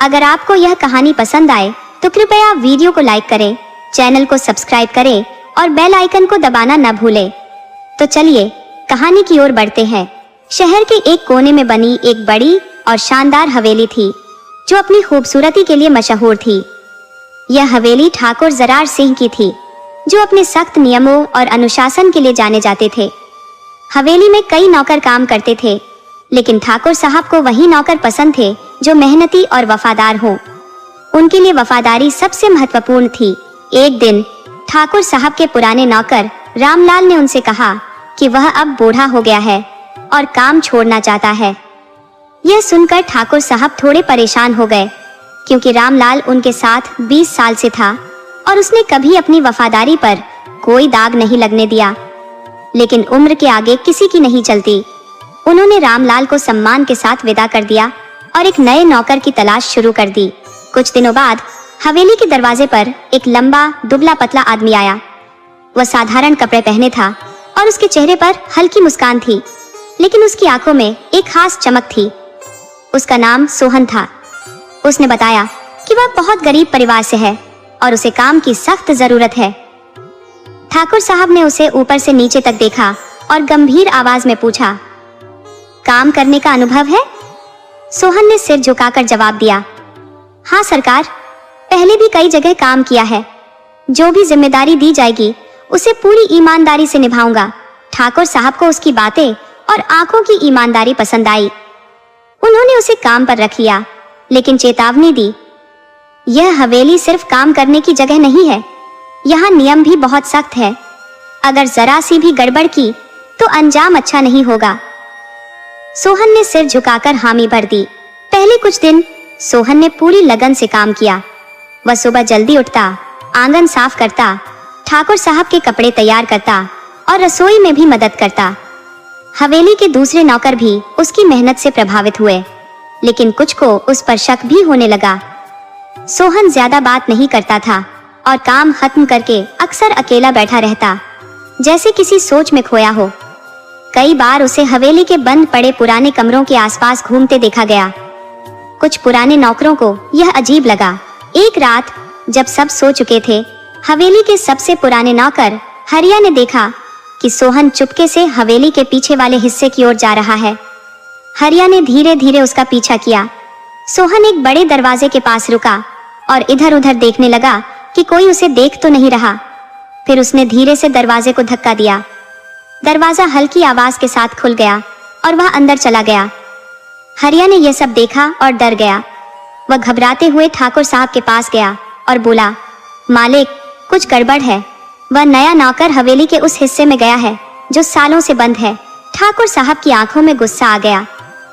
अगर आपको यह कहानी पसंद आए तो कृपया वीडियो को लाइक करें, चैनल को सब्सक्राइब करें और बेल आइकन को दबाना न भूलें। तो चलिए कहानी की ओर बढ़ते हैं। शहर के एक कोने में बनी एक बड़ी और शानदार हवेली थी जो अपनी खूबसूरती के लिए मशहूर थी। यह हवेली ठाकुर जरार सिंह की थी जो अपने सख्त नियमों और अनुशासन के लिए जाने जाते थे। हवेली में कई नौकर काम करते थे, लेकिन ठाकुर साहब को वही नौकर पसंद थे जो मेहनती और वफादार हों। उनके लिए वफादारी सबसे महत्वपूर्ण थी। एक दिन ठाकुर साहब के पुराने नौकर रामलाल ने उनसे कहा कि वह अब बूढ़ा हो गया है और काम छोड़ना चाहता है। यह सुनकर ठाकुर साहब थोड़े परेशान हो गए, क्योंकि रामलाल उनके साथ 20 साल से था और उसने कभी अपनी वफादारी पर कोई दाग नहीं लगने दिया। लेकिन उम्र के आगे किसी की नहीं चलती। उन्होंने रामलाल को सम्मान के साथ विदा कर दिया और एक नए नौकर की तलाश शुरू कर दी। कुछ दिनों बाद हवेली के दरवाजे पर एक लंबा दुबला पतला आदमी आया। वह साधारण कपड़े पहने था और उसके चेहरे पर हल्की मुस्कान थी, लेकिन उसकी आंखों में एक खास चमक थी। उसका नाम सोहन था। उसने बताया कि वह बहुत गरीब परिवार से है और उसे काम की सख्त जरूरत है। ठाकुर साहब ने उसे ऊपर से नीचे तक देखा और गंभीर आवाज में पूछा, काम करने का अनुभव है? सोहन ने सिर झुकाकर जवाब दिया, हाँ सरकार, पहले भी कई जगह काम किया है। जो भी जिम्मेदारी दी जाएगी उसे पूरी ईमानदारी से निभाऊंगा। ठाकुर साहब को उसकी बातें और आंखों की ईमानदारी पसंद आई। उन्होंने उसे काम पर रख लिया, लेकिन चेतावनी दी, यह हवेली सिर्फ काम करने की जगह नहीं है। यहाँ नियम भी बहुत सख्त है। अगर जरा सी भी गड़बड़ की तो अंजाम अच्छा नहीं होगा। सोहन ने सिर झुकाकर हामी भर दी। पहले कुछ दिन सोहन ने पूरी लगन से काम किया। वह सुबह जल्दी उठता, आंगन साफ करता, ठाकुर साहब के कपड़े तैयार करता और रसोई में भी मदद करता। हवेली के दूसरे नौकर भी उसकी मेहनत से प्रभावित हुए, लेकिन कुछ को उस पर शक भी होने लगा। सोहन ज्यादा बात नहीं करता था और काम खत्म करके अक्सर अकेला बैठा रहता, जैसे किसी सोच में खोया हो। कई बार उसे हवेली के बंद पड़े पुराने कमरों के आसपास घूमते देखा गया। कुछ पुराने नौकरों को यह अजीब लगा। एक रात जब सब सो चुके थे, हवेली के सबसे पुराने नौकर हरिया ने देखा कि सोहन चुपके से हवेली के पीछे वाले हिस्से की ओर जा रहा है। हरिया ने धीरे धीरे उसका पीछा किया। सोहन एक बड़े दरवाजे के पास रुका और इधर उधर देखने लगा कि कोई उसे देख तो नहीं रहा। फिर उसने धीरे से दरवाजे को धक्का दिया। दरवाजा हल्की आवाज के साथ खुल गया और वह अंदर चला गया। हरिया ने यह सब देखा और डर गया। वह घबराते हुए ठाकुर साहब के पास गया और बोला, मालिक, कुछ गड़बड़ है। वह नया नौकर हवेली के उस हिस्से में गया है जो सालों से बंद है। ठाकुर साहब की आंखों में गुस्सा आ गया।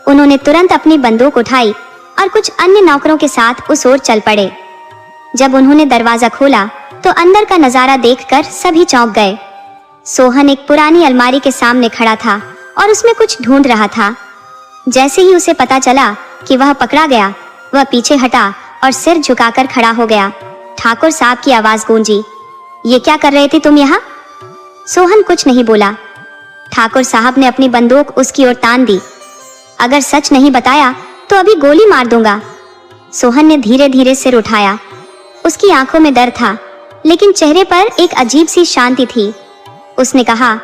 उन्होंने तुरंत अपनी बंदूक उठाई और कुछ अन्य नौकरों के साथ उस ओर चल पड़े। जब उन्होंने दरवाजा खोला तो अंदर का नजारा देखकर सभी चौंक गए। सोहन एक पुरानी अलमारी के सामने खड़ा था और उसमें कुछ ढूंढ रहा था। जैसे ही उसे पता चला कि वह पकड़ा गया, वह पीछे हटा और सिर झुकाकर खड़ा हो गया। ठाकुर साहब की आवाज गूंजी, ये क्या कर रहे थे तुम यहाँ? सोहन कुछ नहीं बोला। ठाकुर साहब ने अपनी बंदूक उसकी ओर तान दी। अगर सच नहीं बताया तो अभी गोली मार दूंगा। सोहन ने धीरे धीरे सिर उठाया। उसकी आंखों में डर था, लेकिन चेहरे पर एक अजीब सी शांति थी। उसने कहा,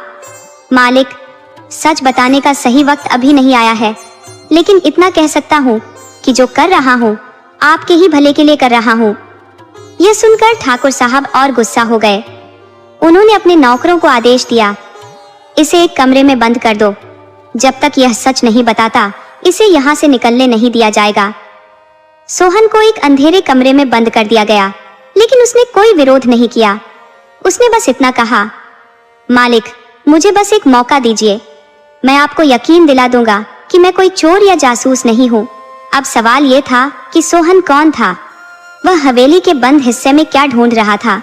मालिक, सच बताने का सही वक्त अभी नहीं आया है, लेकिन इतना कह सकता हूँ कि जो कर रहा हूँ आपके ही भले के लिए कर रहा हूँ। यह सुनकर ठाकुर साहब और गुस्सा हो गए। उन्होंने अपने नौकरों को आदेश दिया, इसे एक कमरे में बंद कर दो। जब तक यह सच नहीं बताता इसे यहाँ से निकलने नहीं दिया जाएगा। सोहन को एक अंधेरे कमरे में बंद कर दिया गया, लेकिन उसने कोई विरोध नहीं किया। उसने बस इतना कहा, मालिक, मुझे बस एक मौका दीजिए। मैं आपको यकीन दिला दूंगा कि मैं कोई चोर या जासूस नहीं हूँ। अब सवाल ये था कि सोहन कौन था? वह हवेली के बंद हिस्से में क्या ढूंढ रहा था?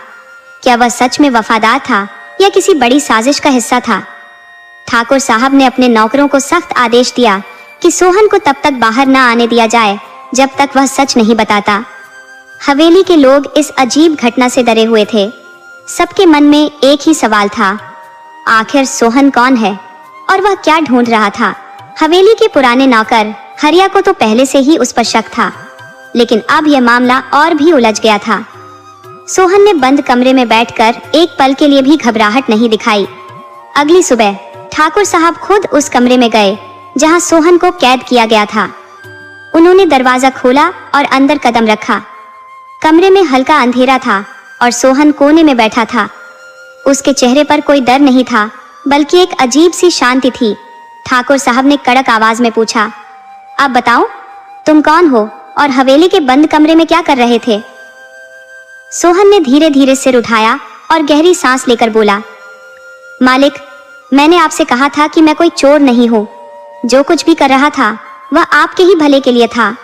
क्या वह सच में वफादार था या किसी बड़ी साजिश का हिस्सा था? ठाकुर साहब ने अपने नौकरों को सख्त आदेश दिया कि सोहन को तब तक बाहर न आने दिया जाए जब तक वह सच नहीं बताता। हवेली के लोग इस अजीब घटना से डरे हुए थे। सबके मन में एक ही सवाल था, आखिर सोहन कौन है और वह क्या ढूंढ रहा था? हवेली के पुराने नौकर हरिया को तो पहले से ही उस पर शक था, लेकिन अब यह मामला और भी उलझ गया था। सोहन ने बंद कमरे में बैठकर एक पल के लिए भी घबराहट नहीं दिखाई। अगली सुबह ठाकुर साहब खुद उस कमरे में गए जहां सोहन को कैद किया गया था। उन्होंने दरवाजा खोला और अंदर कदम रखा। कमरे में हल्का अंधेरा था और सोहन कोने में बैठा था। उसके चेहरे पर कोई डर नहीं था, बल्कि एक अजीब सी शांति थी। ठाकुर साहब ने कड़क आवाज में पूछा, अब बताओ, तुम कौन हो और हवेली के बंद कमरे में क्या कर रहे थे? सोहन ने धीरे धीरे सिर उठाया और गहरी सांस लेकर बोला, मालिक, मैंने आपसे कहा था कि मैं कोई चोर नहीं हूं। जो कुछ भी कर रहा था वह आपके ही भले के लिए था।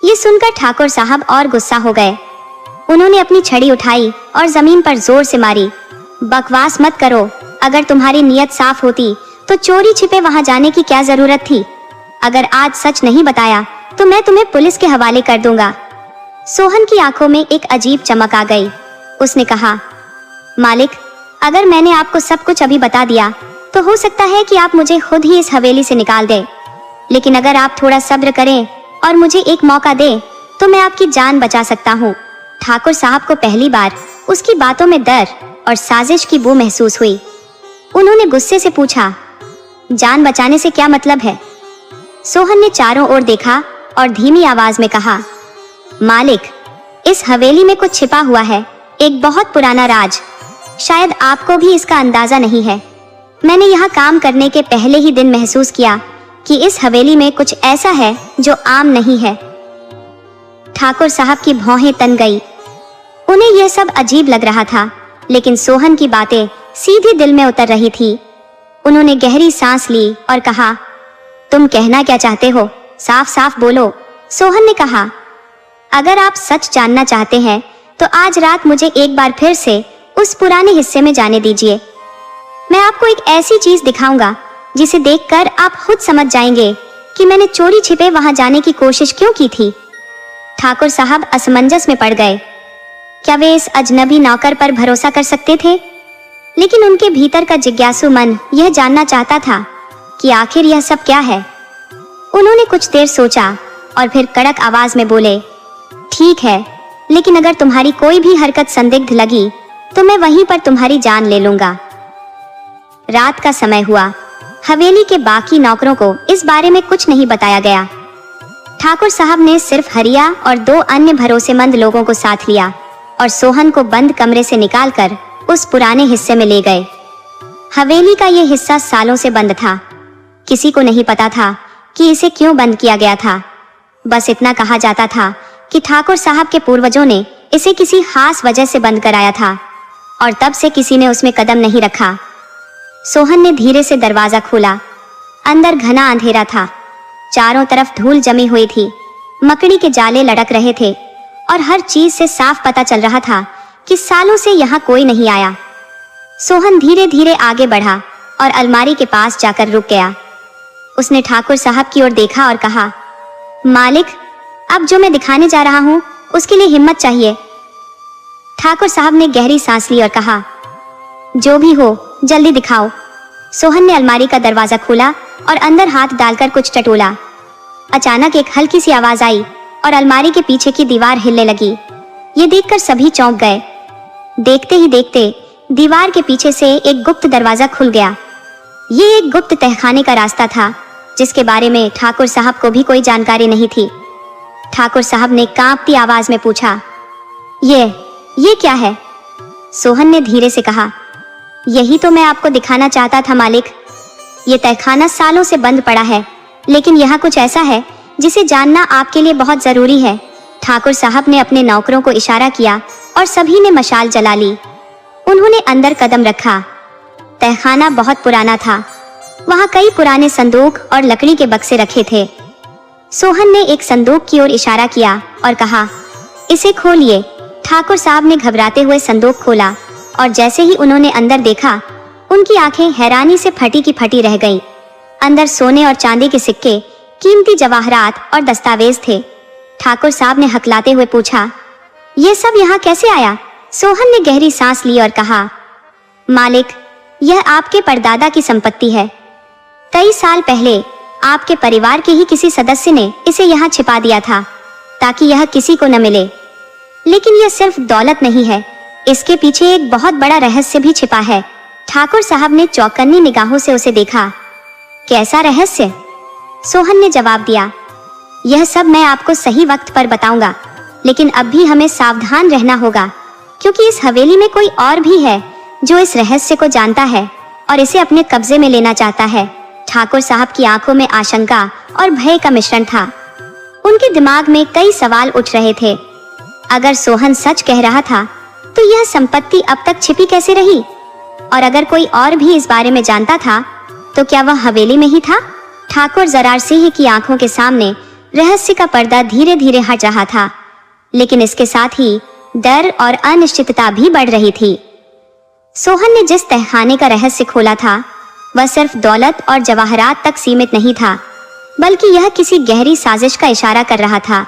ये सुनकर ठाकुर साहब और गुस्सा हो गए। उन्होंने अपनी छड़ी उठाई और जमीन पर जोर से मारी। बकवास मत करो, अगर तुम्हारी नीयत साफ होती तो चोरी छिपे वहां जाने की क्या जरूरत थी? अगर आज सच नहीं बताया तो मैं तुम्हें पुलिस के हवाले कर दूंगा। सोहन की आंखों में एक अजीब चमक आ गई। उसने कहा, मालिक, अगर मैंने आपको सब कुछ अभी बता दिया तो हो सकता है कि आप मुझे खुद ही इस हवेली से निकाल दें। लेकिन अगर आप थोड़ा सब्र करें और मुझे एक मौका दें तो मैं आपकी जान बचा सकता हूँ। ठाकुर साहब को पहली बार उसकी बातों में डर और साजिश की बू महसूस हुई। उन्होंने गुस्से से पूछा, जान बचाने से क्या मतलब है? सोहन ने चारों ओर देखा और धीमी आवाज में कहा, मालिक, इस हवेली में कुछ छिपा हुआ है, एक बहुत पुराना राज। शायद आपको भी इसका अंदाजा नहीं है। मैंने यहाँ काम करने के पहले ही दिन महसूस किया कि इस हवेली में कुछ ऐसा है जो आम नहीं है। ठाकुर साहब की भौहें तन गई। उन्हें यह सब अजीब लग रहा था, लेकिन सोहन की बातें सीधे दिल में उतर रही थी। उन्होंने गहरी सांस ली और कहा, तुम कहना क्या चाहते हो? साफ साफ बोलो। सोहन ने कहा, अगर आप सच जानना चाहते हैं तो आज रात मुझे एक बार फिर से उस पुराने हिस्से में जाने दीजिए। मैं आपको एक ऐसी चीज दिखाऊंगा जिसे देखकर आप खुद समझ जाएंगे कि मैंने चोरी छिपे वहां जाने की कोशिश क्यों की थी। ठाकुर साहब असमंजस में पड़ गए। क्या वे इस अजनबी नौकर पर भरोसा कर सकते थे? लेकिन उनके भीतर का जिज्ञासु मन यह जानना चाहता था कि आखिर यह सब क्या है। उन्होंने कुछ देर सोचा और फिर कड़क आवाज में बोले, ठीक है, लेकिन अगर तुम्हारी कोई भी हरकत संदिग्ध लगी तो मैं वहीं पर तुम्हारी जान ले लूंगा। रात का समय हुआ। हवेली के बाकी नौकरों को इस बारे में कुछ नहीं बताया गया। ठाकुर साहब ने सिर्फ हरिया और 2 अन्य भरोसेमंद लोगों को साथ लिया और सोहन को बंद कमरे से निकालकर उस पुराने हिस्से में ले गए। हवेली का यह हिस्सा सालों से बंद था। किसी को नहीं पता था कि इसे क्यों बंद किया गया था। बस इतना कहा जाता था कि ठाकुर साहब के पूर्वजों ने इसे किसी खास वजह से बंद कराया था और तब से किसी ने उसमें कदम नहीं रखा। सोहन ने धीरे से दरवाजा खोला। अंदर घना अंधेरा था। चारों तरफ धूल जमी हुई थी। मकड़ी के जाले लटक रहे थे और हर चीज से साफ पता चल रहा था कि सालों से यहाँ कोई नहीं आया। सोहन धीरे धीरे आगे बढ़ा और अलमारी के पास जाकर रुक गया। उसने ठाकुर साहब की ओर देखा और कहा, मालिक, अब जो मैं दिखाने जा रहा हूँ उसके लिए हिम्मत चाहिए। ठाकुर साहब ने गहरी सांस ली और कहा, जो भी हो जल्दी दिखाओ। सोहन ने अलमारी का दरवाजा खोला और अंदर हाथ डालकर कुछ टटोला। अचानक एक हल्की सी आवाज आई और अलमारी के पीछे की दीवार हिलने लगी। ये देखकर सभी चौंक गए। देखते ही देखते दीवार के पीछे से एक गुप्त दरवाजा खुल गया। ये एक गुप्त तहखाने का रास्ता था जिसके बारे में ठाकुर साहब को भी कोई जानकारी नहीं थी। ठाकुर साहब ने कांपती आवाज में पूछा, ये क्या है? सोहन ने धीरे से कहा, यही तो मैं आपको दिखाना चाहता था मालिक। ये तहखाना सालों से बंद पड़ा है, लेकिन यहाँ कुछ ऐसा है जिसे जानना आपके लिए बहुत जरूरी है। ठाकुर साहब ने अपने नौकरों को इशारा किया और सभी ने मशाल जला ली। उन्होंने अंदर कदम रखा। तहखाना बहुत पुराना था। वहाँ कई पुराने संदूक और लकड़ी के बक्से रखे थे। सोहन ने एक संदूक की ओर इशारा किया और कहा, इसे खोलिए। ठाकुर साहब ने घबराते हुए संदूक खोला और जैसे ही उन्होंने अंदर देखा, उनकी आंखें हैरानी से फटी की फटी रह गईं। अंदर सोने और चांदी के सिक्के, कीमती जवाहरात और दस्तावेज थे। ठाकुर साहब ने हकलाते हुए पूछा, ये सब यहाँ कैसे आया? सोहन ने गहरी सांस ली और कहा, मालिक, यह आपके परदादा की संपत्ति है। कई साल पहले आपके परिवार के ही किसी सदस्य ने इसे यहाँ छिपा दिया था। ताकि यह किसी को न मिले। लेकिन यह सिर्फ दौलत नहीं है, इसके पीछे एक बहुत बड़ा रहस्य भी छिपा है। ठाकुर साहब ने चौकन्नी निगाहों से उसे देखा। कैसा रहस्य? सोहन ने जवाब दिया, यह सब मैं आपको सही वक्त पर बताऊंगा, लेकिन अब भी हमें सावधान रहना होगा, क्योंकि इस हवेली में कोई और भी है जो इस रहस्य को जानता है और इसे अपने कब्जे में लेना चाहता है। ठाकुर साहब की आंखों में आशंका और भय का मिश्रण था। उनके दिमाग में कई सवाल उठ रहे थे। अगर सोहन सच कह रहा था तो यह संपत्ति अब तक छिपी कैसे रही? और अगर कोई और भी इस बारे में जानता था तो क्या वह हवेली में ही था? ठाकुर जरार सिंह की आंखों के सामने रहस्य का पर्दा धीरे धीरे हट रहा था, लेकिन इसके साथ ही डर और अनिश्चितता भी बढ़ रही थी। सोहन ने जिस तहखाने का रहस्य खोला था वह सिर्फ दौलत और जवाहरात तक सीमित नहीं था, बल्कि यह किसी गहरी साजिश का इशारा कर रहा था।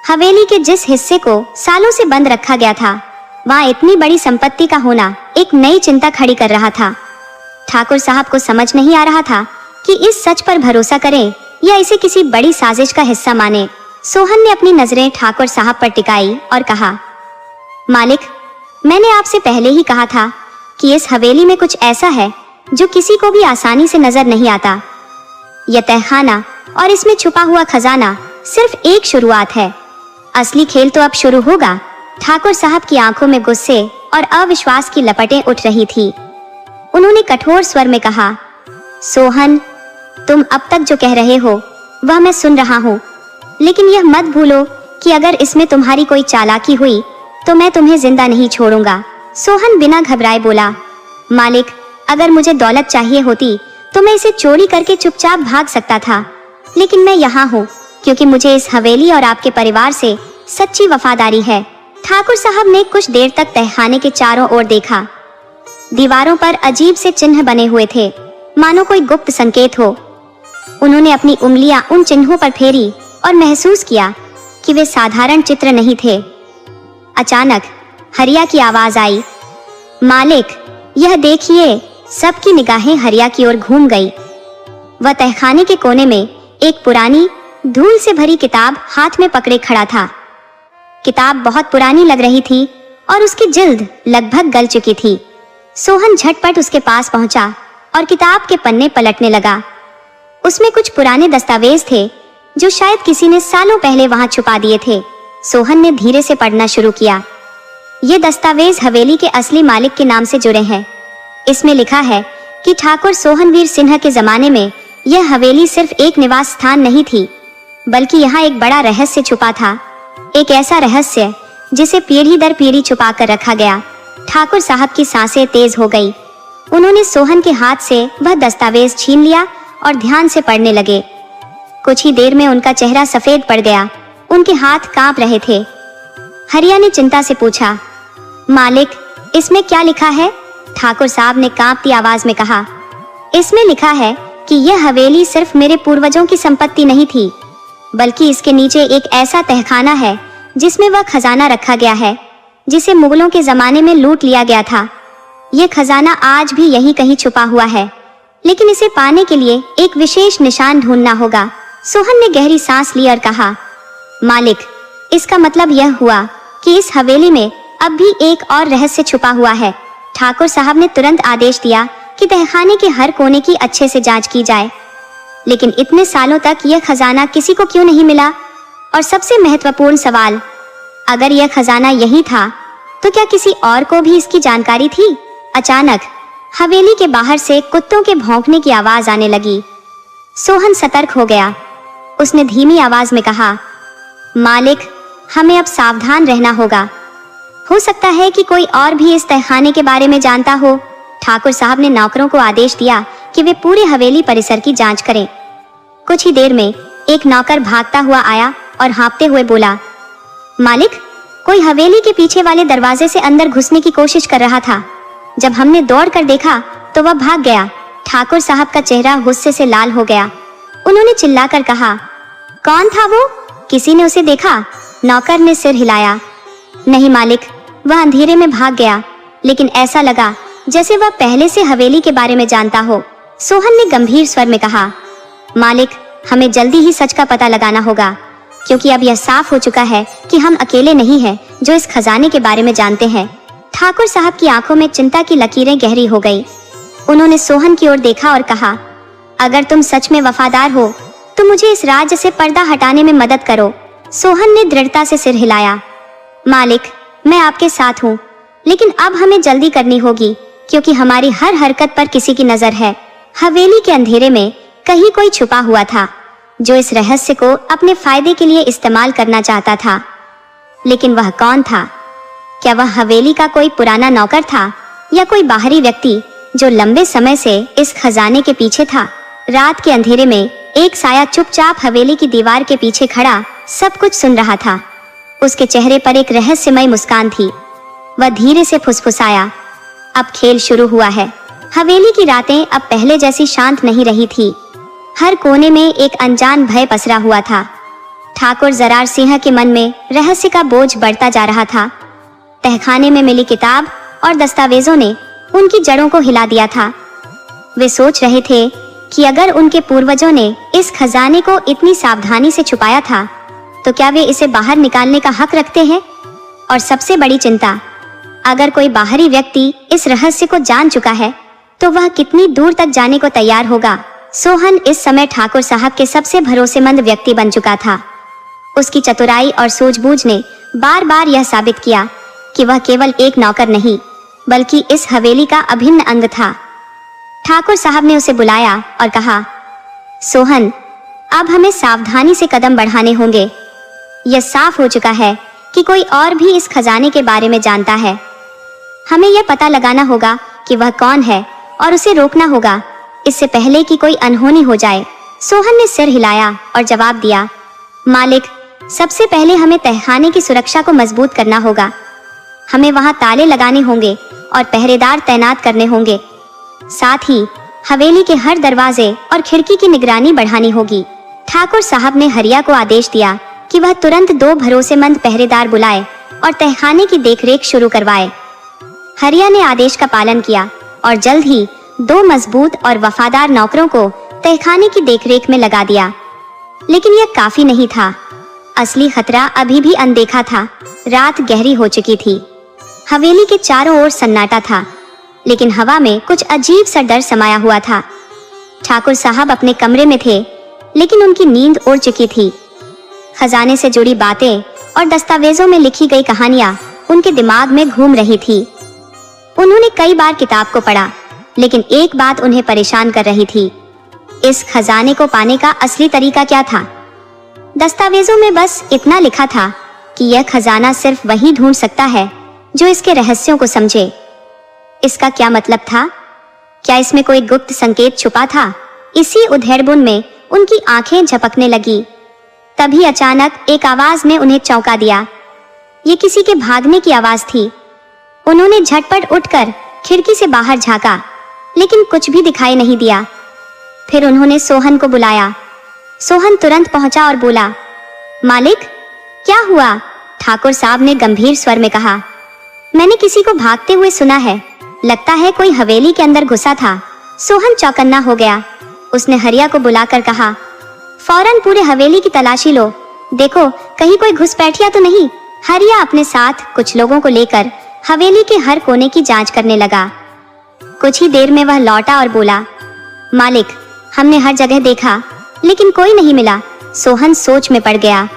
हवेली के जिस हिस्से को सालों से बंद रखा गया था, वहाँ इतनी बड़ी संपत्ति का होना एक नई चिंता खड़ी कर रहा था। ठाकुर साहब को समझ नहीं आ रहा था कि इस सच पर भरोसा करें या इसे किसी बड़ी साजिश का हिस्सा माने। सोहन ने अपनी नजरें ठाकुर साहब पर टिकाई और कहा, मालिक, मैंने आपसे पहले ही कहा था कि इस हवेली में कुछ ऐसा है जो किसी को भी आसानी से नजर नहीं आता। यह तहखाना और इसमें छुपा हुआ खजाना सिर्फ एक शुरुआत है, असली खेल तो अब शुरू होगा। ठाकुर साहब की आंखों में गुस्से और अविश्वास की लपटें उठ रही थी। उन्होंने कठोर स्वर में कहा, सोहन, तुम अब तक जो कह रहे हो वह मैं सुन रहा हूँ, लेकिन यह मत भूलो कि अगर इसमें तुम्हारी कोई चालाकी हुई तो मैं तुम्हें जिंदा नहीं छोड़ूंगा। सोहन बिना घबराए बोला, मालिक, अगर मुझे दौलत चाहिए होती तो मैं इसे चोरी करके चुपचाप भाग सकता था, लेकिन मैं यहाँ हूँ क्योंकि मुझे इस हवेली और आपके परिवार से सच्ची वफादारी है। ठाकुर साहब ने कुछ देर तक तहखाने के चारों ओर देखा। दीवारों पर अजीब से चिन्ह बने हुए थे, मानो कोई गुप्त संकेत हो। उन्होंने अपनी उंगलियां उन चिन्हों पर फेरी और महसूस किया कि वे साधारण चित्र नहीं थे। अचानक हरिया की आवाज आई, मालिक, यह देखिए। सबकी निगाहें हरिया की ओर घूम गई। वह तहखाने के कोने में एक पुरानी धूल से भरी किताब हाथ में पकड़े खड़ा था। किताब बहुत पुरानी लग रही थी और उसकी जिल्द लगभग गल चुकी थी। सोहन झटपट उसके पास पहुंचा और किताब के पन्ने पलटने लगा। उसमें कुछ पुराने दस्तावेज थे जो शायद किसी ने सालों पहले वहां छुपा दिए थे। सोहन ने धीरे से पढ़ना शुरू किया। ये दस्तावेज हवेली के असली मालिक के नाम से जुड़े हैं। इसमें लिखा है कि ठाकुर सोहनवीर सिन्हा के जमाने में यह हवेली सिर्फ एक निवास स्थान नहीं थी, बल्कि यहाँ एक बड़ा रहस्य छुपा था। एक ऐसा रहस्य जिसे पीढ़ी दर पीढ़ी छुपा कर रखा गया। ठाकुर साहब की सांसें तेज हो गई। उन्होंने सोहन के हाथ से वह दस्तावेज छीन लिया और ध्यान से पढ़ने लगे। कुछ ही देर में उनका चेहरा सफेद पड़ गया। उनके हाथ कांप रहे थे। हरिया ने चिंता से पूछा, मालिक, इसमें क्या लिखा है? ठाकुर साहब ने कांपती आवाज में कहा, इसमें लिखा है कि यह हवेली सिर्फ मेरे पूर्वजों की संपत्ति नहीं थी, बल्कि इसके नीचे एक ऐसा तहखाना है जिसमें वह खजाना रखा गया है जिसे मुगलों के जमाने में लूट लिया गया था। यह खजाना आज भी यहीं कहीं छुपा हुआ है, लेकिन इसे पाने के लिए एक विशेष निशान ढूंढना होगा। सोहन ने गहरी सांस ली और कहा, मालिक, इसका मतलब यह हुआ कि इस हवेली में अब भी एक और रहस्य छुपा हुआ है। ठाकुर साहब ने तुरंत आदेश दिया कि तहखाने के हर कोने की अच्छे से जांच की जाए। लेकिन इतने सालों तक यह खजाना किसी को क्यों नहीं मिला? और सबसे महत्वपूर्ण सवाल, अगर यह खजाना यही था तो क्या किसी और को भी इसकी जानकारी थी? अचानक हवेली के बाहर से कुत्तों के भौंकने की आवाज आने लगी। सोहन सतर्क हो गया। उसने धीमी आवाज में कहा, मालिक, हमें अब सावधान रहना होगा। हो सकता है कि कोई और भी इस तहखाने के बारे में जानता हो। ठाकुर साहब ने नौकरों को आदेश दिया कि वे पूरे हवेली परिसर की जांच करें। कुछ ही देर में एक नौकर भागता हुआ आया और हाँफते हुए बोला, मालिक, कोई हवेली के पीछे वाले दरवाजे से अंदर घुसने की कोशिश कर रहा था। जब हमने दौड़कर देखा तो वह भाग गया। ठाकुर साहब का चेहरा गुस्से से लाल हो गया। उन्होंने चिल्लाकर कहा, कौन था वो? किसी ने उसे देखा? नौकर ने सिर हिलाया। नहीं मालिक, वह अंधेरे में भाग गया, लेकिन ऐसा लगा जैसे वह पहले से हवेली के बारे में जानता हो। सोहन ने गंभीर स्वर में कहा, मालिक, हमें जल्दी ही सच का पता लगाना होगा। क्योंकि अब यह साफ हो चुका है कि हम अकेले नहीं हैं जो इस खजाने के बारे में जानते हैं। ठाकुर साहब की आंखों में चिंता की लकीरें गहरी हो गई। उन्होंने सोहन की ओर देखा और कहा, अगर तुम सच में वफादार हो तो मुझे इस राज्य से पर्दा हटाने में मदद करो। सोहन ने दृढ़ता से सिर हिलाया। मालिक, मैं आपके साथ हूँ, लेकिन अब हमें जल्दी करनी होगी क्योंकि हमारी हर हरकत पर किसी की नजर है। हवेली के अंधेरे में कहीं कोई छुपा हुआ था जो इस रहस्य को अपने फायदे के लिए इस्तेमाल करना चाहता था। लेकिन वह कौन था? क्या वह हवेली का कोई पुराना नौकर था या कोई बाहरी व्यक्ति जो लंबे समय से इस खजाने के पीछे था? रात के अंधेरे में एक साया चुपचाप हवेली की दीवार के पीछे खड़ा सब कुछ सुन रहा था। उसके चेहरे पर एक रहस्यमय मुस्कान थी। वह धीरे से फुसफुसाया, अब खेल शुरू हुआ है। हवेली की रातें अब पहले जैसी शांत नहीं रही थी। हर कोने में एक अनजान भय पसरा हुआ था। ठाकुर जरार सिंह के मन में रहस्य का बोझ बढ़ता जा रहा था। तहखाने में मिली किताब और दस्तावेजों ने उनकी जड़ों को हिला दिया था। वे सोच रहे थे कि अगर उनके पूर्वजों ने इस खजाने को इतनी सावधानी से छुपाया था तो क्या वे इसे बाहर निकालने का हक रखते हैं? और सबसे बड़ी चिंता, अगर कोई बाहरी व्यक्ति इस रहस्य को जान चुका है तो वह कितनी दूर तक जाने को तैयार होगा। सोहन इस समय ठाकुर साहब के सबसे भरोसेमंद व्यक्ति बन चुका था। उसकी चतुराई और सूझबूझ ने बार बार यह साबित किया कि वह केवल एक नौकर नहीं बल्कि इस हवेली का अभिन्न अंग था। ठाकुर साहब ने उसे बुलाया और कहा, सोहन, अब हमें सावधानी से कदम बढ़ाने होंगे। यह साफ हो चुका है कि कोई और भी इस खजाने के बारे में जानता है। हमें यह पता लगाना होगा कि वह कौन है और उसे रोकना होगा इससे पहले कि कोई अनहोनी हो जाए। सोहन ने सिर हिलाया और जवाब दिया, मालिक, सबसे पहले हमें तहखाने की सुरक्षा को मजबूत करना होगा। हमें वहां ताले लगाने होंगे और पहरेदार तैनात करने होंगे। साथ ही हवेली के हर दरवाजे और खिड़की की निगरानी बढ़ानी होगी। ठाकुर साहब ने हरिया को आदेश दिया कि वह तुरंत 2 भरोसेमंद पहरेदार बुलाए और तहखाने की देखरेख शुरू करवाए। हरिया ने आदेश का पालन किया और जल्द ही 2 मजबूत और वफादार नौकरों को तहखाने की देखरेख में लगा दिया। लेकिन यह काफी नहीं था। असली खतरा अभी भी अनदेखा था। रात गहरी हो चुकी थी। हवेली के चारों ओर सन्नाटा था, लेकिन हवा में कुछ अजीब सा डर समाया हुआ था। ठाकुर साहब अपने कमरे में थे, लेकिन उनकी नींद उड़ चुकी थी। खजाने से जुड़ी बातें और दस्तावेजों में लिखी गई कहानियां उनके दिमाग में घूम रही थी। उन्होंने कई बार किताब को पढ़ा, लेकिन एक बात उन्हें परेशान कर रही थी। इस खजाने को पाने का असली तरीका क्या था? दस्तावेजों में बस इतना लिखा था कि यह खजाना सिर्फ वही ढूंढ सकता है जो इसके रहस्यों को समझे। इसका क्या मतलब था? क्या इसमें कोई गुप्त संकेत छुपा था? इसी उधेड़बुन में उनकी आंखें झपकने लगी। तभी अचानक एक आवाज ने उन्हें चौंका दिया। ये किसी के भागने की आवाज थी। उन्होंने झटपट उठकर खिड़की से बाहर झांका, लेकिन कुछ भी दिखाई नहीं दिया। फिर उन्होंने सोहन को बुलाया। सोहन तुरंत पहुंचा और बोला, मालिक, क्या हुआ? ठाकुर साहब ने गंभीर स्वर में कहा, मैंने किसी को भागते हुए सुना है। लगता है कोई हवेली के अंदर घुसा था। सोहन चौकन्ना हो गया। उसने हरिया को बुलाकर कहा, फौरन पूरे हवेली की तलाशी लो, देखो कहीं कोई घुसपैठिया तो नहीं। हरिया अपने साथ कुछ लोगों को लेकर हवेली के हर कोने की जांच करने लगा। कुछ ही देर में वह लौटा और बोला, मालिक, हमने हर जगह देखा लेकिन कोई नहीं मिला। सोहन सोच में पड़ गया।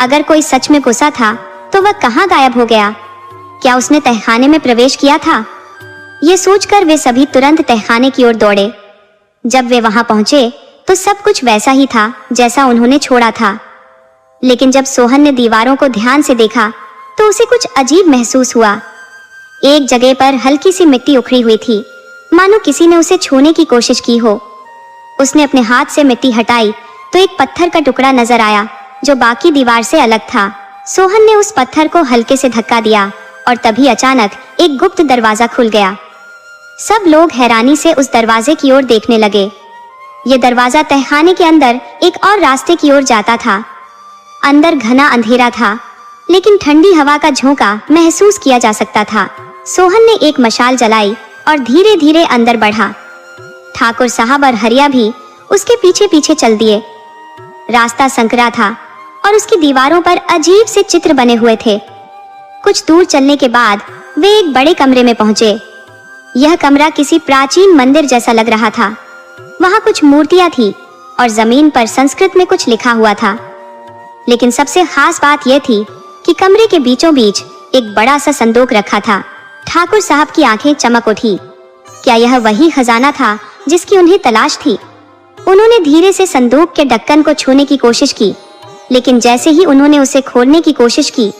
अगर कोई सच में घुसा था तो वह कहाँ गायब हो गया? क्या उसने तहखाने में प्रवेश किया था? ये सोचकर वे सभी तुरंत तहखाने की ओर दौड़े। जब वे वहां पहुंचे तो सब कुछ वैसा ही था जैसा उन्होंने छोड़ा था। लेकिन जब सोहन ने दीवारों को ध्यान से देखा तो उसे कुछ अजीब महसूस हुआ। एक जगह पर हल्की सी मिट्टी उखड़ी हुई थी, मानो किसी ने उसे छूने की कोशिश की हो। उसने अपने हाथ से मिट्टी हटाई तो एक पत्थर का टुकड़ा नजर आया जो बाकी दीवार से अलग था। सोहन ने उस पत्थर को हल्के से धक्का दिया और तभी अचानक एक गुप्त दरवाजा खुल गया। सब लोग हैरानी से उस दरवाजे की ओर देखने लगे। ये दरवाजा तहखाने के अंदर एक और रास्ते की ओर जाता था। अंदर घना अंधेरा था, लेकिन ठंडी हवा का झोंका महसूस किया जा सकता था। सोहन ने एक मशाल जलाई और धीरे धीरे अंदर बढ़ा। ठाकुर साहब और हरिया भी उसके पीछे पीछे चल दिए। रास्ता संकरा था और उसकी दीवारों पर अजीब से चित्र बने हुए थे। कुछ दूर चलने के बाद वे एक बड़े कमरे में पहुंचे। यह कमरा किसी प्राचीन मंदिर जैसा लग रहा था। वहां कुछ मूर्तियां थी और जमीन पर संस्कृत में कुछ लिखा हुआ था। लेकिन सबसे खास बात यह थी कि कमरे के बीचों बीच एक बड़ा सा संदूक रखा था। ठाकुर साहब की आंखें चमक उठी। क्या यह वही खजाना था जिसकी उन्हें तलाश थी? उन्होंने धीरे से संदूक के ढक्कन को छूने की कोशिश की, लेकिन जैसे ही उन्होंने उसे खोलने की कोशिश की,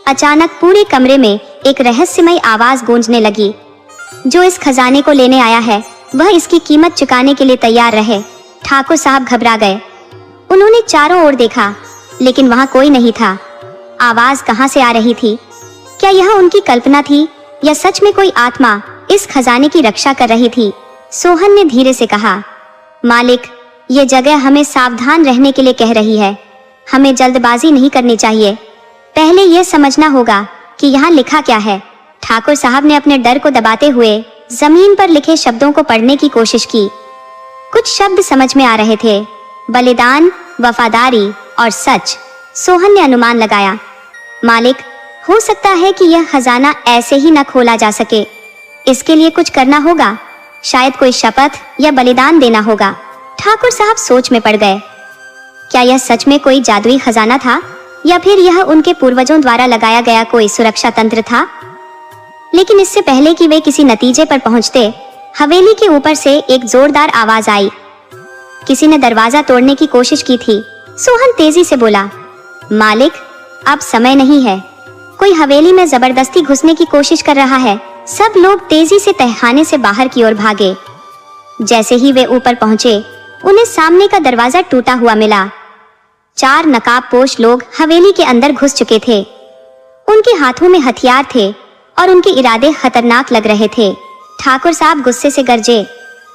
अचानक पूरे कमरे में एक रहस्यमय आवाज गूंजने लगी। जो इस खजाने को लेने आया है वह इसकी कीमत चुकाने के लिए तैयार रहे। ठाकुर साहब घबरा गए। उन्होंने चारों ओर देखा, लेकिन वहां कोई नहीं था। आवाज कहां से आ रही थी? क्या यह उनकी कल्पना थी या सच में कोई आत्मा इस खजाने की रक्षा कर रही थी? सोहन ने धीरे से कहा, मालिक, ये जगह हमें सावधान रहने के लिए कह रही है। हमें जल्दबाजी नहीं करनी चाहिए। पहले यह समझना होगा कि यहाँ लिखा क्या है। ठाकुर साहब ने अपने डर को दबाते हुए जमीन पर लिखे शब्दों को पढ़ने की कोशिश की। कुछ शब्द समझ में आ रहे थे, बलिदान, वफादारी और सच। सोहन ने अनुमान लगाया, मालिक, हो सकता है कि यह खजाना ऐसे ही न खोला जा सके। इसके लिए कुछ करना होगा, शायद कोई शपथ या बलिदान देना होगा। ठाकुर साहब सोच में पड़ गए। क्या यह सच में कोई जादुई खजाना था या फिर यह उनके पूर्वजों द्वारा लगाया गया कोई सुरक्षा तंत्र था? लेकिन इससे पहले कि वे किसी नतीजे पर पहुंचते, हवेली के ऊपर से एक जोरदार आवाज आई। किसी ने दरवाजा तोड़ने की कोशिश की थी। सोहन तेजी से बोला, मालिक, अब समय नहीं है। कोई हवेली में जबरदस्ती घुसने की कोशिश कर रहा है। सब लोग तेजी से तहखाने से बाहर की ओर भागे। जैसे ही वे ऊपर पहुंचे, उन्हें सामने का दरवाजा टूटा हुआ मिला। 4 नकाबपोश लोग हवेली के अंदर घुस चुके थे। उनके हाथों में हथियार थे और उनके इरादे खतरनाक लग रहे थे। ठाकुर साहब गुस्से से गरजे,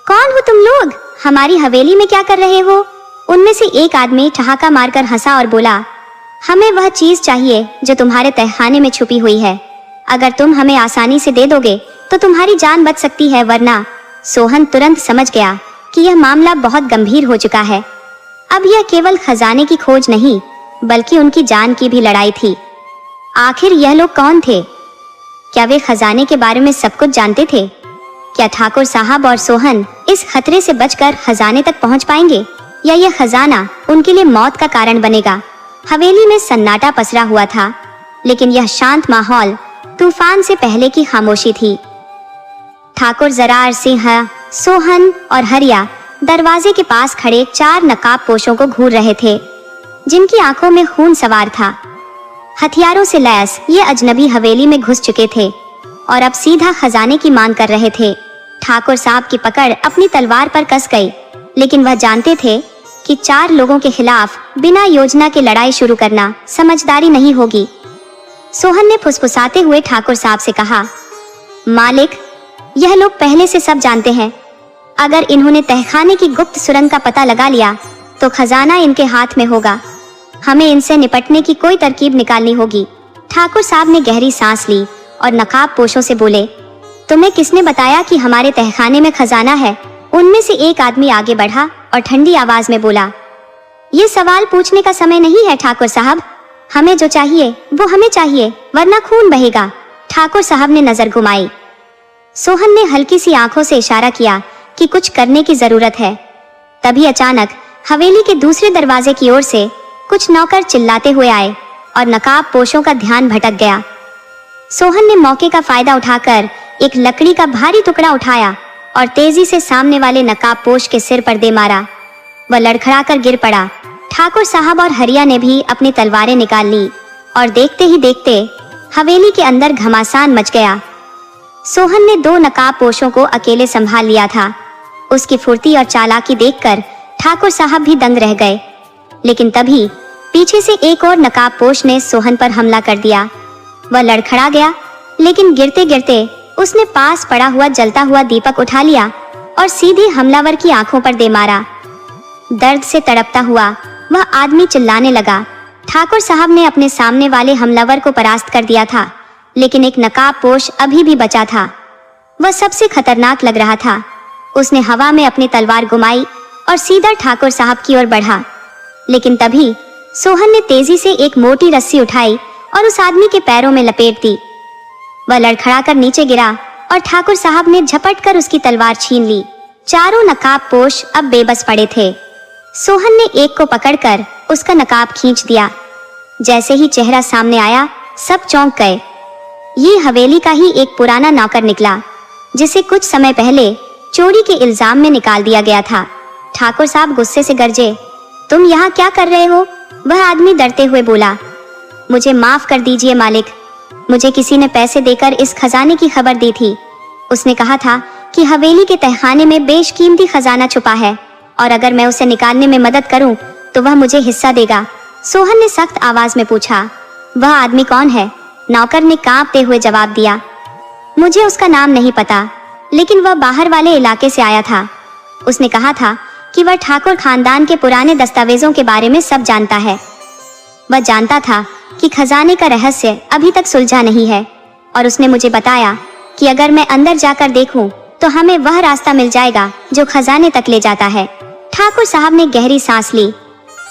कौन हो तुम लोग? हमारी हवेली में क्या कर रहे हो? उनमें से एक आदमी ठहाका मारकर हंसा और बोला, हमें वह चीज चाहिए जो तुम्हारे तहखाने में छुपी हुई है। अगर तुम हमें आसानी से दे दोगे तो तुम्हारी जान बच सकती है, वरना। सोहन तुरंत समझ गया कि यह मामला बहुत गंभीर हो चुका है। अब यह केवल खजाने की खोज नहीं, बल्कि उनकी जान की भी लड़ाई थी। आखिर यह लोग कौन थे? क्या वे खजाने के बारे में सब कुछ जानते थे? क्या ठाकुर साहब और सोहन इस खतरे से बचकर खजाने तक पहुंच पाएंगे, या यह खजाना उनके लिए मौत का कारण बनेगा? हवेली में सन्नाटा पसरा हुआ था, लेकिन यह शांत माहौल तूफान से पहले की खामोशी थी। ठाकुर जरार सिंह, सोहन और हरिया दरवाजे के पास खड़े 4 नकाबपोशों को घूर रहे थे, जिनकी आंखों में खून सवार था। हथियारों से लैस ये अजनबी हवेली में घुस चुके थे और अब सीधा खजाने की मांग कर रहे थे। ठाकुर साहब की पकड़ अपनी तलवार पर कस गई, लेकिन वह जानते थे कि 4 लोगों के खिलाफ बिना योजना के लड़ाई शुरू करना समझदारी नहीं होगी। सोहन ने फुसफुसाते हुए ठाकुर साहब से कहा, मालिक, यह लोग पहले से सब जानते हैं। अगर इन्होंने तहखाने की गुप्त सुरंग का पता लगा लिया तो खजाना इनके हाथ में होगा। हमें इनसे निपटने की कोई तरकीब निकालनी होगी। ठाकुर साहब ने गहरी सांस ली और नकाबपोशों से बोले, तुम्हें किसने बताया कि हमारे तहखाने में खजाना है? उनमें से एक आदमी आगे बढ़ा और ठंडी आवाज में बोला, ये सवाल पूछने का समय नहीं है ठाकुर साहब। हमें जो चाहिए वो हमें चाहिए, वरना खून बहेगा। ठाकुर साहब ने नजर घुमाई। सोहन ने हल्की सी आंखों से इशारा किया कि कुछ करने की जरूरत है। तभी अचानक हवेली के दूसरे दरवाजे की ओर से कुछ नौकर चिल्लाते हुए आए और नकाबपोशों का ध्यान भटक गया। सोहन ने मौके का फायदा उठाकर एक लकड़ी का भारी टुकड़ा उठाया और तेजी से सामने वाले नकाबपोश के सिर पर दे मारा। वह लड़खड़ाकर गिर पड़ा। ठाकुर साहब और हरिया ने भी अपनी तलवारें निकाल ली और देखते ही देखते हवेली के अंदर घमासान मच गया। सोहन ने 2 नकाबपोशों को अकेले संभाल लिया था। उसकी फुर्ती और चालाकी देखकर ठाकुर साहब भी दंग रह गए। लेकिन तभी पीछे से एक और नकाबपोश ने सोहन पर हमला कर दिया। वह लड़खड़ा गया, लेकिन गिरते गिरते उसने पास पड़ा हुआ जलता हुआ दीपक उठा लिया और सीधे हमलावर की आंखों पर दे मारा। दर्द से तड़पता हुआ वह आदमी चिल्लाने लगा। ठाकुर साहब ने अपने सामने वाले हमलावर को परास्त कर दिया था, लेकिन एक नकाबपोश अभी भी बचा था। वह सबसे खतरनाक लग रहा था। उसने हवा में अपनी तलवार घुमाई और सीधा ठाकुर साहब की ओर बढ़ा। लेकिन तभी सोहन ने तेजी से एक मोटी रस्सी उठाई और उस आदमी के पैरों में लपेट दी। वह लड़खड़ाकर नीचे गिरा और ठाकुर साहब ने झपट कर उसकी तलवार छीन ली। चारों नकाबपोश अब बेबस पड़े थे। सोहन ने एक को पकड़कर उसका नकाब खींच दिया। जैसे ही चेहरा सामने आया, सब चौंक गए। ये हवेली का ही एक पुराना नौकर निकला, जिसे कुछ समय पहले चोरी के इल्जाम में निकाल दिया गया था। ठाकुर साहब गुस्से से गरजे, तुम यहाँ क्या कर रहे हो? वह आदमी डरते हुए बोला, मुझे माफ कर दीजिए मालिक, मुझे किसी ने पैसे देकर इस खजाने की खबर दी थी। उसने कहा था कि हवेली के तहखाने में बेशकीमती खजाना छुपा है और अगर मैं उसे निकालने में मदद करूं तो वह मुझे हिस्सा देगा। सोहन ने सख्त आवाज में पूछा, वह आदमी कौन है? नौकर ने कांपते हुए जवाब दिया, मुझे उसका नाम नहीं पता, लेकिन वह बाहर वाले इलाके से आया था। उसने कहा था कि वह ठाकुर खानदान के पुराने दस्तावेजों के बारे में सब जानता है। वह जानता था कि खजाने का रहस्य अभी तक सुलझा नहीं है और उसने मुझे बताया कि अगर मैं अंदर जाकर देखूं तो हमें वह रास्ता मिल जाएगा जो खजाने तक ले जाता है। ठाकुर साहब ने गहरी सांस ली।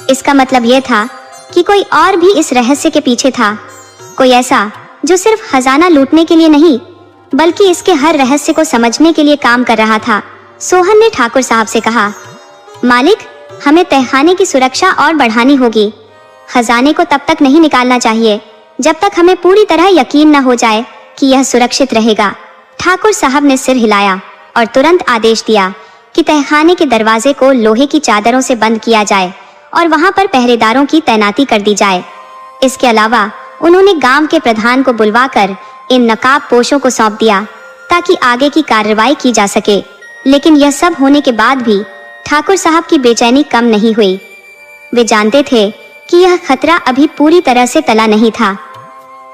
इसका मतलब यह था कि कोई और भी इस रहस्य के पीछे था, कोई ऐसा जो सिर्फ खजाना लूटने के लिए नहीं बल्कि इसके हर रहस्य को समझने के लिए काम कर रहा था। सोहन ने ठाकुर साहब से कहा, मालिक, हमें तहखाने की सुरक्षा और बढ़ानी होगी। खजाने को तब तक नहीं निकालना चाहिए जब तक हमें पूरी तरह यकीन न हो जाए कि यह सुरक्षित रहेगा। ठाकुर साहब ने सिर हिलाया और तुरंत आदेश दिया कि तहखाने के दरवाजे को लोहे की चादरों से बंद किया जाए और वहां पर पहरेदारों की तैनाती कर दी जाए। इसके अलावा उन्होंने गांव के प्रधान को बुलवाकर इन नकाबपोशों को सौंप दिया ताकि आगे की कार्रवाई की जा सके। लेकिन यह सब होने के बाद भी ठाकुर साहब की बेचैनी कम नहीं हुई। वे जानते थे कि यह खतरा अभी पूरी तरह से टला नहीं था।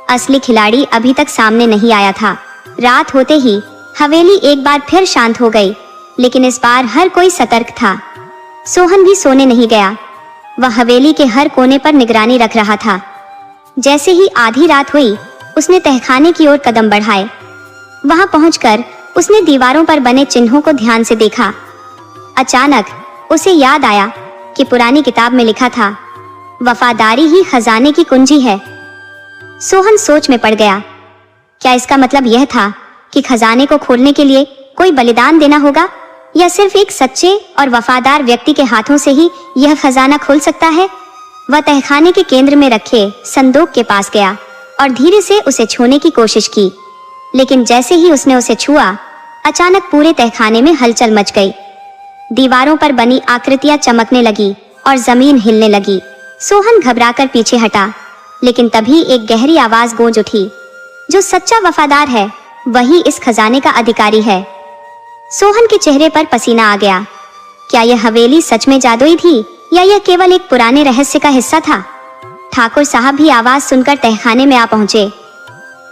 असली खिलाड़ी अभी तक सामने नहीं आया था। रात होते ही हवेली एक बार फिर शांत हो गई, लेकिन इस बार हर कोई सतर्क था। सोहन भी सोने नहीं गया। वह हवेली के हर कोने पर निगरानी रख रहा था। जैसे ही आधी रात हुई, उसने तहखाने की ओर कदम बढ़ाए। वहां पहुंचकर उसने दीवारों पर बने चिन्हों को ध्यान से देखा। अचानक उसे याद आया कि पुरानी किताब में लिखा था, वफादारी ही खजाने की कुंजी है। सोहन सोच में पड़ गया। क्या इसका मतलब यह था कि खजाने को खोलने के लिए कोई बलिदान देना होगा, या सिर्फ एक सच्चे और वफादार व्यक्ति के हाथों से ही यह खजाना खुल सकता है? वह तहखाने के केंद्र में रखे संदूक के पास गया और धीरे से उसे छूने की कोशिश की, लेकिन जैसे ही उसने उसे छुआ, अचानक पूरे तहखाने में हलचल मच गई। दीवारों पर बनी आकृतियां चमकने लगी और जमीन हिलने लगी। सोहन घबराकर पीछे हटा, लेकिन तभी एक गहरी आवाज गूंज उठी, जो सच्चा वफादार है वही इस खजाने का अधिकारी है। सोहन के चेहरे पर पसीना आ गया। क्या यह हवेली सच में जादुई थी या यह केवल एक पुराने रहस्य का हिस्सा था? ठाकुर साहब भी आवाज सुनकर तहखाने में आ पहुंचे।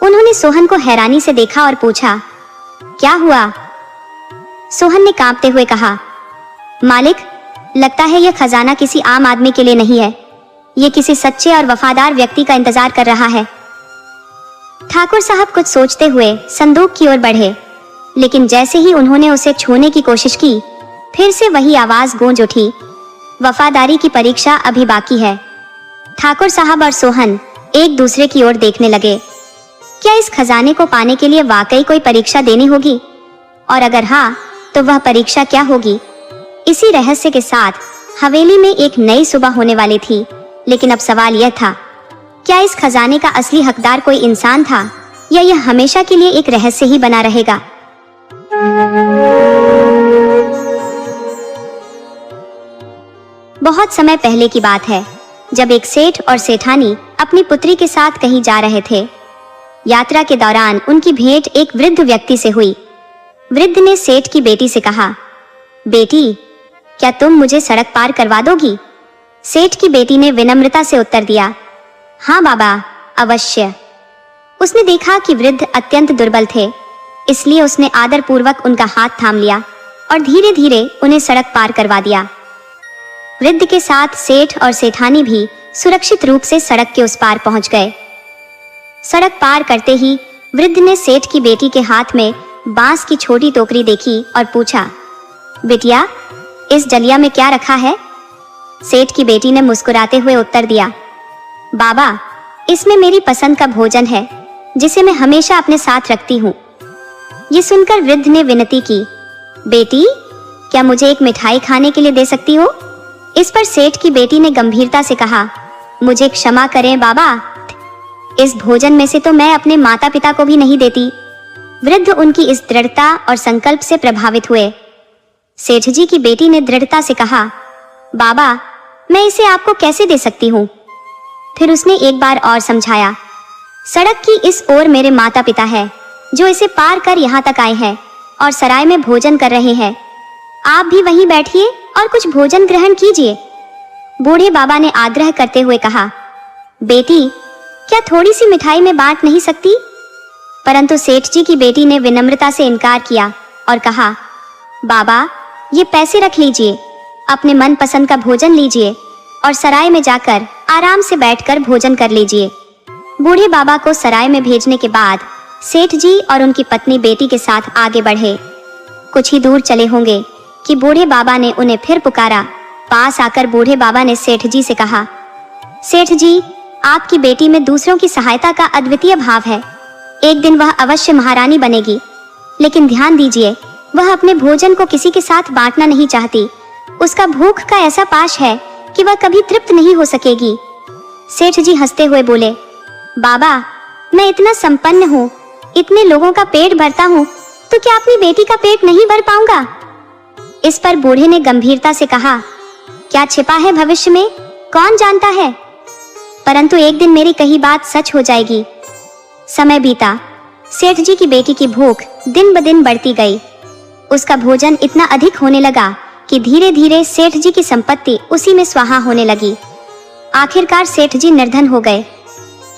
उन्होंने सोहन को हैरानी से देखा और पूछा, क्या हुआ? सोहन ने कांपते हुए कहा, मालिक, लगता है यह खजाना किसी आम आदमी के लिए नहीं है। यह किसी सच्चे और वफादार व्यक्ति का इंतजार कर रहा है। ठाकुर साहब कुछ सोचते हुए संदूक की ओर बढ़े, लेकिन जैसे ही उन्होंने उसे छूने की कोशिश की, फिर से वही आवाज गूंज उठी, वफादारी की परीक्षा अभी बाकी है। ठाकुर साहब और सोहन एक दूसरे की ओर देखने लगे। क्या इस खजाने को पाने के लिए वाकई कोई परीक्षा देनी होगी? और अगर हाँ, तो वह परीक्षा क्या होगी? इसी रहस्य के साथ हवेली में एक नई सुबह होने वाली थी, लेकिन अब सवाल यह था, क्या इस खजाने का असली हकदार कोई इंसान था या यह हमेशा के लिए एक रहस्य ही बना रहेगा? बहुत समय पहले की बात है, जब एक सेठ और सेठानी अपनी पुत्री के साथ कहीं जा रहे थे। यात्रा के दौरान उनकी भेंट एक वृद्ध व्यक्ति से हुई। वृद्ध ने सेठ की बेटी से कहा, बेटी, क्या तुम मुझे सड़क पार करवा दोगी? सेठ की बेटी ने विनम्रता से उत्तर दिया, हाँ बाबा, अवश्य। उसने देखा कि वृद्ध अत्यंत दुर्बल थे, इसलिए उसने आदर पूर्वक उनका हाथ थाम लिया और धीरे धीरे उन्हें सड़क पार करवा दिया। वृद्ध के साथ सेठ और सेठानी भी सुरक्षित रूप से सड़क के उस पार पहुंच गए। सड़क पार करते ही वृद्ध ने सेठ की बेटी के हाथ में बांस की छोटी टोकरी देखी और पूछा, बिटिया, इस जलिया में क्या रखा है? सेठ की बेटी ने मुस्कुराते हुए उत्तर दिया, बाबा, इसमें मेरी पसंद का भोजन है जिसे मैं हमेशा अपने साथ रखती हूँ। ये सुनकर वृद्ध ने विनती की, बेटी, क्या मुझे एक मिठाई खाने के लिए दे सकती हो? इस पर सेठ की बेटी ने गंभीरता से कहा, मुझे क्षमा करें बाबा, इस भोजन में से तो मैं अपने माता पिता को भी नहीं देती। वृद्ध उनकी इस दृढ़ता और संकल्प से प्रभावित हुए। सेठ जी की बेटी ने दृढ़ता से कहा, बाबा, मैं इसे आपको कैसे दे सकती हूँ? फिर उसने एक बार और समझाया, सड़क की इस ओर मेरे माता पिता है जो इसे पार कर यहाँ तक आए हैं और सराय में भोजन कर रहे हैं। आप भी वहीं बैठिए और कुछ भोजन ग्रहण कीजिए। बूढ़े बाबा ने आग्रह करते हुए कहा, बेटी, क्या थोड़ी सी मिठाई में बांट नहीं सकती? परंतु सेठ जी की बेटी ने विनम्रता से इनकार किया और कहा, बाबा, ये पैसे रख लीजिए, अपने मन पसंद का भोजन लीजिए और सराय में जाकर आराम से बैठकर भोजन कर लीजिए। बूढ़े बाबा को सराय में भेजने के बाद सेठ जी और उनकी पत्नी बेटी के साथ आगे बढ़े। कुछ ही दूर चले होंगे कि बूढ़े बाबा ने उन्हें फिर पुकारा। पास आकर बूढ़े बाबा ने सेठ जी से कहा, सेठ जी, आपकी बेटी में दूसरों की सहायता का अद्वितीय भाव है। एक दिन वह अवश्य महारानी बनेगी, लेकिन ध्यान दीजिए, वह अपने भोजन को किसी के साथ बांटना नहीं चाहती। उसका भूख का ऐसा पाश है कि वह कभी तृप्त नहीं हो सकेगी। सेठ जी हंसते हुए बोले, बाबा, मैं इतना संपन्न हूँ, इतने लोगों का पेट भरता हूँ, तो क्या अपनी बेटी का पेट नहीं भर पाऊंगा? इस पर बूढ़े ने गंभीरता से कहा, क्या छिपा है भविष्य में, कौन जानता है? परंतु एक दिन मेरी कही बात सच हो जाएगी। समय बीता। सेठ जी की बेटी की भूख दिन ब दिन बढ़ती गई। उसका भोजन इतना अधिक होने लगा कि धीरे धीरे सेठ जी की संपत्ति उसी में स्वाहा होने लगी। आखिरकार सेठ जी निर्धन हो गए।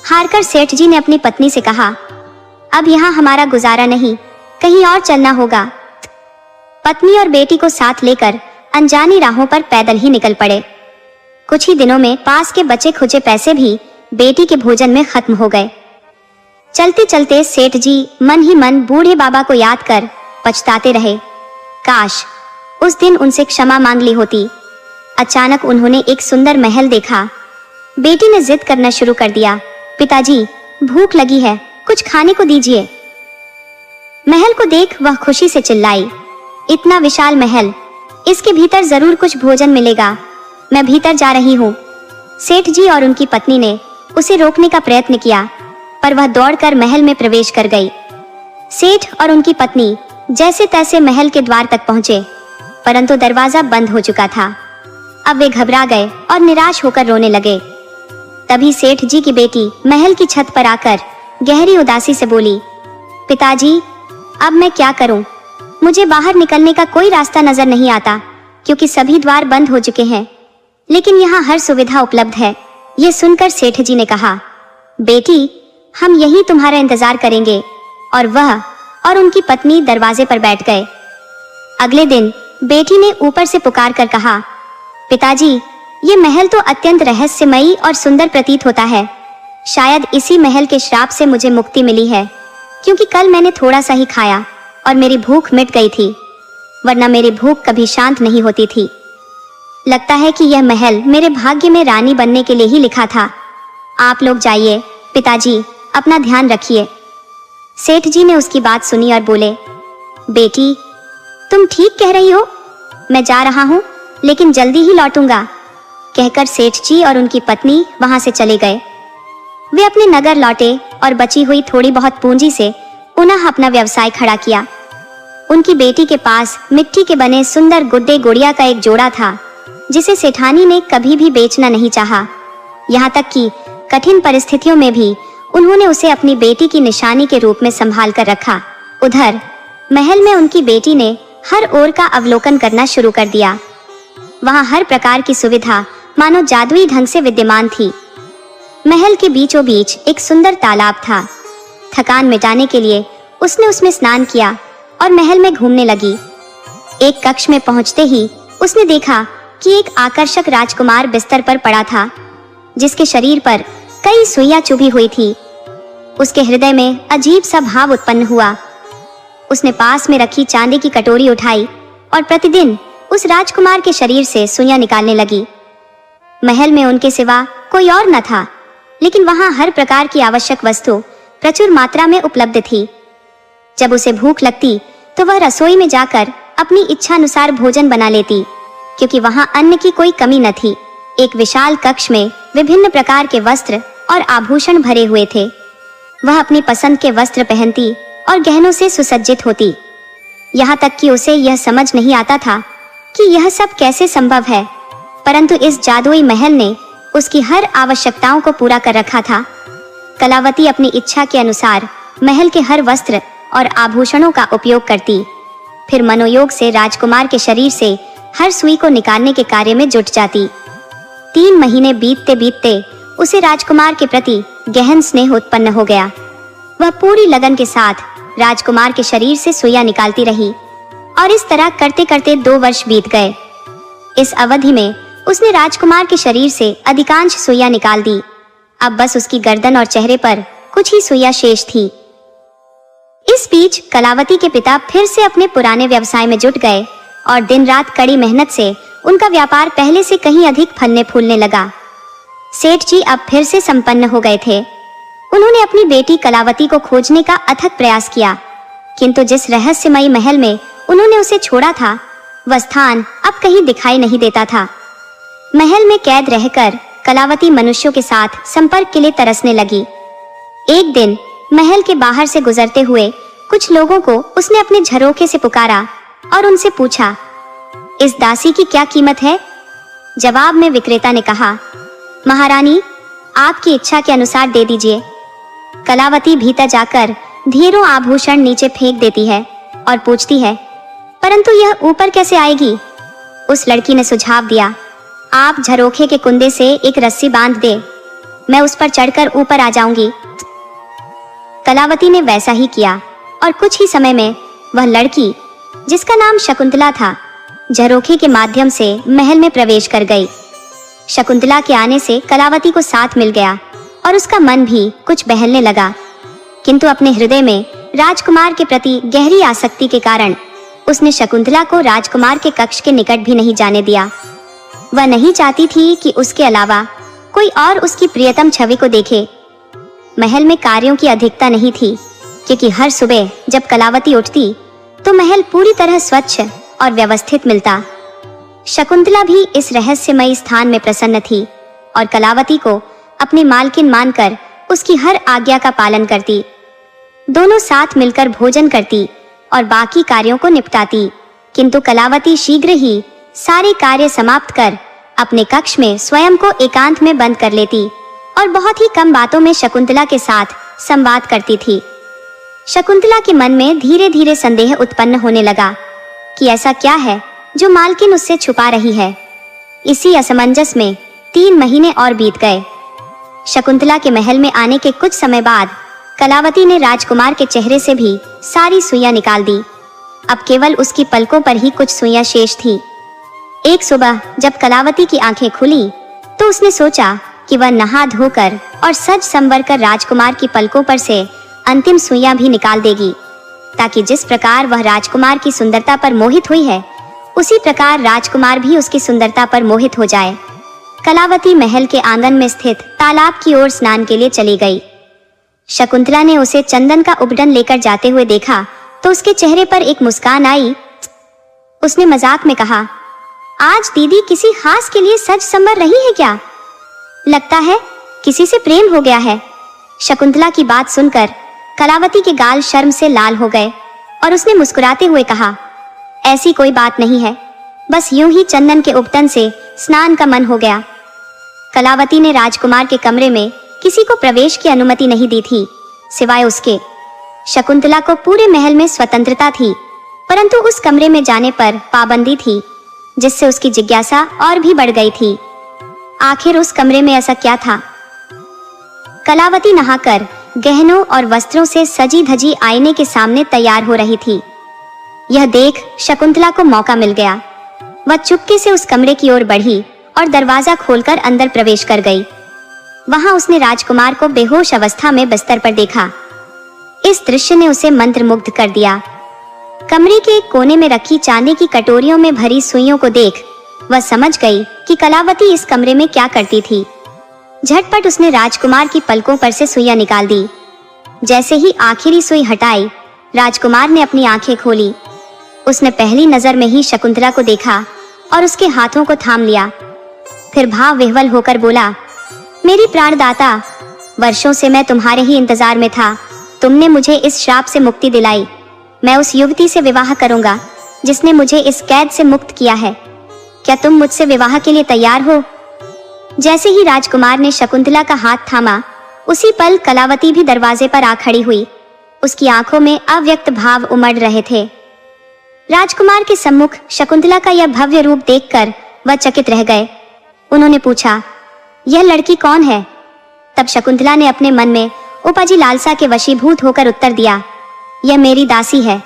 हारकर सेठ जी ने अपनी पत्नी से कहा, अब यहाँ हमारा गुजारा नहीं, कहीं और चलना होगा। पत्नी और बेटी को साथ लेकर अनजानी राहों पर पैदल ही निकल पड़े। कुछ ही दिनों में पास के बचे खुचे पैसे भी बेटी के भोजन में खत्म हो गए। चलते चलते सेठ जी मन ही मन बूढ़े बाबा को याद कर पछताते रहे। काश उस दिन उनसे क्षमा मांग ली होती। अचानक उन्होंने एक सुंदर महल देखा। बेटी ने जिद करना शुरू कर दिया, पिताजी, भूख लगी है, कुछ खाने को दीजिए। महल को देख वह खुशी से चिल्लाई, इतना विशाल महल, इसके भीतर जरूर कुछ भोजन मिलेगा, मैं भीतर जा रही हूँ। सेठ जी और उनकी पत्नी ने उसे रोकने का प्रयत्न किया, पर वह दौड़कर महल में प्रवेश कर गई। सेठ और उनकी पत्नी जैसे तैसे महल के द्वार तक पहुंचे, परंतु दरवाजा बंद हो चुका था। अब वे घबरा गए और निराश होकर रोने लगे। तभी सेठ जी की बेटी महल की छत पर आकर गहरी उदासी से बोली, पिताजी, अब मैं क्या करूं? मुझे बाहर निकलने का कोई रास्ता नजर नहीं आता, क्योंकि सभी द्वार बंद हो चुके हैं, लेकिन यहाँ हर सुविधा उपलब्ध है। ये सुनकर सेठ जी ने कहा, बेटी, हम यहीं तुम्हारा इंतजार करेंगे। और वह और उनकी पत्नी दरवाजे पर बैठ गए। अगले दिन बेटी ने ऊपर से पुकार कर कहा, पिताजी, ये महल तो अत्यंत रहस्यमयी और सुंदर प्रतीत होता है। शायद इसी महल के श्राप से मुझे मुक्ति मिली है, क्योंकि कल मैंने थोड़ा सा ही खाया और मेरी भूख मिट गई थी, वरना मेरी भूख कभी शांत नहीं होती थी। लगता है कि यह महल मेरे भाग्य में रानी बनने के लिए ही लिखा था। आप लोग जाइए, पिताजी, अपना ध्यान रखिए। सेठ जी ने उसकी बात सुनी और बोले, बेटी, तुम ठीक कह रही हो, मैं जा रहा हूँ, लेकिन जल्दी ही लौटूंगा। कहकर सेठ जी और उनकी पत्नी वहां से चले गए। वे अपने नगर लौटे और बची हुई थोड़ी बहुत पूंजी से पुनः अपना व्यवसाय खड़ा किया। उनकी बेटी के पास मिट्टी के बने सुंदर गुड्डे गुड़िया का एक जोड़ा था, जिसे सेठानी ने कभी भी बेचना नहीं चाहा। यहाँ तक कि कठिन परिस्थितियों में भी उन्होंने उसे अपनी बेटी की निशानी के रूप में संभाल कर रखा। उधर महल में उनकी बेटी ने हर ओर का अवलोकन करना शुरू कर दिया। वहाँ हर प्रकार की सुविधा मानो जादुई ढंग से विद्यमान थी। महल के बीचों बीच एक सुंदर तालाब था। थकान मिटाने के लिए उसने उसमें स्नान किया और महल में घूमने लगी। एक कक्ष में पहुंचते ही उसने देखा कि एक आकर्षक राजकुमार बिस्तर पर पड़ा था, जिसके शरीर पर कई सुइयां चुभी हुई थी। उसके हृदय में अजीब सा भाव उत्पन्न हुआ। उसने पास में रखी चांदी की कटोरी उठाई और प्रतिदिन उस राजकुमार के शरीर से सुइयां निकालने लगी। महल में उनके सिवा कोई और न था, लेकिन वहां हर प्रकार की आवश्यक वस्तु प्रचुर मात्रा में उपलब्ध थी। जब उसे भूख लगती तो वह रसोई में जाकर अपनी इच्छा अनुसार भोजन बना लेती, क्योंकि वहां अन्न की कोई कमी न थी। एक विशाल कक्ष में विभिन्न प्रकार के वस्त्र और आभूषण भरे हुए थे। वह अपनी पसंद के वस्त्र पहनती और गहनों से सुसज्जित होती। यहाँ तक कि उसे यह समझ नहीं आता था कि यह सब कैसे संभव है, परंतु इस जादुई महल ने उसकी हर आवश्यकताओं को पूरा कर रखा था। कलावती अपनी इच्छा के अनुसार महल के हर वस्त्र और आभूषणों का उपयोग करती, फिर मनोयोग से राजकुमार के शरीर से हर सुई को निकालने के कार्य में जुट जाती। 3 महीने बीतते बीतते उसे राजकुमार के प्रति गहन स्नेह उत्पन्न हो गया। वह पूरी लगन के साथ राजकुमार के शरीर से सुइयां निकालती रही और इस तरह करते करते 2 वर्ष बीत गए। इस अवधि में उसने राजकुमार के शरीर से अधिकांश सुइयां निकाल दी। अब बस उसकी गर्दन और चेहरे पर कुछ ही सुइयां शेष थी। इस बीच कलावती के पिता फिर से अपने पुराने व्यवसाय में जुट गए और दिन रात कड़ी मेहनत से उनका व्यापार पहले से कहीं अधिक फलने फूलने लगा। सेठ जी अब फिर से संपन्न हो गए थे। उन्होंने अपनी बेटी कलावती को खोजने का अथक प्रयास किया, किंतु जिस रहस्यमयी महल में उन्होंने उसे छोड़ा था, वह स्थान अब कहीं दिखाई नहीं देता था। महल में कैद रहकर कलावती मनुष्यों के साथ संपर्क के लिए तरसने लगी। एक दिन महल के बाहर से गुजरते हुए कुछ लोगों को उसने अपने झरोखे से पुकारा और उनसे पूछा, इस दासी की क्या कीमत है? जवाब में विक्रेता ने कहा, महारानी, आपकी इच्छा के अनुसार दे दीजिए। कलावती भीतर जाकर ढेरों आभूषण नीचे फेंक देती है और पूछती है, परंतु यह ऊपर कैसे आएगी? उस लड़की ने सुझाव दिया, आप झरोखे के कुंदे से एक रस्सी बांध दे, मैं उस पर चढ़कर ऊपर आ जाऊंगी। कलावती ने वैसा ही किया और कुछ ही समय में वह लड़की, जिसका नाम शकुंतला था, झरोखे के माध्यम से महल में प्रवेश कर गई। शकुंतला के आने से कलावती को साथ मिल गया और उसका मन भी कुछ बहलने लगा, किंतु अपने हृदय में राजकुमार के प्रति गहरी आसक्ति के कारण उसने शकुंतला को राजकुमार के कक्ष के निकट भी नहीं जाने दिया। वह नहीं चाहती थी कि उसके अलावा कोई और उसकी प्रियतम छवि को देखे। महल में कार्यों की अधिकता नहीं थी, क्योंकि हर सुबह जब कलावती उठती तो महल पूरी तरह स्वच्छ और व्यवस्थित मिलता। शकुंतला भी इस रहस्यमयी स्थान में प्रसन्न थी और कलावती को अपनी मालकिन मानकर उसकी हर आज्ञा का पालन करती। दोनों साथ मिलकर भोजन करती और बाकी कार्यों को निपटाती, किंतु कलावती शीघ्र ही सारे कार्य समाप्त कर अपने कक्ष में स्वयं को एकांत में बंद कर लेती और बहुत ही कम बातों में शकुंतला के साथ संवाद करती थी। शकुंतला के मन में धीरे धीरे संदेह उत्पन्न होने लगा कि ऐसा क्या है जो मालकिन उससे छुपा रही है। इसी असमंजस में 3 महीने और बीत गए। शकुंतला के महल में आने के कुछ समय बाद कलावती ने राजकुमार के चेहरे से भी सारी सुइयां निकाल दी। अब केवल उसकी पलकों पर ही कुछ सुइयां शेष थी। एक सुबह जब कलावती की आंखें खुली तो उसने सोचा कि वह नहा धोकर और सज संवर कर राजकुमार की पलकों पर से अंतिम सुइयां भी निकाल देगी, ताकि जिस प्रकार वह राजकुमार की सुंदरता पर मोहित हुई है, उसी प्रकार राजकुमार भी उसकी सुंदरता पर मोहित हो जाए। कलावती महल के आंगन में स्थित तालाब की ओर स्नान के लिए चली गई। शकुंतला ने उसे चंदन का उपटन लेकर जाते हुए देखा तो उसके चेहरे पर एक मुस्कान आई। उसने मजाक में कहा, आज दीदी किसी खास के लिए सज संवर रही है क्या? लगता है किसी से प्रेम हो गया है। शकुंतला की बात सुनकर कलावती के गाल शर्म से लाल हो गए और उसने मुस्कुराते हुए कहा, ऐसी कोई बात नहीं है, बस यूं ही चंदन के उपटन से स्नान का मन हो गया। कलावती ने राजकुमार के कमरे में किसी को प्रवेश की अनुमति नहीं दी थी सिवाय उसके। शकुंतला को पूरे महल में स्वतंत्रता थी, परंतु उस कमरे में जाने पर पाबंदी थी, जिससे उसकी जिज्ञासा और भी बढ़ गई थी। आखिर उस कमरे में ऐसा क्या था? कलावती नहाकर गहनों और वस्त्रों से सजी धजी आईने के सामने तैयार हो रही थी। यह देख शकुंतला को मौका मिल गया। वह चुपके से उस कमरे की ओर बढ़ी और दरवाजा खोलकर अंदर प्रवेश कर गई। वहां उसने राजकुमार को बेहोश अवस्था में बिस्तर पर देखा। इस दृश्य ने उसे मंत्रमुग्ध कर दिया। कमरे के एक कोने में रखी चांदी की कटोरियों में भरी सुइयों को देख वह समझ गई कि कलावती इस कमरे में क्या करती थी। झटपट उसने राजकुमार की पलकों पर से सुइयां निकाल दी। जैसे ही आखिरी सुई हटाई, राजकुमार ने अपनी आंखें खोली। उसने पहली नजर में ही शकुंतला को देखा और उसके हाथों को थाम लिया। फिर भाव विह्वल होकर बोला, मेरी प्राणदाता, वर्षों से मैं तुम्हारे ही इंतजार में था। तुमने मुझे इस श्राप से मुक्ति दिलाई। मैं उस युवती से विवाह करूंगा जिसने मुझे इस कैद से मुक्त किया है। क्या तुम मुझसे विवाह के लिए तैयार हो? जैसे ही राजकुमार ने शकुंतला का हाथ थामा, उसी पल कलावती भी दरवाजे पर आ खड़ी हुई। उसकी आंखों में अव्यक्त भाव उमड़ रहे थे। राजकुमार के सम्मुख शकुंतला का यह भव्य रूप देखकर वह चकित रह गए। उन्होंने पूछा, यह लड़की कौन है? तब शकुंतला ने अपने मन में उपजी लालसा के वशीभूत होकर उत्तर दिया, यह मेरी दासी है।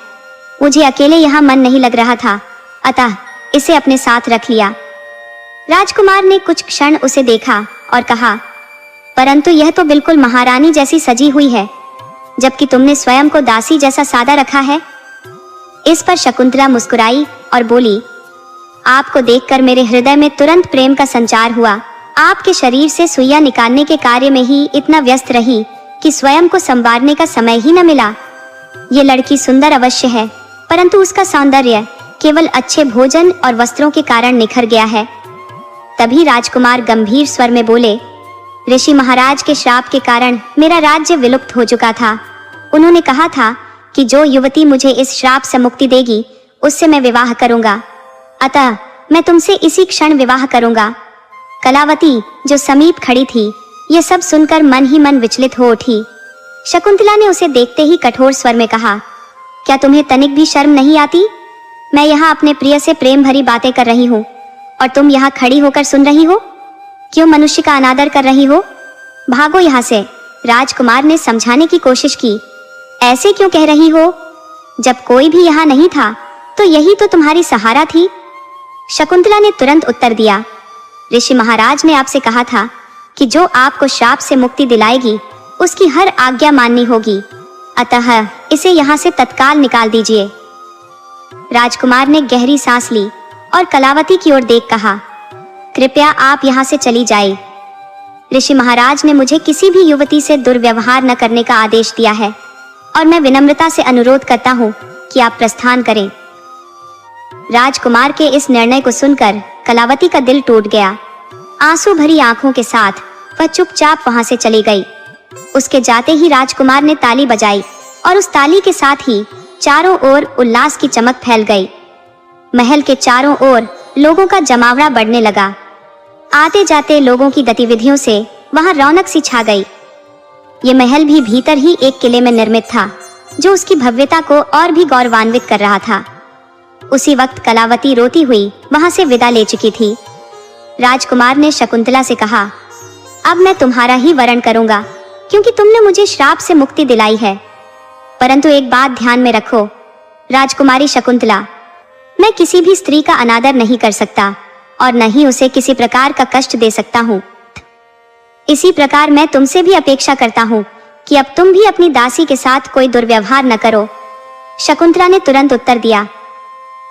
मुझे अकेले यहाँ मन नहीं लग रहा था, अतः इसे अपने साथ रख लिया। राजकुमार ने कुछ क्षण उसे देखा और कहा, परंतु यह तो बिल्कुल महारानी जैसी सजी हुई है, जबकि तुमने स्वयं को दासी जैसा सादा रखा है। इस पर शकुंतला मुस्कुराई और बोली, आपको देखकर मेरे हृदय में तुरंत प्रेम का संचार हुआ। आपके शरीर से सुइयां निकालने के कार्य में ही इतना व्यस्त रही कि स्वयं को संवारने का समय ही न मिला। ये लड़की सुंदर अवश्य है, परंतु उसका सौंदर्य केवल अच्छे भोजन और वस्त्रों के कारण निखर गया है। तभी राजकुमार गंभीर स्वर में बोले, ऋषि महाराज के श्राप के कारण मेरा राज्य विलुप्त हो चुका था। उन्होंने कहा था कि जो युवती मुझे इस श्राप से मुक्ति देगी उससे मैं विवाह करूंगा। अतः मैं तुमसे इसी क्षण विवाह करूंगा। कलावती, जो समीप खड़ी थी, यह सब सुनकर मन ही मन विचलित हो उठी। शकुंतला ने उसे देखते ही कठोर स्वर में कहा, क्या तुम्हें तनिक भी शर्म नहीं आती? मैं यहाँ अपने प्रिय से प्रेम भरी बातें कर रही हूँ और तुम यहाँ खड़ी होकर सुन रही हो? क्यों मनुष्य का अनादर कर रही हो? भागो यहाँ से। राजकुमार ने समझाने की कोशिश की, ऐसे क्यों कह रही हो? जब कोई भी यहाँ नहीं था तो यही तो तुम्हारी सहारा थी। शकुंतला ने तुरंत उत्तर दिया, ऋषि महाराज ने आपसे कहा था कि जो आपको श्राप से मुक्ति दिलाएगी उसकी हर आज्ञा माननी होगी, अतः इसे यहाँ से तत्काल निकाल दीजिए। राजकुमार ने गहरी सांस ली और कलावती की ओर देख कहा, कृपया आप यहाँ से चली जाइए। ऋषि महाराज ने मुझे किसी भी युवती से दुर्व्यवहार न करने का आदेश दिया है और मैं विनम्रता से अनुरोध करता हूँ कि आप प्रस्थान करें। राजकुमार के इस निर्णय को सुनकर कलावती का दिल टूट गया। आंसू भरी आंखों के साथ वह चुपचाप वहां से चली गई। उसके जाते ही राजकुमार ने ताली बजाई और उस ताली के साथ ही चारों ओर उल्लास की चमक फैल गई। महल के चारों ओर लोगों का जमावड़ा बढ़ने लगा। आते जाते लोगों की गतिविधियों से वहां रौनक सी छा गई। ये महल भी भीतर ही एक किले में निर्मित था, जो उसकी भव्यता को और भी गौरवान्वित कर रहा था। उसी वक्त कलावती रोती हुई वहां से विदा ले चुकी थी। राजकुमार ने शकुंतला से कहा, अब मैं तुम्हारा ही वरण करूंगा, क्योंकि तुमने मुझे श्राप से मुक्ति दिलाई है। परंतु एक बात ध्यान में रखो, राजकुमारी शकुंतला, मैं किसी भी स्त्री का अनादर नहीं कर सकता और न ही उसे किसी प्रकार का कष्ट दे सकता हूँ। इसी प्रकार मैं तुमसे भी अपेक्षा करता हूँ कि अब तुम भी अपनी दासी के साथ कोई दुर्व्यवहार न करो। शकुंतला ने तुरंत उत्तर दिया,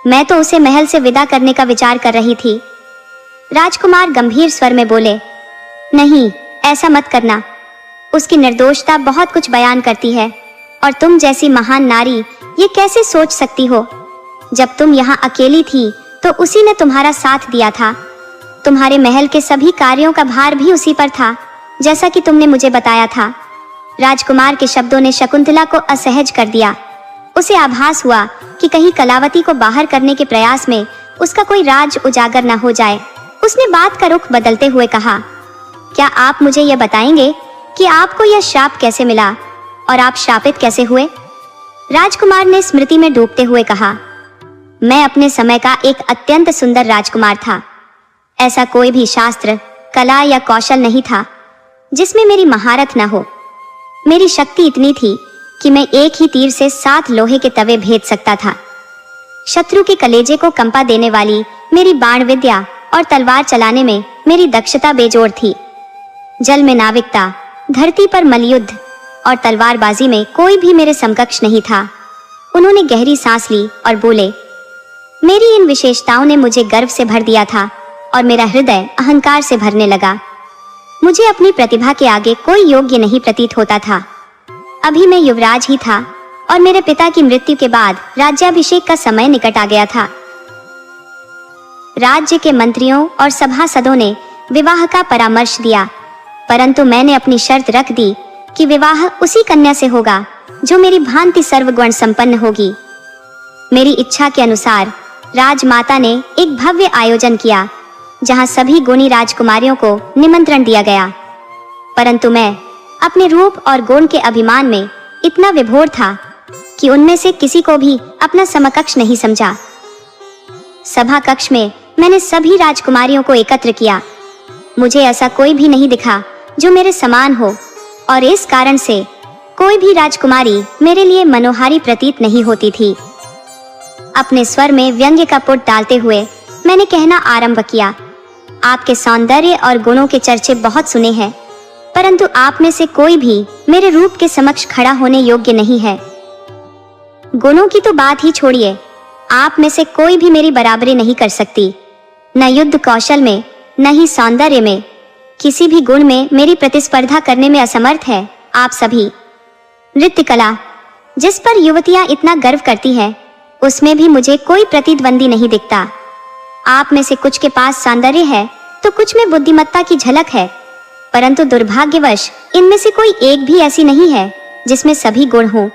मैं तो उसे महल से विदा करने का विचार कर रही थी। राजकुमार गंभीर स्वर में बोले, नहीं, ऐसा मत करना। उसकी निर्दोषता बहुत कुछ बयान करती है और तुम जैसी महान नारी ये कैसे सोच सकती हो? जब तुम यहाँ अकेली थी तो उसी ने तुम्हारा साथ दिया था। तुम्हारे महल के सभी कार्यों का भार भी उसी पर था, जैसा कि तुमने मुझे बताया था। राजकुमार के शब्दों ने शकुंतला को असहज कर दिया। उसे आभास हुआ कि कहीं कलावती को बाहर करने के प्रयास में उसका कोई राज उजागर न हो जाए। उसने बात का रुख बदलते हुए कहा, क्या आप मुझे यह बताएंगे कि आपको यह श्राप कैसे मिला और आप श्रापित कैसे हुए? राजकुमार ने स्मृति में डूबते हुए कहा, मैं अपने समय का एक अत्यंत सुंदर राजकुमार था। ऐसा कोई भी शास्त्र, कला या कौशल नहीं था जिसमें मेरी महारत न हो। मेरी शक्ति इतनी थी कि मैं एक ही तीर से 7 लोहे के तवे भेद सकता था। शत्रु के कलेजे को कंपा देने वाली मेरी बाण विद्या और तलवार चलाने में मेरी दक्षता बेजोड़ थी। जल में नाविकता, धरती पर मलयुद्ध और तलवारबाजी में कोई भी मेरे समकक्ष नहीं था। उन्होंने गहरी सांस ली और बोले, मेरी इन विशेषताओं ने मुझे गर्व से भर दिया था और मेरा हृदय अहंकार से भरने लगा। मुझे अपनी प्रतिभा के आगे कोई योग्य नहीं प्रतीत होता था। अभी मैं युवराज ही था और मेरे पिता की मृत्यु के बाद राज्याभिषेक का समय निकट आ गया था। राज्य के मंत्रियों और सभासदों ने विवाह का परामर्श दिया, परंतु मैंने अपनी शर्त रख दी कि विवाह उसी कन्या से होगा जो मेरी भांति सर्वगुण संपन्न होगी। मेरी इच्छा के अनुसार राजमाता ने एक भव्य आयोजन किया, जहां सभी गुणी राजकुमारियों को निमंत्रण दिया गया, परंतु मैं अपने रूप और गुण के अभिमान में इतना विभोर था कि उनमें से किसी को भी अपना समकक्ष नहीं समझा। सभा कक्ष में मैंने सभी राजकुमारियों को एकत्र किया। मुझे ऐसा कोई भी नहीं दिखा जो मेरे समान हो, और इस कारण से कोई भी राजकुमारी मेरे लिए मनोहारी प्रतीत नहीं होती थी। अपने स्वर में व्यंग्य का पुट डालते हुए मैंने कहना आरंभ किया, आपके सौंदर्य और गुणों के चर्चे बहुत सुने हैं, परंतु आप में से कोई भी मेरे रूप के समक्ष खड़ा होने योग्य नहीं है। गुणों की तो बात ही छोड़िए, आप में से कोई भी मेरी बराबरी नहीं कर सकती। न युद्ध कौशल में, न ही सौंदर्य में, किसी भी गुण में मेरी प्रतिस्पर्धा करने में असमर्थ है आप सभी। नृत्य कला, जिस पर युवतियां इतना गर्व करती हैं, उसमें भी मुझे कोई प्रतिद्वंदी नहीं दिखता। आप में से कुछ के पास सौंदर्य है तो कुछ में बुद्धिमत्ता की झलक है, परंतु दुर्भाग्यवश इनमें से कोई एक भी ऐसी नहीं है जिसमें सभी गुण हों।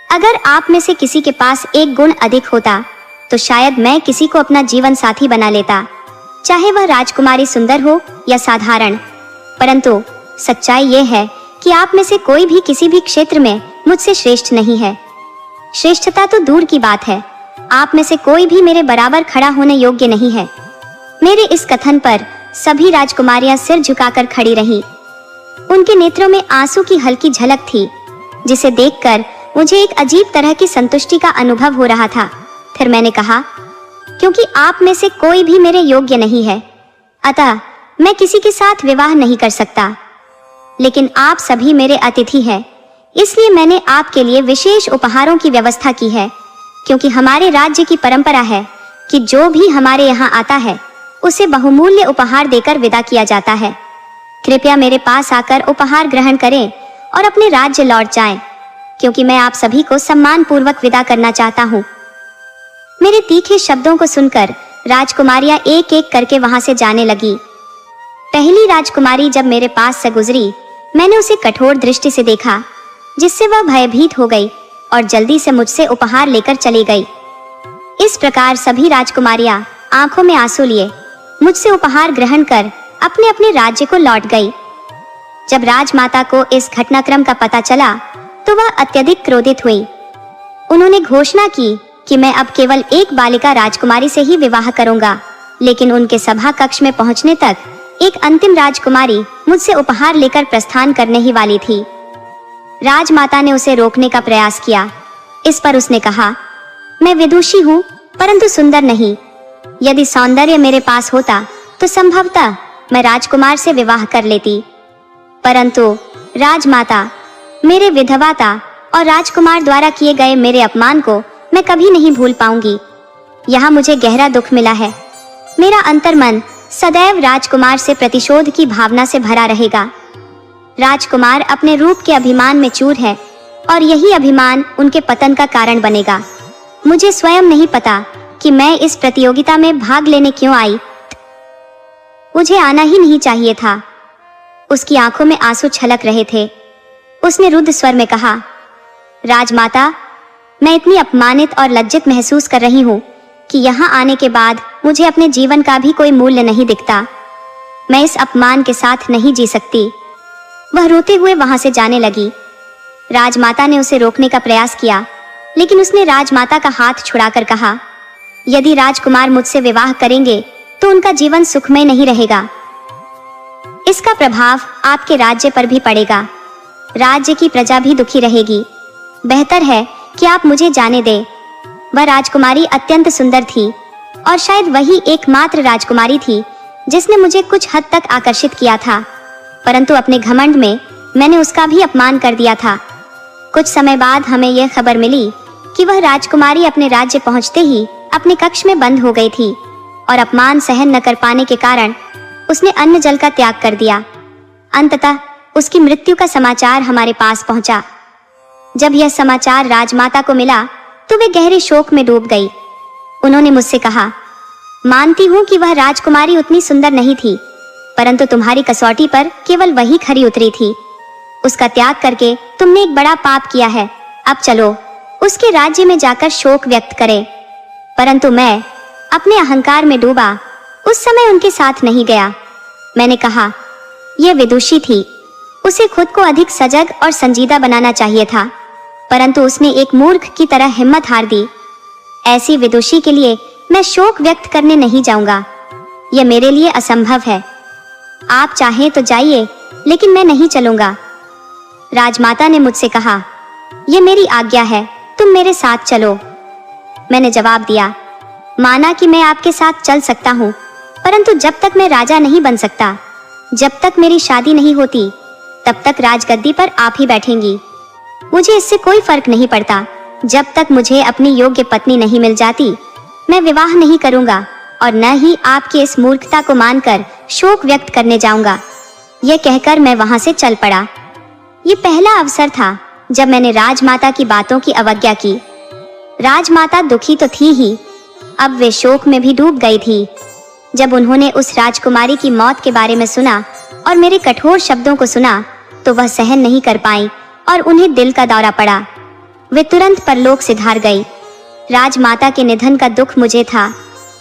अगर आप में से किसी के पास एक गुण अधिक होता तो शायद मैं किसी को अपना जीवन साथी बना लेता, चाहे वह राजकुमारी सुंदर हो या साधारण। परंतु सच्चाई यह है कि आप में से कोई भी किसी भी क्षेत्र में मुझसे श्रेष्ठ नहीं है। श्रेष्ठता तो दूर की बात है, आप में से कोई भी मेरे बराबर खड़ा होने योग्य नहीं है। मेरे इस कथन पर सभी राजकुमारियां सिर झुकाकर खड़ी रहीं। उनके नेत्रों में आंसू की हल्की झलक थी, जिसे देखकर मुझे एक अजीब तरह की संतुष्टि का अनुभव हो रहा था। फिर मैंने कहा, क्योंकि आप में से कोई भी मेरे योग्य नहीं है, अतः मैं किसी के साथ विवाह नहीं कर सकता। लेकिन आप सभी मेरे अतिथि हैं, इसलिए मैंने आपके लिए विशेष उपहारों की व्यवस्था की है, क्योंकि हमारे राज्य की परंपरा है कि जो भी हमारे यहाँ आता है उसे बहुमूल्य उपहार देकर विदा किया जाता है। कृपया मेरे पास आकर उपहार ग्रहण करें और अपने राज्य लौट जाएं, क्योंकि मैं आप सभी को सम्मान पूर्वक विदा करना चाहता हूँ। मेरे तीखे शब्दों को सुनकर राजकुमारियां एक एक करके वहां से जाने लगी। पहली राजकुमारी जब मेरे पास से गुजरी, मैंने उसे कठोर दृष्टि से देखा, जिससे वह भयभीत हो गई और जल्दी से मुझसे उपहार लेकर चली गई। इस प्रकार सभी राजकुमारियां आंखों में आंसू लिए मुझसे उपहार ग्रहण कर अपने अपने राज्य को लौट गई। जब राजमाता को इस घटनाक्रम का पता चला तो वह अत्यधिक क्रोधित हुई। उन्होंने घोषणा की कि मैं अब केवल एक बालिका राजकुमारी से ही विवाह करूंगा, लेकिन उनके सभा कक्ष में पहुंचने तक एक अंतिम राजकुमारी मुझसे उपहार लेकर प्रस्थान करने ही वाली थी। राजमाता ने उसे रोकने का प्रयास किया। इस पर उसने कहा, मैं विदुषी हूँ परंतु सुंदर नहीं। यदि सौंदर्य मेरे पास होता तो संभवतः मैं राजकुमार से विवाह कर लेती, परंतु राजमाता, मेरे विधवाता और राजकुमार द्वारा किए गए मेरे अपमान को मैं कभी नहीं भूल पाऊंगी। यहाँ मुझे गहरा दुख मिला है। मेरा अंतर्मन सदैव राजकुमार से प्रतिशोध की भावना से भरा रहेगा। राजकुमार अपने रूप के अभिमान में चूर है और यही अभिमान उनके पतन का कारण बनेगा। मुझे स्वयं नहीं पता कि मैं इस प्रतियोगिता में भाग लेने क्यों आई। मुझे आना ही नहीं चाहिए था। उसकी आंखों में आंसू छलक रहे थे। उसने रुद्ध स्वर में कहा, राजमाता, मैं इतनी अपमानित और लज्जित महसूस कर रही हूँ कि यहाँ आने के बाद मुझे अपने जीवन का भी कोई मूल्य नहीं दिखता। मैं इस अपमान के साथ नहीं जी सकती। वह रोते हुए वहां से जाने लगी। राजमाता ने उसे रोकने का प्रयास किया, लेकिन उसने राजमाता का हाथ छुड़ाकर कहा, यदि राजकुमार मुझसे विवाह करेंगे तो उनका जीवन सुखमय नहीं रहेगा। इसका प्रभाव आपके राज्य पर भी पड़ेगा। राज्य की प्रजा भी दुखी रहेगी। बेहतर है कि आप मुझे जाने दें। वह राजकुमारी अत्यंत सुंदर थी और शायद वही एकमात्र राजकुमारी थी जिसने मुझे कुछ हद तक आकर्षित किया था, परंतु अपने घमंड में मैंने उसका भी अपमान कर दिया था। कुछ समय बाद हमें यह खबर मिली कि वह राजकुमारी अपने राज्य पहुंचते ही अपने कक्ष में बंद हो गई थी और अपमान सहन न कर पाने के कारण उसने अन्न जल का त्याग कर दिया। अंततः उसकी मृत्यु का समाचार हमारे पास पहुंचा। जब यह समाचार राजमाता को मिला तो वे गहरे शोक में डूब गई। उन्होंने मुझसे कहा, मानती हूं कि वह राजकुमारी उतनी सुंदर नहीं थी, परंतु तुम्हारी कसौटी पर केवल वही खरी उतरी थी। उसका त्याग करके तुमने एक बड़ा पाप किया है। अब चलो उसके राज्य में जाकर शोक व्यक्त करें। परंतु मैं अपने अहंकार में डूबा उस समय उनके साथ नहीं गया। मैंने कहा, यह विदुषी थी, उसे खुद को अधिक सजग और संजीदा बनाना चाहिए था, परंतु उसने एक मूर्ख की तरह हिम्मत हार दी। ऐसी विदुषी के लिए मैं शोक व्यक्त करने नहीं जाऊंगा, यह मेरे लिए असंभव है। आप चाहें तो जाइए, लेकिन मैं नहीं चलूंगा। राजमाता ने मुझसे कहा, यह मेरी आज्ञा है, तुम मेरे साथ चलो। मैंने जवाब दिया, माना कि मैं आपके साथ चल सकता हूँ, परंतु जब तक मैं राजा नहीं बन सकता, जब तक मेरी शादी नहीं होती, तब तक राजगद्दी पर आप ही बैठेंगी। मुझे इससे कोई फर्क नहीं पड़ता। जब तक मुझे अपनी योग्य पत्नी नहीं मिल जाती, मैं विवाह नहीं करूंगा और न ही आपकी इस मूर्खता को मानकर शोक व्यक्त करने जाऊंगा। यह कहकर मैं वहां से चल पड़ा। ये पहला अवसर था जब मैंने राजमाता की बातों की अवज्ञा की। राजमाता दुखी तो थी ही, अब वे शोक में भी डूब गई थी। जब उन्होंने उस राजकुमारी की मौत के बारे में सुना और मेरे कठोर शब्दों को सुना, तो वह सहन नहीं कर पाई और उन्हें दिल का दौरा पड़ा। वे तुरंत परलोक सिधार गई। राजमाता के निधन का दुख मुझे था,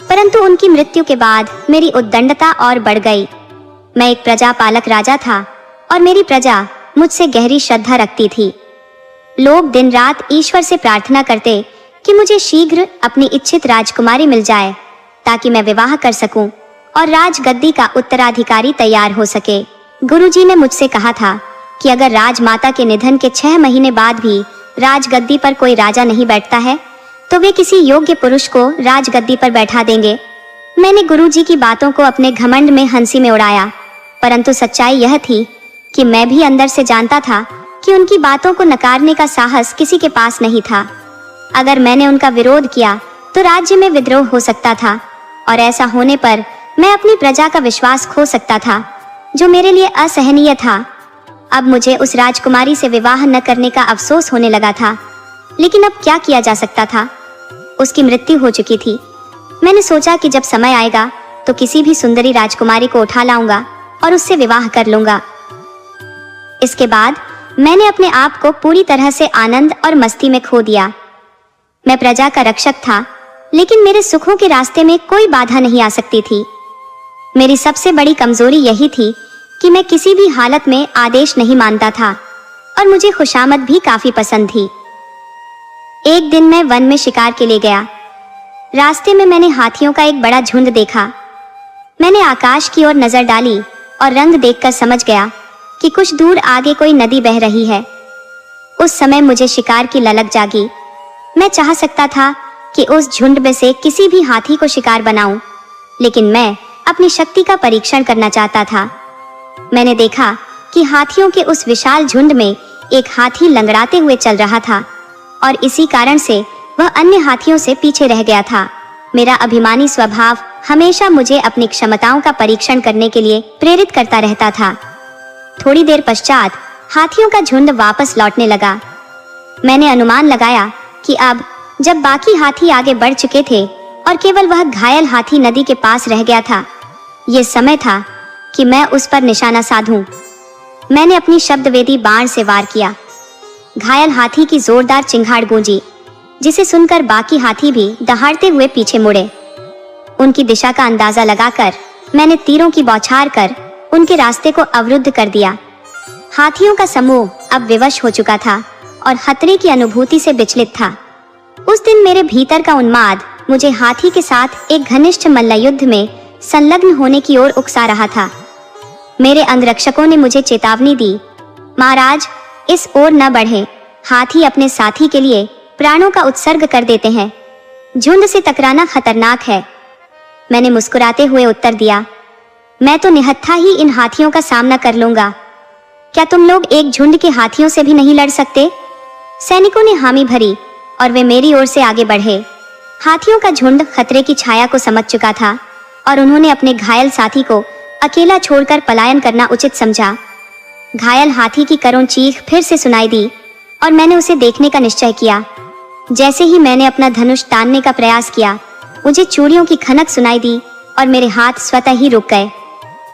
परंतु उनकी मृत्यु के बाद मेरी उद्दंडता और बढ़ गई। मैं एक प्रजा पालक राजा था और मेरी प्रजा मुझसे गहरी श्रद्धा रखती थी। लोग दिन रात ईश्वर से प्रार्थना करते कि मुझे शीघ्र अपनी इच्छित राजकुमारी मिल जाए, ताकि मैं विवाह कर सकूं और राजगद्दी का उत्तराधिकारी तैयार हो सके। गुरुजी ने मुझसे कहा था कि अगर राजमाता के निधन के 6 महीने बाद भी राजगद्दी पर कोई राजा नहीं बैठता है, तो वे किसी योग्य पुरुष को राजगद्दी पर बैठा देंगे। मैंने गुरुजी की बातों को अपने घमंड में हंसी में उड़ाया, परंतु सच्चाई यह थी कि मैं भी अंदर से जानता था कि उनकी बातों को नकारने का साहस किसी के पास नहीं था। अगर मैंने उनका विरोध किया तो राज्य में विद्रोह हो सकता था और ऐसा होने पर मैं अपनी प्रजा का विश्वास खो सकता था, जो मेरे लिए असहनीय था। अब मुझे उस राजकुमारी से विवाह न करने का अफसोस होने लगा था, लेकिन अब क्या किया जा सकता था? उसकी मृत्यु हो चुकी थी। मैंने सोचा कि जब समय आएगा तो किसी भी सुंदरी राजकुमारी को उठा लाऊंगा और उससे विवाह कर लूंगा। इसके बाद मैंने अपने आप को पूरी तरह से आनंद और मस्ती में खो दिया। मैं प्रजा का रक्षक था, लेकिन मेरे सुखों के रास्ते में कोई बाधा नहीं आ सकती थी। मेरी सबसे बड़ी कमजोरी यही थी कि मैं किसी भी हालत में आदेश नहीं मानता था और मुझे खुशामद भी काफी पसंद थी। एक दिन मैं वन में शिकार के लिए गया। रास्ते में मैंने हाथियों का एक बड़ा झुंड देखा। मैंने आकाश की ओर नजर डाली और रंग देखकर समझ गया कि कुछ दूर आगे कोई नदी बह रही है। उस समय मुझे शिकार की ललक जागी। मैं चाह सकता था कि उस झुंड में से किसी भी हाथी को शिकार बनाऊं, लेकिन मैं अपनी शक्ति का परीक्षण करना चाहता था। मैंने देखा कि हाथियों के उस विशाल झुंड में एक हाथी लंगड़ाते हुए चल रहा था और इसी कारण से वह अन्य हाथियों से पीछे रह गया था। मेरा अभिमानी स्वभाव हमेशा मुझे अपनी क्षमताओं का परीक्षण करने के लिए प्रेरित करता रहता था। थोड़ी देर पश्चात हाथियों का झुंड वापस लौटने लगा। मैंने अनुमान लगाया कि अब जब बाकी हाथी आगे बढ़ चुके थे और केवल वह घायल हाथी नदी के पास रह गया था, ये समय था कि मैं उस पर निशाना साधूं। मैंने अपनी शब्दवेदी बाण से वार किया। घायल हाथी की जोरदार चिंगाड़ गूंजी, जिसे सुनकर बाकी हाथी भी दहाड़ते हुए पीछे मुड़े। उनकी दिशा का अंदाजा लगाकर मैंने तीरों की बौछार कर उनके रास्ते को अवरुद्ध कर दिया। हाथियों का समूह अब विवश हो चुका था और खतरे की अनुभूति से विचलित था। उस दिन मेरे भीतर का उन्माद मुझे हाथी के साथ एक घनिष्ठ मल्लयुद्ध में संलग्न होने की ओर उकसा रहा था। मेरे अंगरक्षकों ने मुझे चेतावनी दी, महाराज, इस ओर न बढ़ें। हाथी अपने साथी के लिए प्राणों का उत्सर्ग कर देते हैं। झुंड से टकराना खतरनाक है। मैंने मुस्कुराते हुए उत्तर दिया, मैं तो निहत्था ही इन हाथियों का सामना कर लूंगा। क्या तुम लोग एक झुंड के हाथियों से भी नहीं लड़ सकते? सैनिकों ने हामी भरी और वे मेरी ओर से आगे बढ़े। हाथियों का झुंड खतरे की छाया को समझ चुका था और उन्होंने अपने घायल साथी को अकेला छोड़कर पलायन करना उचित समझा। घायल हाथी की करुण चीख फिर से सुनाई दी और मैंने उसे देखने का निश्चय किया। जैसे ही मैंने अपना धनुष तानने का प्रयास किया, मुझे चूड़ियों की खनक सुनाई दी और मेरे हाथ स्वतः ही रुक गए।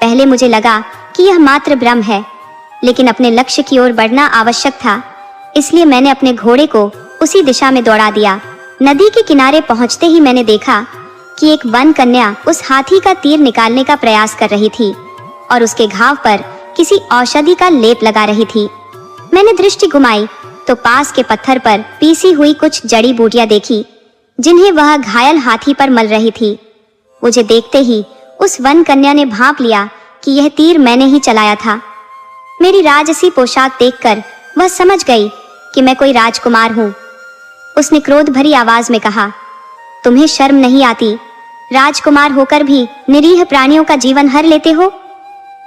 पहले मुझे लगा कि यह मात्र भ्रम है, लेकिन अपने लक्ष्य की ओर बढ़ना आवश्यक था, इसलिए मैंने अपने घोड़े को उसी दिशा में दौड़ा दिया। नदी के किनारे पहुंचते ही मैंने देखा कि एक वन कन्या उस हाथी का तीर निकालने का प्रयास कर रही थी और उसके घाव पर किसी औषधि का लेप लगा रही थी। मैंने दृष्टि घुमाई तो पास के पत्थर पर पीसी हुई कुछ जड़ी बूटियां देखी, जिन्हें वह घायल हाथी पर मल रही थी। मुझे देखते ही उस वन कन्या ने भांप लिया कि यह तीर मैंने ही चलाया था। मेरी राजसी पोशाक देखकर वह समझ गई कि मैं कोई राजकुमार हूँ। उसने क्रोध भरी आवाज में कहा, तुम्हें शर्म नहीं आती? राजकुमार होकर भी निरीह प्राणियों का जीवन हर लेते हो।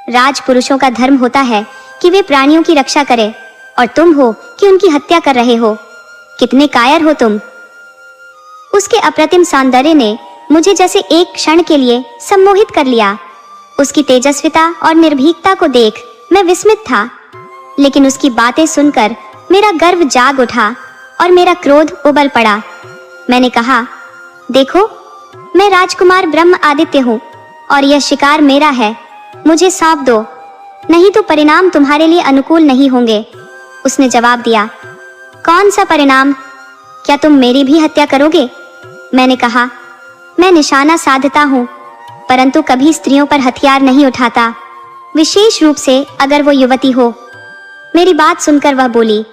राजपुरुषों का धर्म होता है कि वे प्राणियों की रक्षा करें, और तुम हो कि उनकी हत्या कर रहे हो। कितने कायर हो तुम। उसके अप्रतिम सौंदर्य ने मुझे जैसे एक क्षण के लिए सम्मोहित कर लिया। उसकी तेजस्विता और निर्भीकता को देख मैं विस्मित था, लेकिन उसकी बातें सुनकर मेरा गर्व जाग उठा और मेरा क्रोध उबल पड़ा। मैंने कहा, देखो, मैं राजकुमार ब्रह्म आदित्य हूँ और यह शिकार मेरा है। मुझे सौंप दो, नहीं तो परिणाम तुम्हारे लिए अनुकूल नहीं होंगे। उसने जवाब दिया, कौन सा परिणाम? क्या तुम मेरी भी हत्या करोगे? मैंने कहा, मैं निशाना साधता हूँ, परंतु कभी स्त्रियों पर हथियार नहीं उठाता, विशेष रूप से अगर वो युवती हो। मेरी बात सुनकर वह बोली,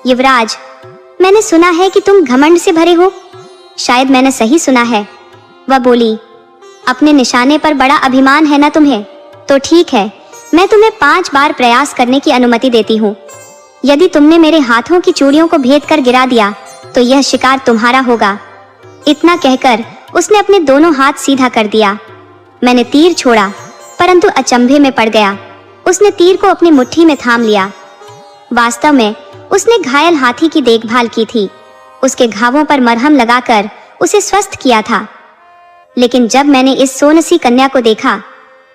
युवराज, मैंने सुना है कि तुम घमंड से भरे हो। शायद मैंने सही सुना है। वह बोली, अपने निशाने पर बड़ा अभिमान है ना तुम्हें? तो ठीक है, मैं तुम्हें 5 बार प्रयास करने की अनुमति देती हूँ। यदि तुमने मेरे हाथों की चूड़ियों को भेद कर गिरा दिया तो यह शिकार तुम्हारा होगा। इतना कहकर उसने अपने दोनों हाथ सीधा कर दिया। मैंने तीर छोड़ा, परंतु अचंभे में पड़ गया। उसने तीर को अपनी मुट्ठी में थाम लिया। वास्तव में उसने घायल हाथी की देखभाल की थी, उसके घावों पर मरहम लगाकर उसे स्वस्थ किया था। लेकिन जब मैंने इस सोनसी कन्या को देखा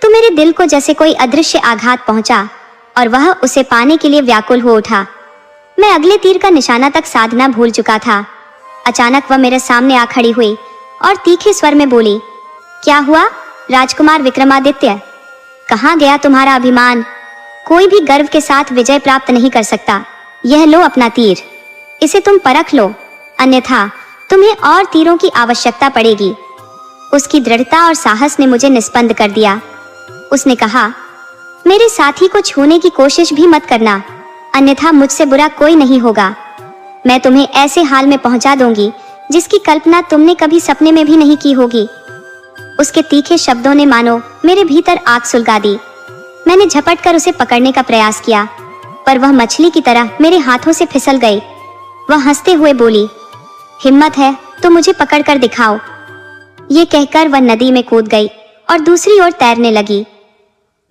तो मेरे दिल को जैसे कोई अदृश्य आघात पहुंचा और वह उसे पाने के लिए व्याकुल हो उठा। मैं अगले तीर का निशाना तक साधना भूल चुका था। अचानक वह मेरे सामने आ खड़ी हुई और तीखे स्वर में बोली, क्या हुआ राजकुमार विक्रमादित्य? कहाँ गया तुम्हारा अभिमान? कोई भी गर्व के साथ विजय प्राप्त नहीं कर सकता। यह लो अपना तीर, इसे तुम परख लो, अन्यथा तुम्हें और तीरों की आवश्यकता पड़ेगी। उसकी दृढ़ता और साहस ने मुझे निस्पंद कर दिया। उसने कहा, मेरे साथी को छूने की कोशिश भी मत करना, अन्यथा मुझसे बुरा कोई नहीं होगा। मैं तुम्हें ऐसे हाल में पहुंचा दूंगी जिसकी कल्पना तुमने कभी सपने में भी नहीं की होगी। उसके तीखे शब्दों ने मानो मेरे भीतर आग सुलगा दी। मैंने झपट कर उसे पकड़ने का प्रयास किया, पर वह मछली की तरह मेरे हाथों से फिसल गई। वह हंसते हुए बोली, हिम्मत है तो मुझे पकड़ कर दिखाओ। ये कहकर वह नदी में कूद गई और दूसरी ओर तैरने लगी।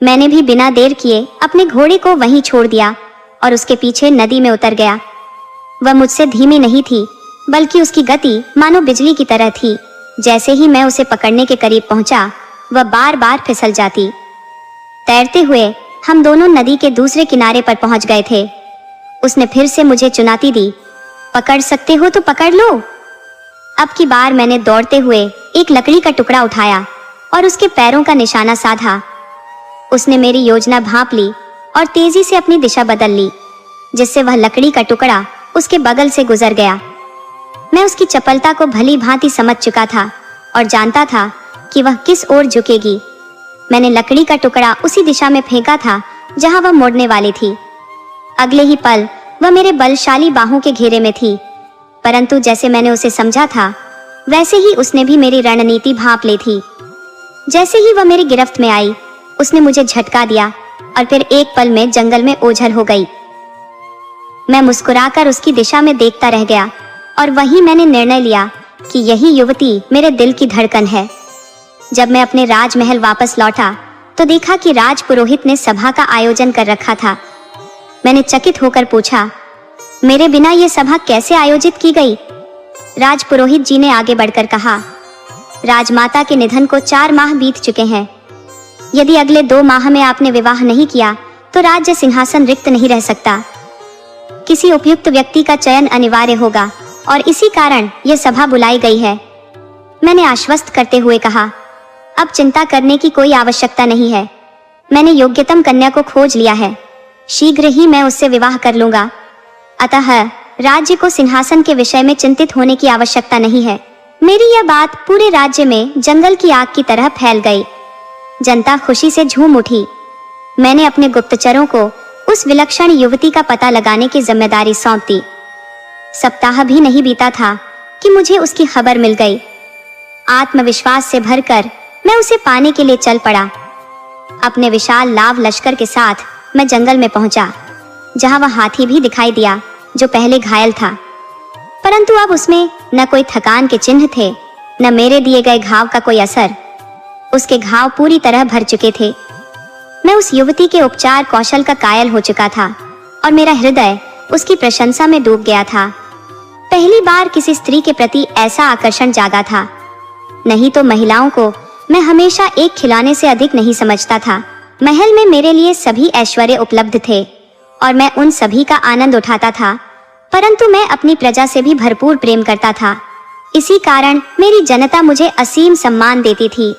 मैंने भी बिना देर किए अपने घोड़े को वहीं छोड़ दिया और उसके पीछे नदी में उतर गया। वह मुझसे धीमी नहीं थी, बल्कि उसकी गति मानो बिजली की तरह थी। जैसे ही मैं उसे पकड़ने के करीब पहुंचा, वह बार बार फिसल जाती। तैरते हुए हम दोनों नदी के दूसरे किनारे पर पहुंच गए थे। उसने फिर से मुझे चुनौती दी, पकड़ सकते हो तो पकड़ लो। अब की बार मैंने दौड़ते हुए एक लकड़ी का टुकड़ा उठाया और उसके पैरों का निशाना साधा। उसने मेरी योजना भांप ली और तेजी से अपनी दिशा बदल ली, जिससे वह लकड़ी का टुकड़ा उसके बगल से गुजर गया। मैं उसकी चपलता को भली भांति समझ चुका था और जानता था कि वह किस ओर झुकेगी। मैंने लकड़ी का टुकड़ा उसी दिशा में फेंका था जहां वह मुड़ने वाली थी। अगले ही पल वह मेरे बलशाली बाहों के घेरे में थी, परंतु जैसे मैंने उसे समझा था वैसे ही उसने भी मेरी रणनीति भांप ली थी। जैसे ही वह मेरी गिरफ्त में आई, उसने मुझे झटका दिया और फिर एक पल में जंगल में ओझल हो गई। मैं मुस्कुराकर उसकी दिशा में देखता रह गया और वहीं मैंने निर्णय लिया कि यही युवती मेरे दिल की धड़कन है। जब मैं अपने राजमहल वापस लौटा तो देखा कि राजपुरोहित ने सभा का आयोजन कर रखा था। मैंने चकित होकर पूछा, मेरे बिना ये सभा कैसे आयोजित की गई? राजपुरोहित जी ने आगे बढ़कर कहा, राजमाता के निधन को 4 माह बीत चुके हैं। यदि अगले 2 माह में आपने विवाह नहीं किया तो राज्य सिंहासन रिक्त नहीं रह सकता। किसी उपयुक्त व्यक्ति का चयन अनिवार्य होगा और इसी कारण यह सभा बुलाई गई है। मैंने आश्वस्त करते हुए कहा, अब चिंता करने की कोई आवश्यकता नहीं है। मैंने योग्यतम कन्या को खोज लिया है, शीघ्र ही मैं उससे विवाह कर लूंगा। अतः राज्य को सिंहासन के विषय में चिंतित होने की आवश्यकता नहीं है। मेरी यह बात पूरे राज्य में जंगल की आग की तरह फैल गई। जनता खुशी से झूम उठी। मैंने अपने गुप्तचरों को उस विलक्षण युवती का पता लगाने की जिम्मेदारी सौंप दी। सप्ताह भी नहीं बीता था कि मुझे उसकी खबर मिल गई। आत्मविश्वास से भरकर मैं उसे पाने के लिए चल पड़ा। अपने विशाल लाव लश्कर के साथ मैं जंगल में पहुंचा, जहां वह हाथी भी दिखाई दिया जो पहले घायल था, परंतु अब उसमें न कोई थकान के चिन्ह थे, न मेरे दिए गए घाव का कोई असर। उसके घाव पूरी तरह भर चुके थे। मैं उस युवती के उपचार कौशल का कायल हो चुका था और मेरा हृदय उसकी प्रशंसा में डूब गया था। पहली बार किसी स्त्री के प्रति ऐसा आकर्षण जागा था। नहीं तो महिलाओं को मैं हमेशा एक खिलौने से अधिक नहीं समझता था। महल में मेरे लिए सभी ऐश्वर्य उपलब्ध थे और मैं उन सभी का आनंद उठाता था, परंतु मैं अपनी प्रजा से भी भरपूर प्रेम करता था। इसी कारण मेरी जनता मुझे असीम सम्मान देती थी।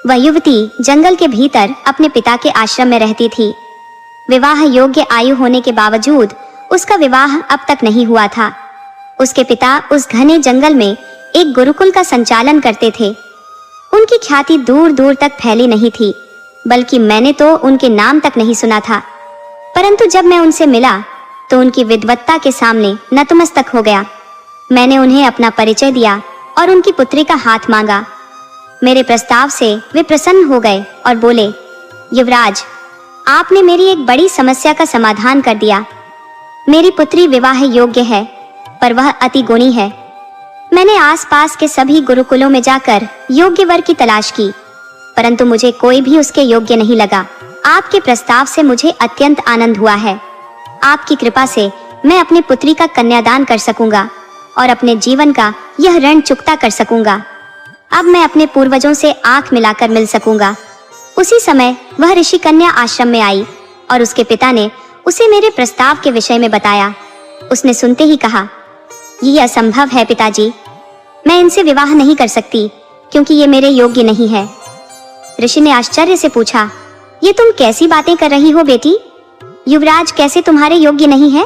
वह युवती जंगल के भीतर अपने पिता के आश्रम में रहती थी। विवाह योग्य आयु होने के बावजूद उसका विवाह अब तक नहीं हुआ था। उसके पिता उस घने जंगल में एक गुरुकुल का संचालन करते थे। उनकी ख्याति दूर दूर तक फैली नहीं थी, बल्कि मैंने तो उनके नाम तक नहीं सुना था। परंतु जब मैं उनसे मिला तो उनकी विद्वत्ता के सामने नतमस्तक हो गया। मैंने उन्हें अपना परिचय दिया और उनकी पुत्री का हाथ मांगा। मेरे प्रस्ताव से वे प्रसन्न हो गए और बोले, युवराज, आपने मेरी एक बड़ी समस्या का समाधान कर दिया। मेरी पुत्री विवाह योग्य है, पर वह अति गुणी है। मैंने आसपास के सभी गुरुकुलों में जाकर योग्य वर की तलाश की, परंतु मुझे कोई भी उसके योग्य नहीं लगा। आपके प्रस्ताव से मुझे अत्यंत आनंद हुआ है। आपकी कृपा से मैं अपनी पुत्री का कन्यादान कर सकूंगा और अपने जीवन का यह ऋण चुकता कर सकूंगा। अब मैं अपने पूर्वजों से आंख मिलाकर मिल सकूंगा। उसी समय वह ऋषि कन्या आश्रम में आई और उसके पिता ने उसे मेरे प्रस्ताव के विषय में बताया। उसने सुनते ही कहा, यह असंभव है पिताजी, मैं इनसे विवाह नहीं कर सकती क्योंकि ये मेरे योग्य नहीं है। ऋषि ने आश्चर्य से पूछा, ये तुम कैसी बातें कर रही हो बेटी? युवराज कैसे तुम्हारे योग्य नहीं है?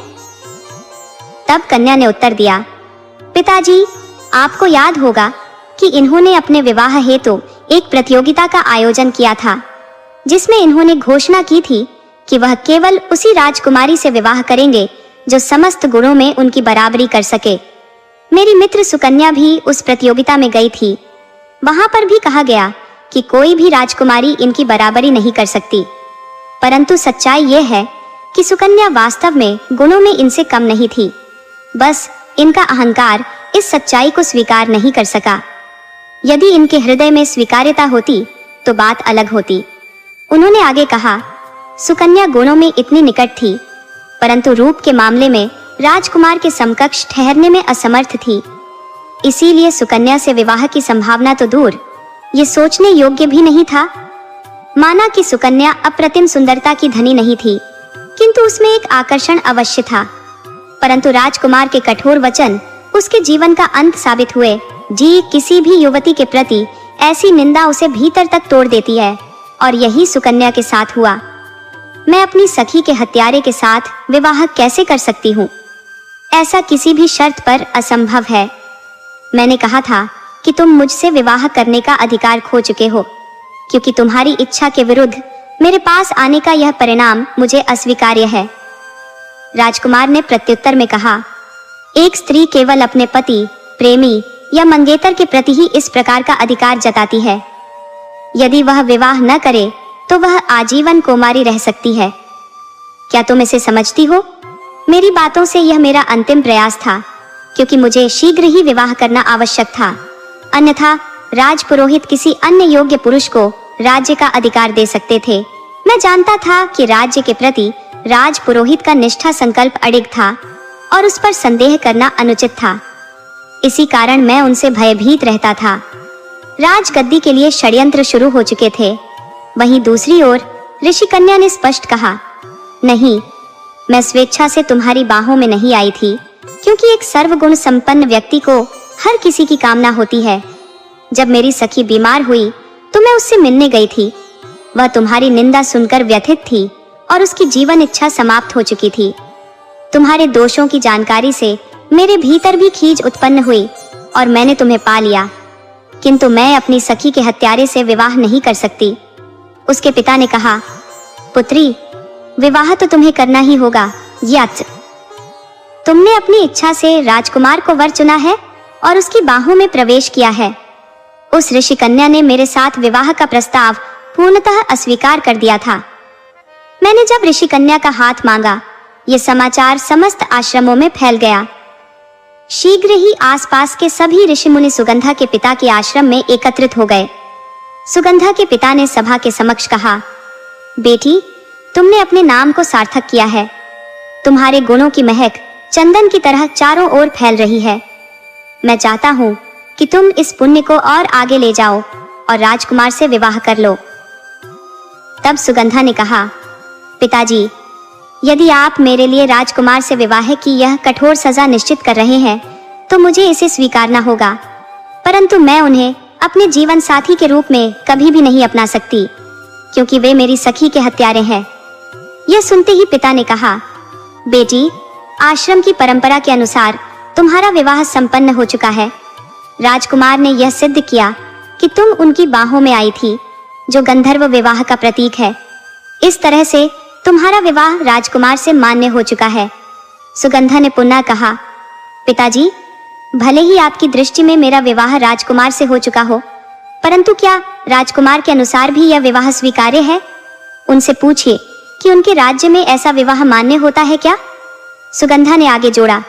तब कन्या ने उत्तर दिया, पिताजी, आपको याद होगा कि इन्होंने अपने विवाह हेतु एक प्रतियोगिता का आयोजन किया था, जिसमें इन्होंने घोषणा की थी कि वह केवल उसी राजकुमारी से विवाह करेंगे जो समस्त गुणों में उनकी बराबरी कर सके। मेरी मित्र सुकन्या भी उस प्रतियोगिता में गई थी। वहां पर भी कहा गया कि कोई भी राजकुमारी इनकी बराबरी नहीं कर सकती, परंतु सच्चाई यह है कि सुकन्या वास्तव में गुणों में इनसे कम नहीं थी। बस इनका अहंकार इस सच्चाई को स्वीकार नहीं कर सका। यदि इनके हृदय में स्वीकार्यता होती तो बात अलग होती। उन्होंने आगे कहा, सुकन्या गुणों में इतनी निकट थी, परंतु रूप के मामले में राजकुमार के समकक्ष ठहरने में असमर्थ थी। इसीलिए सुकन्या से विवाह की संभावना तो दूर, ये सोचने योग्य भी नहीं था। माना कि सुकन्या अप्रतिम सुंदरता की धनी नहीं थी, किंतु उसमें एक आकर्षण अवश्य था। परंतु राजकुमार के कठोर वचन उसके जीवन का अंत साबित हुए। जी, किसी भी युवती के प्रति ऐसी निंदा उसे भीतर तक तोड़ देती है, और यही सुकन्या के साथ हुआ। मैं अपनी सखी के हत्यारे के साथ विवाह कैसे कर सकती हूँ? ऐसा किसी भी शर्त पर असंभव है। मैंने कहा था कि तुम मुझसे विवाह करने का अधिकार खो चुके हो, क्योंकि तुम्हारी इच्छा के विरुद्ध मेरे पास आने का यह परिणाम मुझे अस्वीकार्य है। राजकुमार ने प्रत्युत्तर में कहा, एक स्त्री केवल अपने पति, प्रेमी या मंगेतर के प्रति ही इस प्रकार का अधिकार जताती है। यदि वह विवाह न करे तो वह आजीवन कुमारी रह सकती है। क्या तुम इसे समझती हो? मेरी बातों से यह मेरा अंतिम प्रयास था, क्योंकि मुझे शीघ्र ही विवाह करना आवश्यक था। अन्यथा राजपुरोहित किसी अन्य योग्य पुरुष को राज्य का अधिकार दे सकते थे। मैं जानता था कि राज्य के प्रति राजपुरोहित का निष्ठा संकल्प अडिग था और उस पर संदेह करना अनुचित था। इसी कारण मैं उनसे भयभीत रहता था। राजगद्दी के लिए षड्यंत्र शुरू हो चुके थे। वहीं दूसरी ओर ऋषि कन्या ने स्पष्ट कहा, नहीं, मैं स्वेच्छा से तुम्हारी बाहों में नहीं आई थी, क्योंकि एक सर्वगुण संपन्न व्यक्ति को हर किसी की कामना होती है। जब मेरी सखी बीमार हुई तो मैं उससे मिलने गई थी। वह तुम्हारी निंदा सुनकर व्यथित थी और उसकी जीवन इच्छा समाप्त हो चुकी थी। तुम्हारे दोषों की जानकारी से मेरे भीतर भी खीज उत्पन्न हुई और मैंने तुम्हें पा लिया, किंतु मैं अपनी सखी के हत्यारे से विवाह नहीं कर सकती। उसके पिता ने कहा, पुत्री, विवाह तो तुम्हें करना ही होगा, यत् तुमने अपनी इच्छा से राजकुमार को वर चुना है और उसकी बाहों में प्रवेश किया है। उस ऋषि कन्या ने मेरे साथ विवाह का प्रस्ताव पूर्णतः अस्वीकार कर दिया था। मैंने जब ऋषि कन्या का हाथ मांगा, ये समाचार समस्त आश्रमों में फैल गया। शीघ्र ही आसपास के सभी ऋषि मुनि सुगंधा के पिता के आश्रम में एकत्रित हो गए। सुगंधा के पिता ने सभा के समक्ष कहा, बेटी, तुमने अपने नाम को सार्थक किया है। तुम्हारे गुणों की महक चंदन की तरह चारों ओर फैल रही है। मैं चाहता हूँ कि तुम इस पुण्य को और आगे ले जाओ और राजकुमार से विवाह कर लो। तब सुगंधा ने कहा, पिताजी, यदि आप मेरे लिए राजकुमार से विवाह की यह कठोर सजा निश्चित कर रहे हैं तो मुझे इसे स्वीकारना होगा, परंतु मैं उन्हें अपने जीवन साथी के रूप में कभी भी नहीं अपना सकती, क्योंकि वे मेरी सखी के हत्यारे हैं। यह सुनते ही पिता ने कहा, बेटी, आश्रम की परंपरा के अनुसार तुम्हारा विवाह संपन्न हो चुका है। राजकुमार ने यह सिद्ध किया कि तुम उनकी बाहों में आई थी, जो गंधर्व विवाह का प्रतीक है। इस तरह से तुम्हारा विवाह राजकुमार से मान्य हो चुका है। सुगंधा ने पुनः कहा, पिताजी, भले ही आपकी दृष्टि में मेरा विवाह राजकुमार से हो चुका हो, परंतु क्या राजकुमार के अनुसार भी यह विवाह स्वीकार्य है? उनसे पूछिए कि उनके राज्य में ऐसा विवाह मान्य होता है क्या? सुगंधा ने आगे जोड़ा,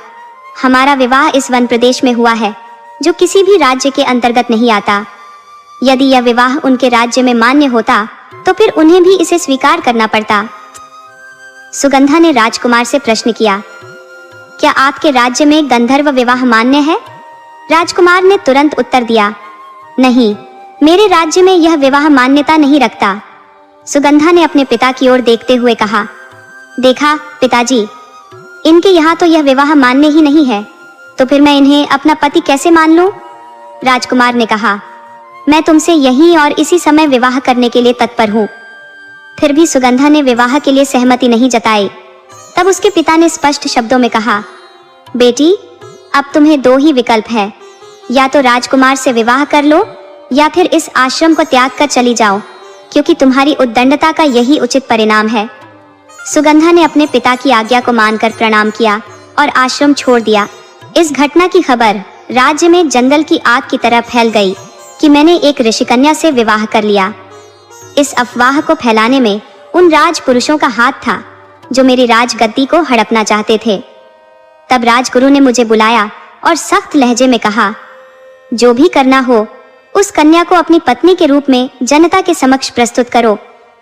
हमारा विवाह इस वन प्रदेश में हुआ है, जो किसी भी राज्य के अंतर्गत नहीं आता। यदि यह विवाह उनके राज्य में मान्य होता तो फिर उन्हें भी इसे स्वीकार करना पड़ता। सुगंधा ने राजकुमार से प्रश्न किया, क्या आपके राज्य में गंधर्व विवाह मान्य है? राजकुमार ने तुरंत उत्तर दिया, नहीं, मेरे राज्य में यह विवाह मान्यता नहीं रखता। सुगंधा ने अपने पिता की ओर देखते हुए कहा, देखा पिताजी, इनके यहाँ तो यह विवाह मान्य ही नहीं है, तो फिर मैं इन्हें अपना पति कैसे मान लूं? राजकुमार ने कहा, मैं तुमसे यहीं और इसी समय विवाह करने के लिए तत्पर हूँ। फिर भी सुगंधा ने विवाह के लिए सहमति नहीं जताई। तब उसके पिता ने स्पष्ट शब्दों में कहा, बेटी, अब तुम्हें दो ही विकल्प है, या तो राजकुमार से विवाह कर लो या फिर इस आश्रम को त्याग कर चली जाओ, क्योंकि तुम्हारी उद्दंडता का यही उचित परिणाम है। सुगंधा ने अपने पिता की आज्ञा को मानकर प्रणाम किया और आश्रम छोड़ दिया। इस घटना की खबर राज्य में जंगल की आग की तरह फैल गई कि मैंने एक ऋषिकन्या से विवाह कर लिया। इस अफवाह को फैलाने में उन राजपुरुषों का हाथ था जो मेरी राजगद्दी को हड़पना चाहते थे। तब राजगुरु ने मुझे बुलाया और सख्त लहजे में कहा, जो भी करना हो उस कन्या को अपनी पत्नी के रूप में जनता के समक्ष प्रस्तुत करो,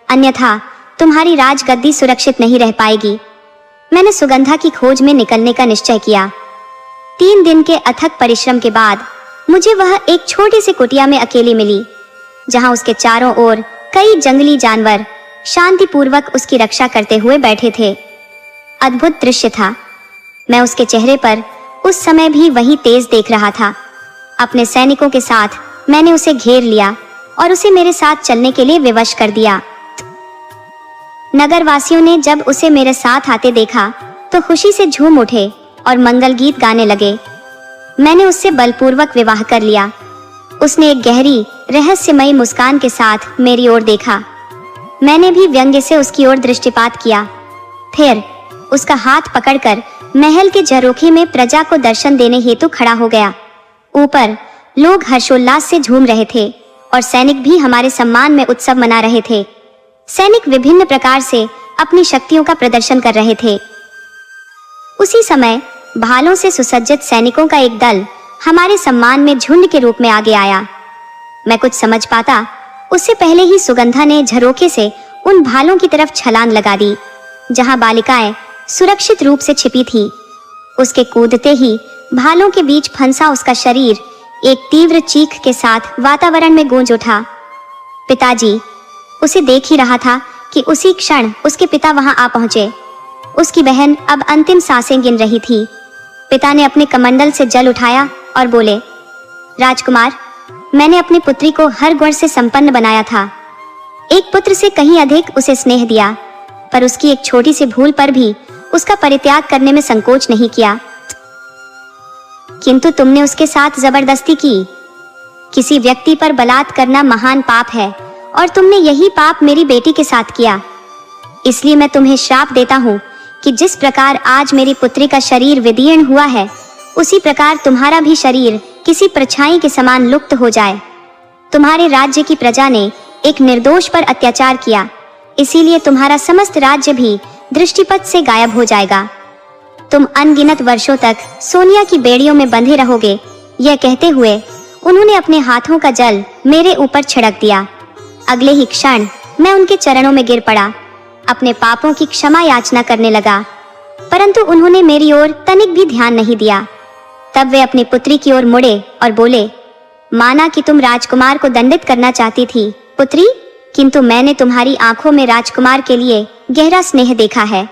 अन्यथा तुम्हारी राजगद्दी सुरक्षित नहीं रह पाएगी। मैंने सुगंधा की खोज में निकलने का निश्चय किया। 3 दिन के अथक परिश्रम के बाद मुझे वह एक छोटी सी कुटिया में अकेली मिली, जहां उसके चारों ओर कई जंगली जानवर शांतिपूर्वक उसकी रक्षा करते हुए बैठे थे। अद्भुत दृश्य था। मैं उसके चेहरे पर उस समय भी वही तेज देख रहा था। अपने सैनिकों के साथ मैंने उसे घेर लिया और उसे मेरे साथ चलने के लिए विवश कर दिया। नगरवासियों ने जब उसे मेरे साथ आते देखा तो खुशी से झूम उठे और मंगल गीत गाने लगे। मैंने उससे बलपूर्वक विवाह कर लिया। उसने एक गहरी रहस्यमयी मुस्कान के साथ मेरी ओर देखा। मैंने भी व्यंग्य से उसकी ओर दृष्टिपात किया। फिर उसका हाथ पकड़कर महल के झरोखे में प्रजा को दर्शन देने हेतु खड़ा हो गया। ऊपर लोग हर्षोल्लास से झूम रहे थे और सैनिक भी हमारे सम्मान में उत्सव मना रहे थे। सैनिक विभिन्न प्रकार से अपनी शक्तियों का प्रदर्शन कर रहे थे। उसी समय भालों से सुसज्जित सैनिकों का एक दल हमारे सम्मान में झुंड के रूप में आगे आया। मैं कुछ समझ पाता उससे पहले ही सुगंधा ने झरोखे से उन भालों की तरफ छलांग लगा दी, जहां बालिकाएं सुरक्षित रूप से छिपी थी। उसके कूदते ही भालों के बीच फंसा उसका शरीर एक तीव्र चीख के साथ वातावरण में गूंज उठा। पिताजी! उसे देख ही रहा था कि उसी क्षण उसके पिता वहां आ पहुंचे। उसकी बहन अब अंतिम सांसें गिन रही थी। पिता ने अपने कमंडल से जल उठाया और बोले, राजकुमार, मैंने अपनी पुत्री को हर गुण से संपन्न बनाया था। एक पुत्र से कहीं अधिक उसे स्नेह दिया, पर उसकी एक छोटी सी भूल पर भी उसका परित्याग करने में संकोच नहीं किया। किंतु तुमने उसके साथ जबरदस्ती की। किसी व्यक्ति पर बलात्कार करना महान पाप है और तुमने यही पाप मेरी बेटी के साथ किया। इसलिए मैं तुम्हें श्राप देता हूँ कि जिस प्रकार आज मेरी पुत्री का शरीर विदीर्ण हुआ है, उसी प्रकार तुम्हारा भी शरीर किसी परछाई के समान लुप्त हो जाए। तुम्हारे राज्य की प्रजा ने एक निर्दोष पर अत्याचार किया, इसीलिए तुम्हारा समस्त राज्य भी दृष्टिपथ से गायब हो जाएगा। तुम अनगिनत वर्षों तक सोनिया की बेड़ियों में बंधे रहोगे। यह कहते हुए उन्होंने अपने हाथों का जल मेरे ऊपर छिड़क दिया। अगले ही क्षण मैं उनके चरणों में गिर पड़ा, अपने पापों की क्षमा याचना करने लगा, परंतु उन्होंने मेरी ओर तनिक भी ध्यान नहीं दिया। तब वे अपनी पुत्री की ओर मुड़े और बोले, माना कि तुम राजकुमार को दंडित करना चाहती थी पुत्री, किंतु मैंने तुम्हारी आंखों में राजकुमार के लिए गहरा स्नेह देखा है।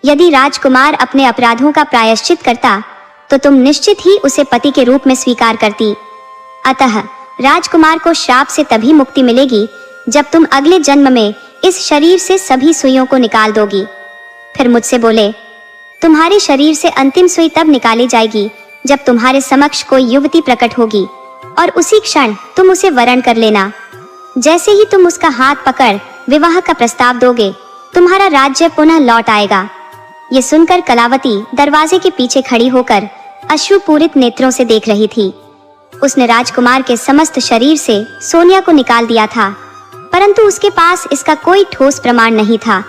यदि राजकुमार अपने अपराधों का प्रायश्चित करता तो तुम निश्चित ही उसे पति के रूप में स्वीकार करती। अतः राजकुमार को श्राप से तभी मुक्ति मिलेगी जब तुम अगले जन्म में इस शरीर से सभी सुइयों को निकाल दोगी। फिर मुझसे बोले, तुम्हारे शरीर से अंतिम सुई तब निकाली जाएगी जब तुम्हारे समक्ष कोई युवती प्रकट होगी और उसी क्षण तुम उसे वरण कर लेना। जैसे ही तुम उसका हाथ पकड़ विवाह का प्रस्ताव दोगे, तुम्हारा राज्य पुनः लौट आएगा। ये सुनकर कलावती दरवाजे के पीछे खड़ी होकर अश्रुपूरित नेत्रों से देख रही थी। उसने राजकुमार के समस्त शरीर से सोनिया को निकाल दिया था, परंतु उसके पास इसका कोई ठोस प्रमाण नहीं था।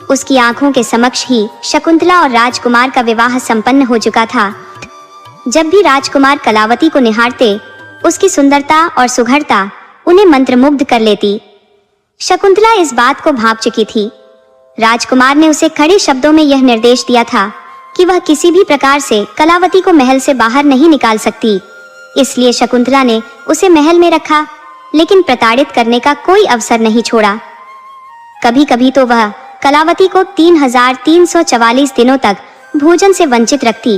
उसकी आंखों के समक्ष ही शकुंतला और राजकुमार का विवाह संपन्न हो चुका था। जब भी राजकुमार कलावती को निहारते, उसकी सुंदरता और सुघड़ता उन्हें मंत्रमुग्ध कर लेती। शकुंतला इस बात को भांप चुकी थी। राजकुमार ने उसे कड़े शब्दों में यह निर्देश दिया था कि वह किसी भी प्रकार से कलावती को महल से बाहर नहीं निकाल सकती। इसलिए शकुंतला ने उसे महल में रखा, लेकिन प्रताड़ित करने का कोई अवसर नहीं छोड़ा। कभी कभी तो वह कलावती को 3344 दिनों तक भोजन से वंचित रखती,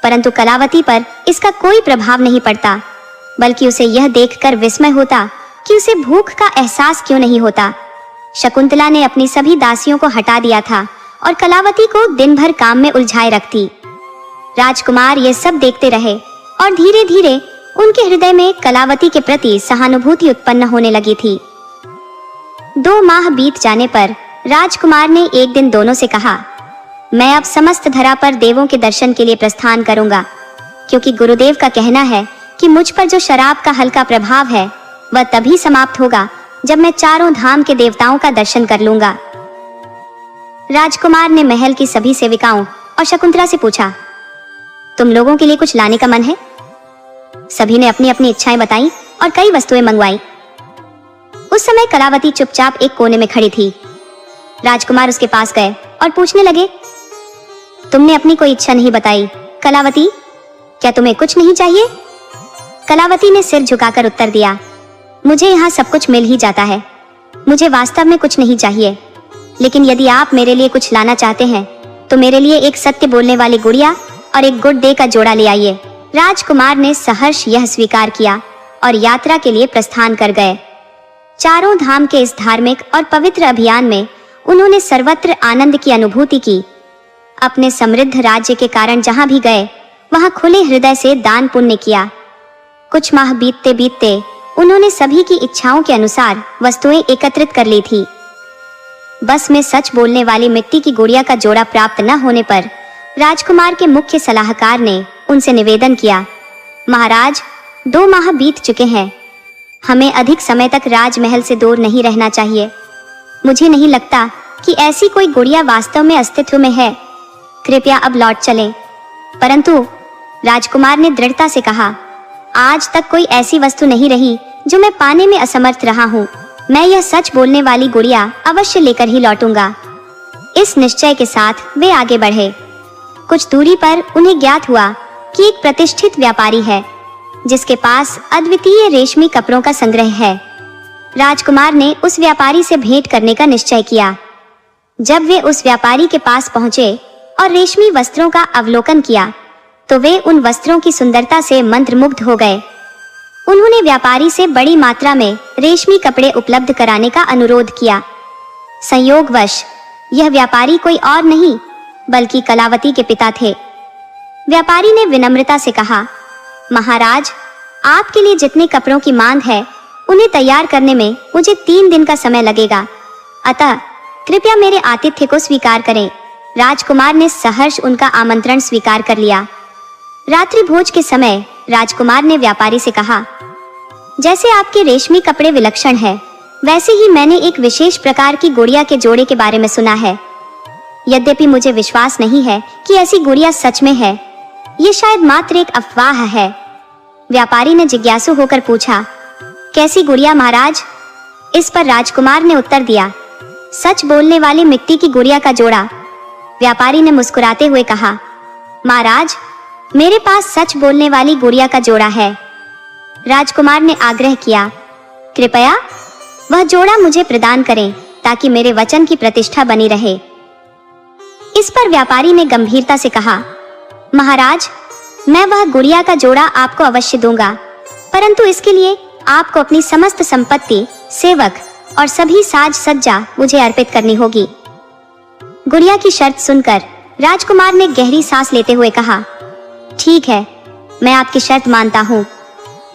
परंतु कलावती पर इसका कोई प्रभाव नहीं पड़ता, बल्कि उसे यह देखकर विस्मय होता कि उसे भूख का एहसास क्यों नहीं होता। शकुंतला ने अपनी सभी दासियों को हटा दिया था और कलावती को दिन भर काम में उलझाए रखती। राजकुमार ये सब देखते रहे और धीरे धीरे उनके हृदय में कलावती के प्रति सहानुभूति उत्पन्न होने लगी थी। 2 माह बीत जाने पर राजकुमार ने एक दिन दोनों से कहा, मैं अब समस्त धरा पर देवों के दर्शन के लिए प्रस्थान करूंगा, क्योंकि गुरुदेव का कहना है कि मुझ पर जो शराब का हल्का प्रभाव है वह तभी समाप्त होगा जब मैं चारों धाम के देवताओं का दर्शन कर लूंगा। राजकुमार ने महल की सभी सेविकाओं और शकुंतला से पूछा, तुम लोगों के लिए कुछ लाने का मन है? सभी ने अपनी अपनी इच्छाएं बताई और कई वस्तुएं मंगवाई। उस समय कलावती चुपचाप एक कोने में खड़ी थी। राजकुमार उसके पास गए और पूछने लगे, तुमने अपनी कोई इच्छा नहीं बताई कलावती, क्या तुम्हें कुछ नहीं चाहिए? कलावती ने सिर झुकाकर उत्तर दिया, मुझे यहाँ सब कुछ मिल ही जाता है, मुझे वास्तव में कुछ नहीं चाहिए। लेकिन यदि आप मेरे लिए कुछ लाना चाहते हैं तो मेरे लिए एक सत्य बोलने वाली गुड़िया और एक गुड डे का जोड़ा ले आइए। राजकुमार ने सहर्ष यह स्वीकार किया और यात्रा के लिए प्रस्थान कर गए। चारों धाम के इस धार्मिक और पवित्र अभियान में उन्होंने सर्वत्र आनंद की अनुभूति की। अपने समृद्ध राज्य के कारण जहां भी गए वहां खुले हृदय से दान पुण्य किया। कुछ माह बीतते बीतते उन्होंने सभी की इच्छाओं के अनुसार वस्तुएं एकत्रित कर ली थी। बस में सच बोलने वाली मिट्टी की गुड़िया का जोड़ा प्राप्त न होने पर राजकुमार के मुख्य सलाहकार ने उनसे निवेदन किया, महाराज, 2 माह बीत चुके हैं, हमें अधिक समय तक राजमहल से दूर नहीं रहना चाहिए। मुझे नहीं लगता कि ऐसी कोई गुड़िया वास्तव में अस्तित्व में है, कृपया अब लौट चलें। परंतु राजकुमार ने दृढ़ता से कहा, आज तक कोई ऐसी वस्तु नहीं रही जो मैं पाने में असमर्थ रहा हूँ। मैं यह सच बोलने वाली गुड़िया अवश्य लेकर ही लौटूंगा। इस निश्चय के साथ वे आगे बढ़े। कुछ दूरी पर उन्हें ज्ञात हुआ कि एक प्रतिष्ठित व्यापारी है। जिसके पास अद्वितीय रेशमी कपड़ों का संग्रह है। राजकुमार ने उस व्यापारी से भेंट करने का निश्चय किया। जब वे उस व्यापारी के पास पहुंचे और रेशमी वस्त्रों का अवलोकन किया, तो वे उन वस्त्रों की सुंदरता से मंत्रमुग्ध हो गए। उन्होंने व्यापारी से बड़ी मात्रा में रेशमी कपड़े उपलब्ध कराने का अनुरोध किया। संयोगवश यह व्यापारी कोई और नहीं बल्कि कलावती के पिता थे। व्यापारी ने विनम्रता से कहा, महाराज, आपके लिए जितने कपड़ों की मांग है उन्हें तैयार करने में मुझे 3 दिन का समय लगेगा, अतः कृपया मेरे आतिथ्य को स्वीकार करें। राजकुमार ने सहर्ष उनका आमंत्रण स्वीकार कर लिया। रात्रि भोज के समय राजकुमार ने व्यापारी से कहा, जैसे आपके रेशमी कपड़े विलक्षण है, वैसे ही मैंने एक विशेष प्रकार की गुड़िया के जोड़े के बारे में सुना है। यद्यपि मुझे विश्वास नहीं है कि ऐसी गुड़िया सच में है, ये शायद मात्र एक अफवाह है। व्यापारी ने जिज्ञासु होकर पूछा, कैसी गुड़िया महाराज? इस पर राजकुमार ने उत्तर दिया, सच बोलने वाली मिट्टी की गुड़िया का जोड़ा। व्यापारी ने मुस्कुराते हुए कहा, महाराज, मेरे पास सच बोलने वाली गुड़िया का जोड़ा है। राजकुमार ने आग्रह किया, कृपया वह जोड़ा मुझे प्रदान करें ताकि मेरे वचन की प्रतिष्ठा बनी रहे। इस पर व्यापारी ने गंभीरता से कहा, महाराज, मैं वह गुड़िया का जोड़ा आपको अवश्य दूंगा, परंतु इसके लिए आपको अपनी समस्त संपत्ति, सेवक और सभी साज सज्जा मुझे अर्पित करनी होगी। गुड़िया की शर्त सुनकर राजकुमार ने गहरी सांस लेते हुए कहा, ठीक है, मैं आपकी शर्त मानता हूँ,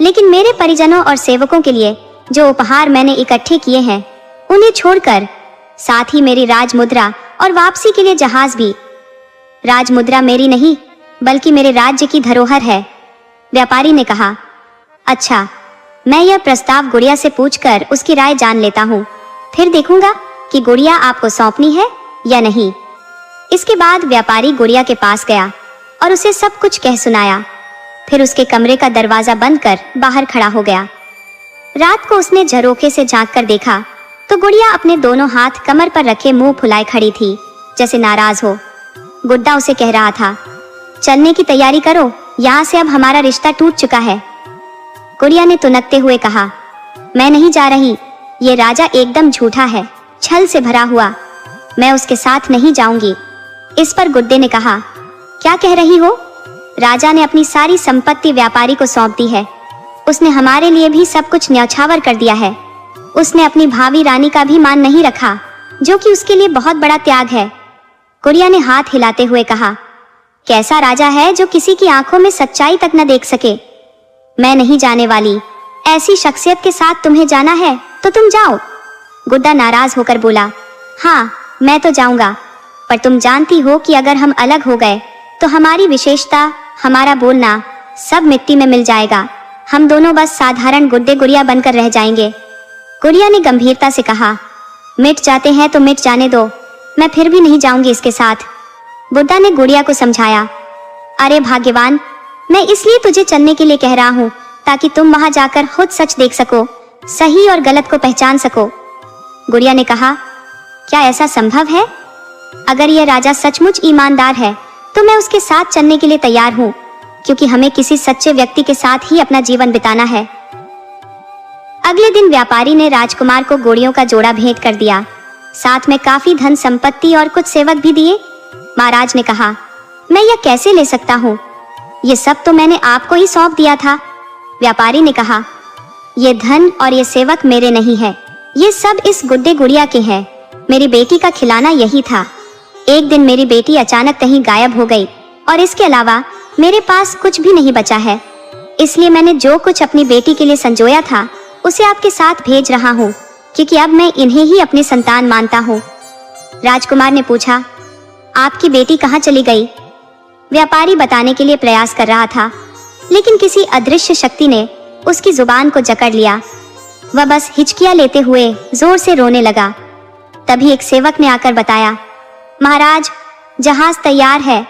लेकिन मेरे परिजनों और सेवकों के लिए जो उपहार मैंने इकट्ठे किए हैं उन्हें छोड़कर, साथ ही मेरी राजमुद्रा और वापसी के लिए जहाज भी। राजमुद्रा मेरी नहीं बल्कि मेरे राज्य की धरोहर है। व्यापारी ने कहा, अच्छा, मैं यह प्रस्ताव गुड़िया से पूछकर उसकी राय जान लेता हूँ, फिर देखूंगा कि गुड़िया आपको सौंपनी है या नहीं। इसके बाद व्यापारी गुड़िया के पास गया और उसे सब कुछ कह सुनाया। फिर उसके कमरे का दरवाजा बंद कर बाहर खड़ा हो गया। रात को उसने झरोखे से झांक कर देखा तो गुड़िया अपने दोनों हाथ कमर पर रखे मुंह फुलाए खड़ी थी, जैसे नाराज हो। गुड्डा उसे कह रहा था, चलने की तैयारी करो, यहाँ से अब हमारा रिश्ता टूट चुका है। गुड़िया ने तुनकते हुए कहा, मैं नहीं जा रही, ये राजा एकदम झूठा है, छल से भरा हुआ, मैं उसके साथ नहीं जाऊंगी। इस पर गुड्डे ने कहा, क्या कह रही हो? राजा ने अपनी सारी संपत्ति व्यापारी को सौंप दी है। उसने हमारे लिए भी सब कुछ न्यौछावर कर दिया है। उसने अपनी भावी रानी का भी मान नहीं रखा, जो कि उसके लिए बहुत बड़ा त्याग है। गुड़िया ने हाथ हिलाते हुए कहा, कैसा राजा है जो किसी की आंखों में सच्चाई तक न देख सके? मैं नहीं जाने वाली, ऐसी शख्सियत के साथ तुम्हें जाना है तो तुम जाओ। गुड्डा नाराज होकर बोला, हाँ, मैं तो जाऊंगा, पर तुम जानती हो कि अगर हम अलग हो गए तो हमारी विशेषता, हमारा बोलना सब मिट्टी में मिल जाएगा। हम दोनों बस साधारण गुड्डे गुड़िया बनकर रह जाएंगे। गुड़िया ने गंभीरता से कहा, मिट जाते हैं तो मिट जाने दो, मैं फिर भी नहीं जाऊंगी इसके साथ। बुड्ढा ने गुड़िया को समझाया, अरे भाग्यवान, मैं इसलिए तुझे चलने के लिए कह रहा हूँ ताकि तुम वहां जाकर खुद सच देख सको, सही और गलत को पहचान सको। गुड़िया ने कहा, क्या ऐसा संभव है? अगर यह राजा सचमुच ईमानदार है तो मैं उसके साथ चलने के लिए तैयार हूँ, क्योंकि हमें किसी सच्चे व्यक्ति के साथ ही अपना जीवन बिताना है। अगले दिन व्यापारी ने राजकुमार को गुड़ियों का जोड़ा भेंट कर दिया, साथ में काफी धन संपत्ति और कुछ सेवक भी दिए। महाराज ने कहा, मैं यह कैसे ले सकता हूँ? ये सब तो मैंने आपको ही सौंप दिया था। व्यापारी ने कहा, ये धन और ये सेवक मेरे नहीं है, ये सब इस गुड्डे गुड़िया के हैं। मेरी बेटी का खिलाना यही था। एक दिन मेरी बेटी अचानक कहीं गायब हो गई और इसके अलावा मेरे पास कुछ भी नहीं बचा है, इसलिए मैंने जो कुछ अपनी बेटी के लिए संजोया था उसे आपके साथ भेज रहा हूँ, क्योंकि अब मैं इन्हें ही अपनी संतान मानता हूँ। राजकुमार ने पूछा, आपकी बेटी कहाँ चली गई? व्यापारी बताने के लिए प्रयास कर रहा था, लेकिन किसी अदृश्य शक्ति ने उसकी जुबान को जकड़ लिया। वह बस हिचकियां लेते हुए जोर से रोने लगा। तभी एक सेवक ने आकर बताया, महाराज, जहाज तैयार है।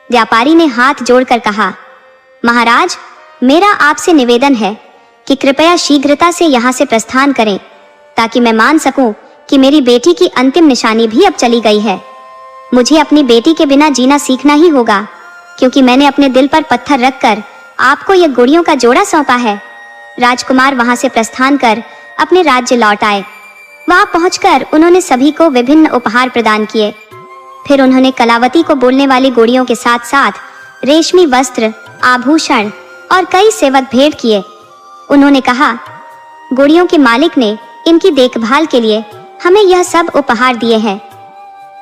व्यापारी ने हाथ जोड़कर कहा, महाराज, मेरा आपसे निवेदन है कि कृपया शीघ्रता से यहाँ से प्रस्थान करें, ताकि मैं मान सकूं कि मेरी बेटी की अंतिम निशानी भी अब चली गई है। मुझे अपनी बेटी के बिना जीना सीखना ही होगा, क्योंकि मैंने अपने दिल पर पत्थर रखकर आपको यह गुड़ियों का जोड़ा सौंपा है। राजकुमार वहां से प्रस्थान कर अपने राज्य लौट आए। वहां पहुंचकर उन्होंने सभी को विभिन्न उपहार प्रदान किए। फिर उन्होंने कलावती को बोलने वाली गुड़ियों के साथ साथ रेशमी वस्त्र, आभूषण और कई सेवक भेंट किए। उन्होंने कहा, गुड़ियों के मालिक ने इनकी देखभाल के लिए हमें यह सब उपहार दिए हैं।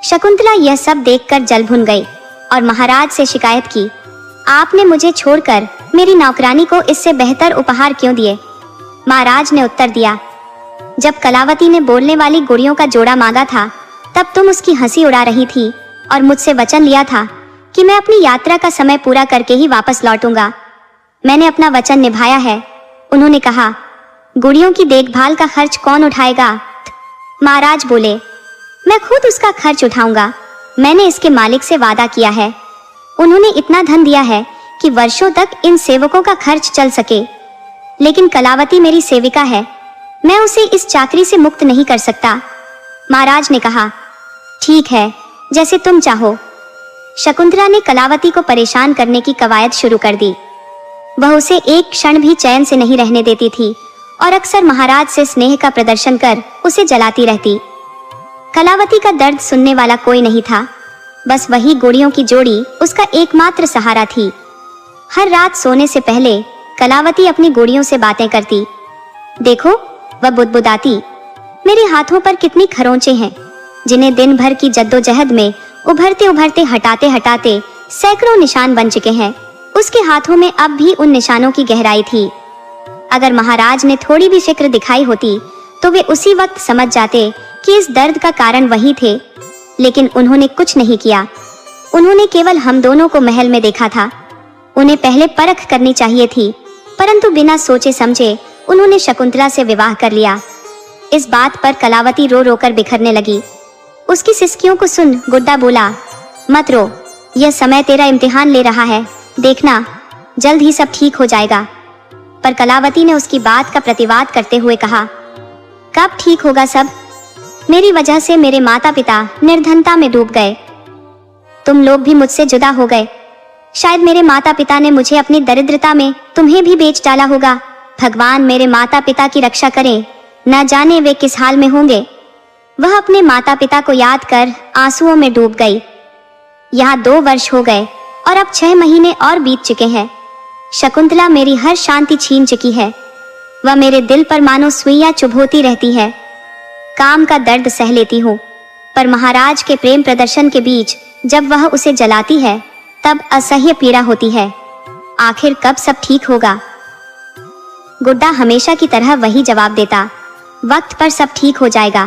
शकुंतला यह सब देखकर जल भुन गई और महाराज से शिकायत की, आपने मुझे छोड़कर मेरी नौकरानी को इससे बेहतर उपहार क्यों दिए? महाराज ने उत्तर दिया, जब कलावती ने बोलने वाली गुड़ियों का जोड़ा मांगा था तब तुम उसकी हंसी उड़ा रही थी और मुझसे वचन लिया था कि मैं अपनी यात्रा का समय पूरा करके ही वापस लौटूंगा। मैंने अपना वचन निभाया है। उन्होंने कहा, गुड़ियों की देखभाल का खर्च कौन उठाएगा? महाराज बोले, मैं खुद उसका खर्च उठाऊंगा। मैंने इसके मालिक से वादा किया है। उन्होंने इतना धन दिया है कि वर्षों तक इन सेवकों का खर्च चल सके। लेकिन कलावती मेरी सेविका है, मैं उसे इस चाकरी से मुक्त नहीं कर सकता। महाराज ने कहा, ठीक है, जैसे तुम चाहो। शकुंतला ने कलावती को परेशान करने की कवायद शुरू कर दी। वह उसे एक क्षण भी चैन से नहीं रहने देती थी और अक्सर महाराज से स्नेह का प्रदर्शन कर उसे जलाती रहती। कलावती का दर्द सुनने वाला कोई नहीं था। बस वही गुड़ियों की जोड़ी उसका एकमात्र सहारा थी। हर रात सोने से पहले कलावती अपनी गुड़ियों से बातें करती। देखो, वह बुदबुदाती, मेरे हाथों पर कितनी खरोंचे हैं, जिन्हें दिन भर की जद्दोजहद में उभरते उभरते हटाते हटाते सैकड़ों निशान बन चुके हैं। उसके हाथों में अब भी उन निशानों की गहराई थी। अगर महाराज ने थोड़ी भी फिक्र दिखाई होती तो वे उसी वक्त समझ जाते कि इस दर्द का कारण वही थे, लेकिन उन्होंने कुछ नहीं किया। उन्होंने केवल हम दोनों को महल में देखा था। उन्हें पहले परख करनी चाहिए थी, परंतु बिना सोचे समझे उन्होंने शकुंतला से विवाह कर लिया। इस बात पर कलावती रो रो कर बिखरने लगी। उसकी सिसकियों को सुन गुड्डा बोला, मत रो, यह समय तेरा इम्तिहान ले रहा है, देखना जल्द ही सब ठीक हो जाएगा। पर कलावती ने उसकी बात का प्रतिवाद करते हुए कहा, कब ठीक होगा सब? मेरी वजह से मेरे माता पिता निर्धनता में डूब गए। तुम लोग भी मुझसे जुदा हो गए। शायद मेरे माता पिता ने मुझे अपनी दरिद्रता में तुम्हें भी बेच डाला होगा। भगवान मेरे माता पिता की रक्षा करें, न जाने वे किस हाल में होंगे। वह अपने माता पिता को याद कर आंसुओं में डूब गई। यहाँ 2 वर्ष हो गए और अब 6 महीने और बीत चुके हैं। शकुंतला मेरी हर शांति छीन चुकी है। वह मेरे दिल पर मानो सुइयां चुभोती रहती है। काम का दर्द सह लेती हूँ, पर महाराज के प्रेम प्रदर्शन के बीच जब वह उसे जलाती है तब असह्य पीड़ा होती है। आखिर कब सब ठीक होगा? गुड्डा हमेशा की तरह वही जवाब देता, वक्त पर सब ठीक हो जाएगा।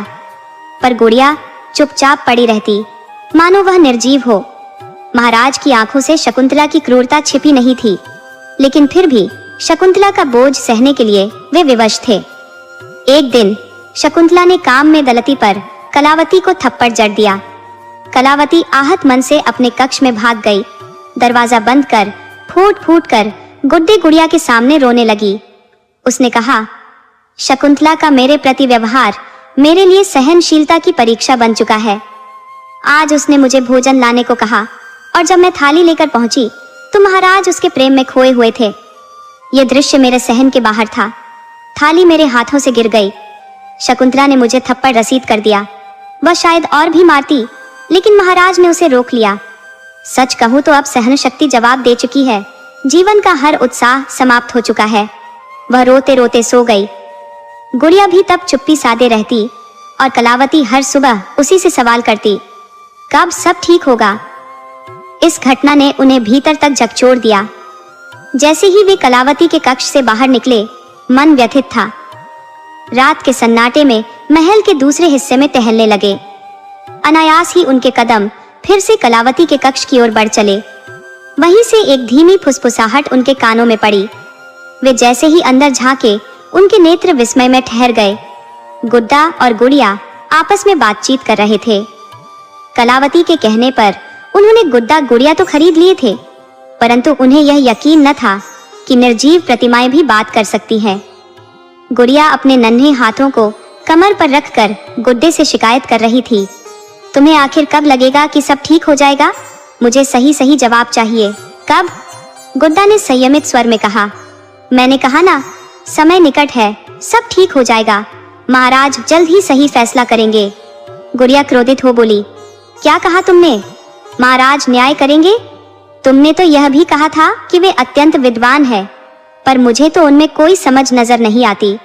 पर गुड़िया चुपचाप पड़ी रहती, मानो वह निर्जीव हो। महाराज की आंखों से शकुंतला की क्रूरता छिपी नहीं थी, लेकिन फिर भी शकुंतला का बोझ सहने के लिए वे विवश थे। एक दिन शकुंतला ने काम में गलती पर कलावती को थप्पड़ जड़ दिया। कलावती आहत मन से अपने कक्ष में भाग गई। दरवाजा बंद कर फूट फूट कर गुड्डे गुड़िया के सामने रोने लगी। उसने कहा, शकुंतला का मेरे प्रति व्यवहार मेरे लिए सहनशीलता की परीक्षा बन चुका है। आज उसने मुझे भोजन लाने को कहा और जब मैं थाली लेकर पहुंची तो महाराज उसके प्रेम में खोए हुए थे। यह दृश्य मेरे सहन के बाहर था। थाली मेरे हाथों से गिर गई। शकुंतला ने मुझे थप्पड़ रसीद कर दिया। वह शायद और भी मारती, लेकिन महाराज ने उसे रोक लिया। सच कहूं तो अब सहन शक्ति जवाब दे चुकी है। जीवन का हर उत्साह समाप्त हो चुका है। वह रोते रोते सो गई। गुड़िया भी तब चुप्पी साधे रहती और कलावती हर सुबह उसी से सवाल करती, कब सब ठीक होगा? इस घटना ने उन्हें भीतर तक झकझोर दिया। जैसे ही वे कलावती के कक्ष से बाहर निकले, मन व्यथित था। रात के सन्नाटे में महल के दूसरे हिस्से में टहलने लगे। अनायास ही उनके कदम फिर से कलावती के कक्ष की ओर बढ़ चले। वहीं से एक धीमी फुसफुसाहट उनके कानों में पड़ी। वे जैसे ही अंदर झांके, उनके नेत्र विस्मय में ठहर गए। गुड्डा और गुड़िया आपस में बातचीत कर रहे थे। कलावती के कहने पर उन्होंने गुड्डा गुड़िया तो खरीद लिए थे, परंतु उन्हें यह यकीन न था कि निर्जीव प्रतिमाएं भी बात कर सकती हैं। गुड़िया अपने नन्हे हाथों को कमर पर रखकर गुड्डे से शिकायत कर रही थी, तुम्हें आखिर कब लगेगा कि सब ठीक हो जाएगा? मुझे सही सही जवाब चाहिए, कब? गुड्डा ने संयमित स्वर में कहा, मैंने कहा ना, समय निकट है, सब ठीक हो जाएगा। महाराज जल्द ही सही फैसला करेंगे। गुड़िया क्रोधित हो बोली, क्या कहा तुमने? महाराज न्याय करेंगे? तुमने तो यह भी कहा था कि वे अत्यंत विद्वान है, पर मुझे तो उनमें कोई समझ नजर नहीं आती।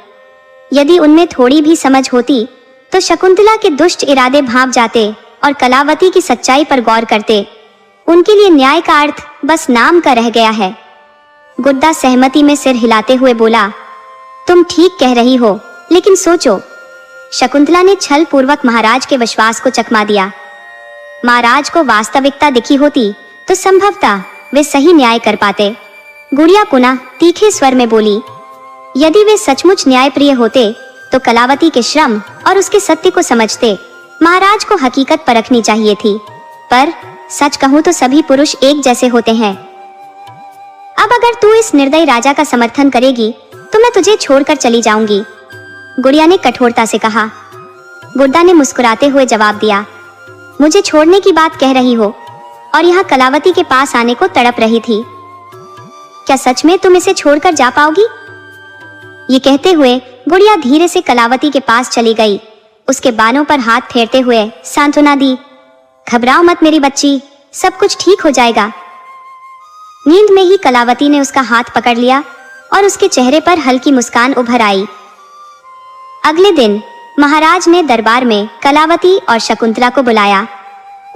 यदि उनमें थोड़ी भी समझ होती तो शकुंतला के दुष्ट इरादे भांप जाते और कलावती की सच्चाई पर गौर करते। उनके लिए न्याय का अर्थ बस नाम का रह गया है। गुड्डा सहमति में सिर हिलाते हुए बोला, तुम ठीक कह रही हो, लेकिन सोचो। शकुंतला ने छल पूर्वक महाराज के विश्वास को चकमा दिया। महाराज को वास्तविकता दिखी होती तो संभवतः वे सही न्याय कर पाते। गुड़िया पुनः तीखे स्वर में बोली, यदि वे सचमुच न्यायप्रिय होते तो कलावती के श्रम और उसके सत्य को समझते। महाराज को हकीकत परखनी चाहिए थी, पर सच कहूं तो सभी पुरुष एक जैसे होते हैं। अब अगर तू इस निर्दयी राजा का समर्थन करेगी तो मैं तुझे छोड़कर चली जाऊंगी, गुड़िया ने कठोरता से कहा। गुड्डा ने मुस्कुराते हुए जवाब दिया, मुझे छोड़ने की बात कह रही हो और यहाँ कलावती के पास आने को तड़प रही थी। क्या सच में तुम इसे छोड़कर जा पाओगी? ये कहते हुए गुड़िया धीरे से कलावती के पास चली गई। उसके बालों पर हाथ फेरते हुए सांत्वना दी, घबराओ मत मेरी बच्ची, सब कुछ ठीक हो जाएगा। नींद में ही कलावती ने उसका हाथ पकड़ लिया और उसके चेहरे पर हल्की मुस्कान उभर आई। अगले दिन महाराज ने दरबार में कलावती और शकुंतला को बुलाया।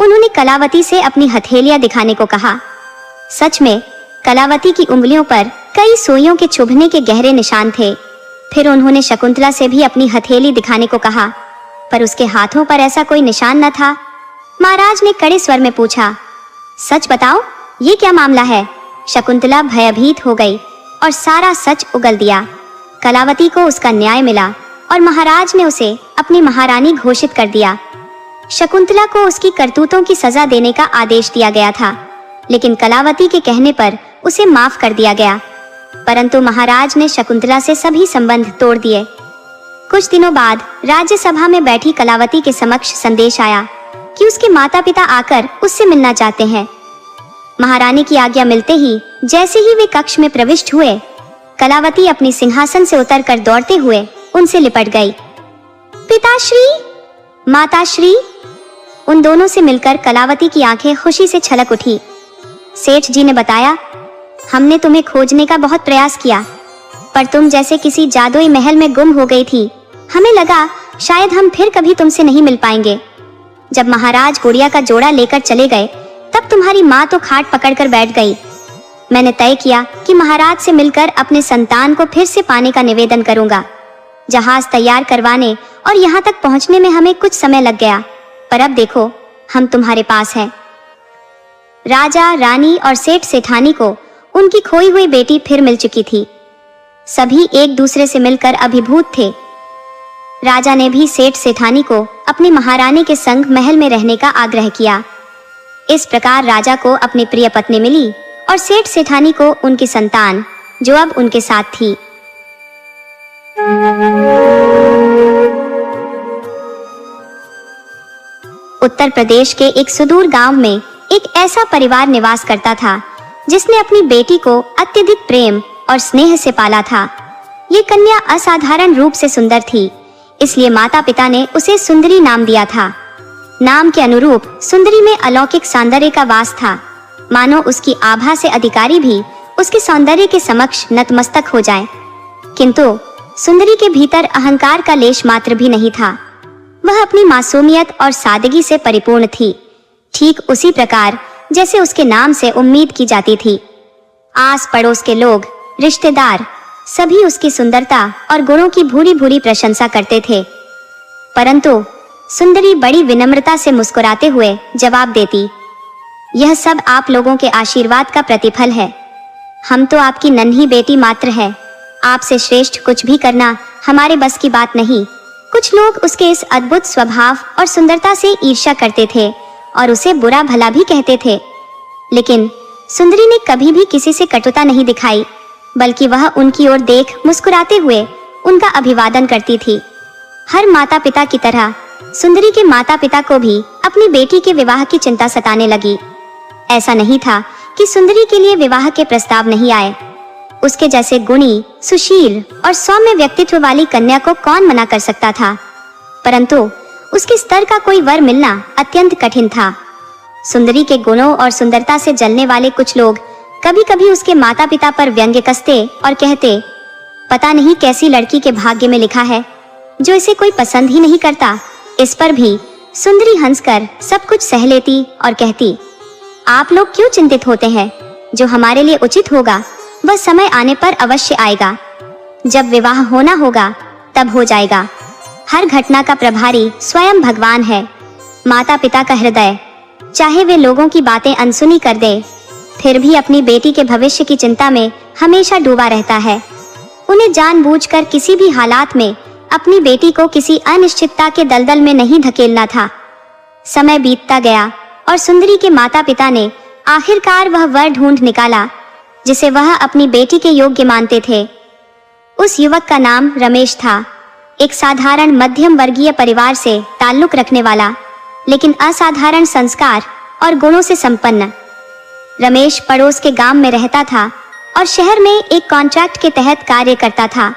उन्होंने कलावती से अपनी हथेलियां दिखाने को कहा। सच में कलावती की उंगलियों पर कई सुइयों के चुभने के गहरे निशान थे। फिर उन्होंने शकुंतला से भी अपनी हथेली दिखाने को कहा, पर उसके हाथों पर ऐसा कोई निशान न था। महाराज ने कड़े स्वर में पूछा, सच बताओ, ये क्या मामला है? शकुंतला भयभीत हो गई और सारा सच उगल दिया। कलावती को उसका न्याय मिला और महाराज ने उसे अपनी महारानी घोषित कर दिया। शकुंतला को उसकी करतूतों की सजा देने का आदेश दिया गया था, लेकिन कलावती के कहने पर उसे माफ कर दिया गया। परंतु महाराज ने शकुंतला से सभी संबंध तोड़ दिए। कुछ दिनों बाद राज्यसभा में बैठी कलावती के समक्ष संदेश आया कि उसके माता पिता आकर उससे मिलना चाहते हैं। महारानी की आज्ञा मिलते ही जैसे ही वे कक्ष में प्रविष्ट हुए, कलावती अपनी सिंहासन से उतरकर दौड़ते हुए उनसे लिपट गई। पिताश्री, माताश्री। उन दोनों से मिलकर कलावती की आंखें खुशी से छलक उठी। सेठ जी ने बताया, हमने तुम्हें खोजने का बहुत प्रयास किया, पर तुम जैसे किसी जादुई महल में गुम हो गई थी। हमें लगा शायद हम फिर कभी तुमसे नहीं मिल पाएंगे। जब महाराज गुड़िया का जोड़ा लेकर चले गए, तब तुम्हारी माँ तो खाट पकड़कर बैठ गई। मैंने तय किया कि महाराज से मिलकर अपने संतान को फिर से पाने का निवेदन करूंगा। जहाज तैयार करवाने और यहाँ तक पहुँचने में हमें कुछ समय लग गया, पर अब देखो हम तुम्हारे पास हैं। राजा, रानी और सेठ सेठानी को उनकी खोई हुई बेटी फिर मिल चुकी थी। सभी एक दूसरे से मिलकर अभिभूत थे। राजा ने भी सेठ सेठानी को अपनी महारानी के संग महल में रहने का आग्रह किया। इस प्रकार राजा को अपनी प्रिय पत्नी मिली और सेठ सेठानी को उनकी संतान, जो अब उनके साथ थी। उत्तर प्रदेश के एक सुदूर गांव में एक ऐसा परिवार निवास करता था जिसने अपनी बेटी को अत्यधिक प्रेम और स्नेह से पाला था। ये कन्या असाधारण रूप से सुंदर थी, इसलिए माता पिता ने उसे सुंदरी नाम दिया था। नाम के अनुरूप सुंदरी में अलौकिक सौंदर्य का वास था, मानो उसकी आभा से अधिकारी भी उसके सौंदर्य के समक्ष नतमस्तक हो जाए। किंतु सुंदरी के भीतर अहंकार का लेश मात्र भी नहीं था। वह अपनी मासूमियत और सादगी से परिपूर्ण थी, ठीक उसी प्रकार जैसे उसके नाम से उम्मीद की जाती थी। आस पड़ोस के लोग, रिश्तेदार सभी उसकी सुंदरता और गुणों की भूरी भूरी प्रशंसा करते थे। परंतु सुंदरी बड़ी विनम्रता से मुस्कुराते हुए जवाब देती, यह सब आप लोगों के आशीर्वाद का प्रतिफल है। हम तो आपकी नन्ही बेटी मात्र है। आपसे श्रेष्ठ कुछ भी करना हमारे बस की बात नहीं। कुछ लोग उसके इस अद्भुत स्वभाव और सुंदरता से ईर्ष्या करते थे और उसे बुरा भला भी कहते थे, लेकिन सुंदरी ने कभी भी किसी से कटुता नहीं दिखाई, बल्कि वह उनकी ओर देख मुस्कुराते हुए उनका अभिवादन करती थी। हर माता पिता की तरह सुंदरी के माता पिता को भी अपनी बेटी के विवाह की चिंता सताने लगी। ऐसा नहीं था कि सुंदरी के लिए विवाह के प्रस्ताव नहीं आए। उसके जैसे गुणी, सुशील और सौम्य व्यक्तित्व वाली कन्या को कौन मना कर सकता था, परंतु उसके स्तर का कोई वर मिलना अत्यंत कठिन था। सुंदरी के गुणों और सुंदरता से जलने वाले कुछ लोग कभी कभी उसके माता पिता पर व्यंग्य कसते और कहते, पता नहीं कैसी लड़की के भाग्य में लिखा है जो इसे कोई पसंद ही नहीं करता। इस पर भी सुंदरी हंसकर सब कुछ सह लेती और कहती, आप लोग क्यों चिंतित होते हैं, जो हमारे लिए उचित होगा वह समय आने पर अवश्य आएगा। जब विवाह होना होगा तब हो जाएगा। हर घटना का प्रभारी स्वयं भगवान है। माता पिता का हृदय चाहे वे लोगों की बातें अनसुनी कर दे, फिर भी अपनी बेटी के भविष्य की चिंता में हमेशा डूबा रहता है। उन्हें जानबूझकर किसी भी हालात में अपनी बेटी को किसी अनिश्चितता के दलदल में नहीं धकेलना था। समय बीतता गया और सुंदरी के माता पिता ने आखिरकार वह वर ढूंढ निकाला जिसे वह अपनी बेटी के योग्य मानते थे। उस युवक का नाम रमेश था। एक साधारण मध्यम वर्गीय परिवार से ताल्लुक रखने वाला, लेकिन असाधारण संस्कार और गुणों से संपन्न। रमेश पड़ोस के गांव में रहता था और शहर में एक कॉन्ट्रैक्ट के तहत कार्य करता था।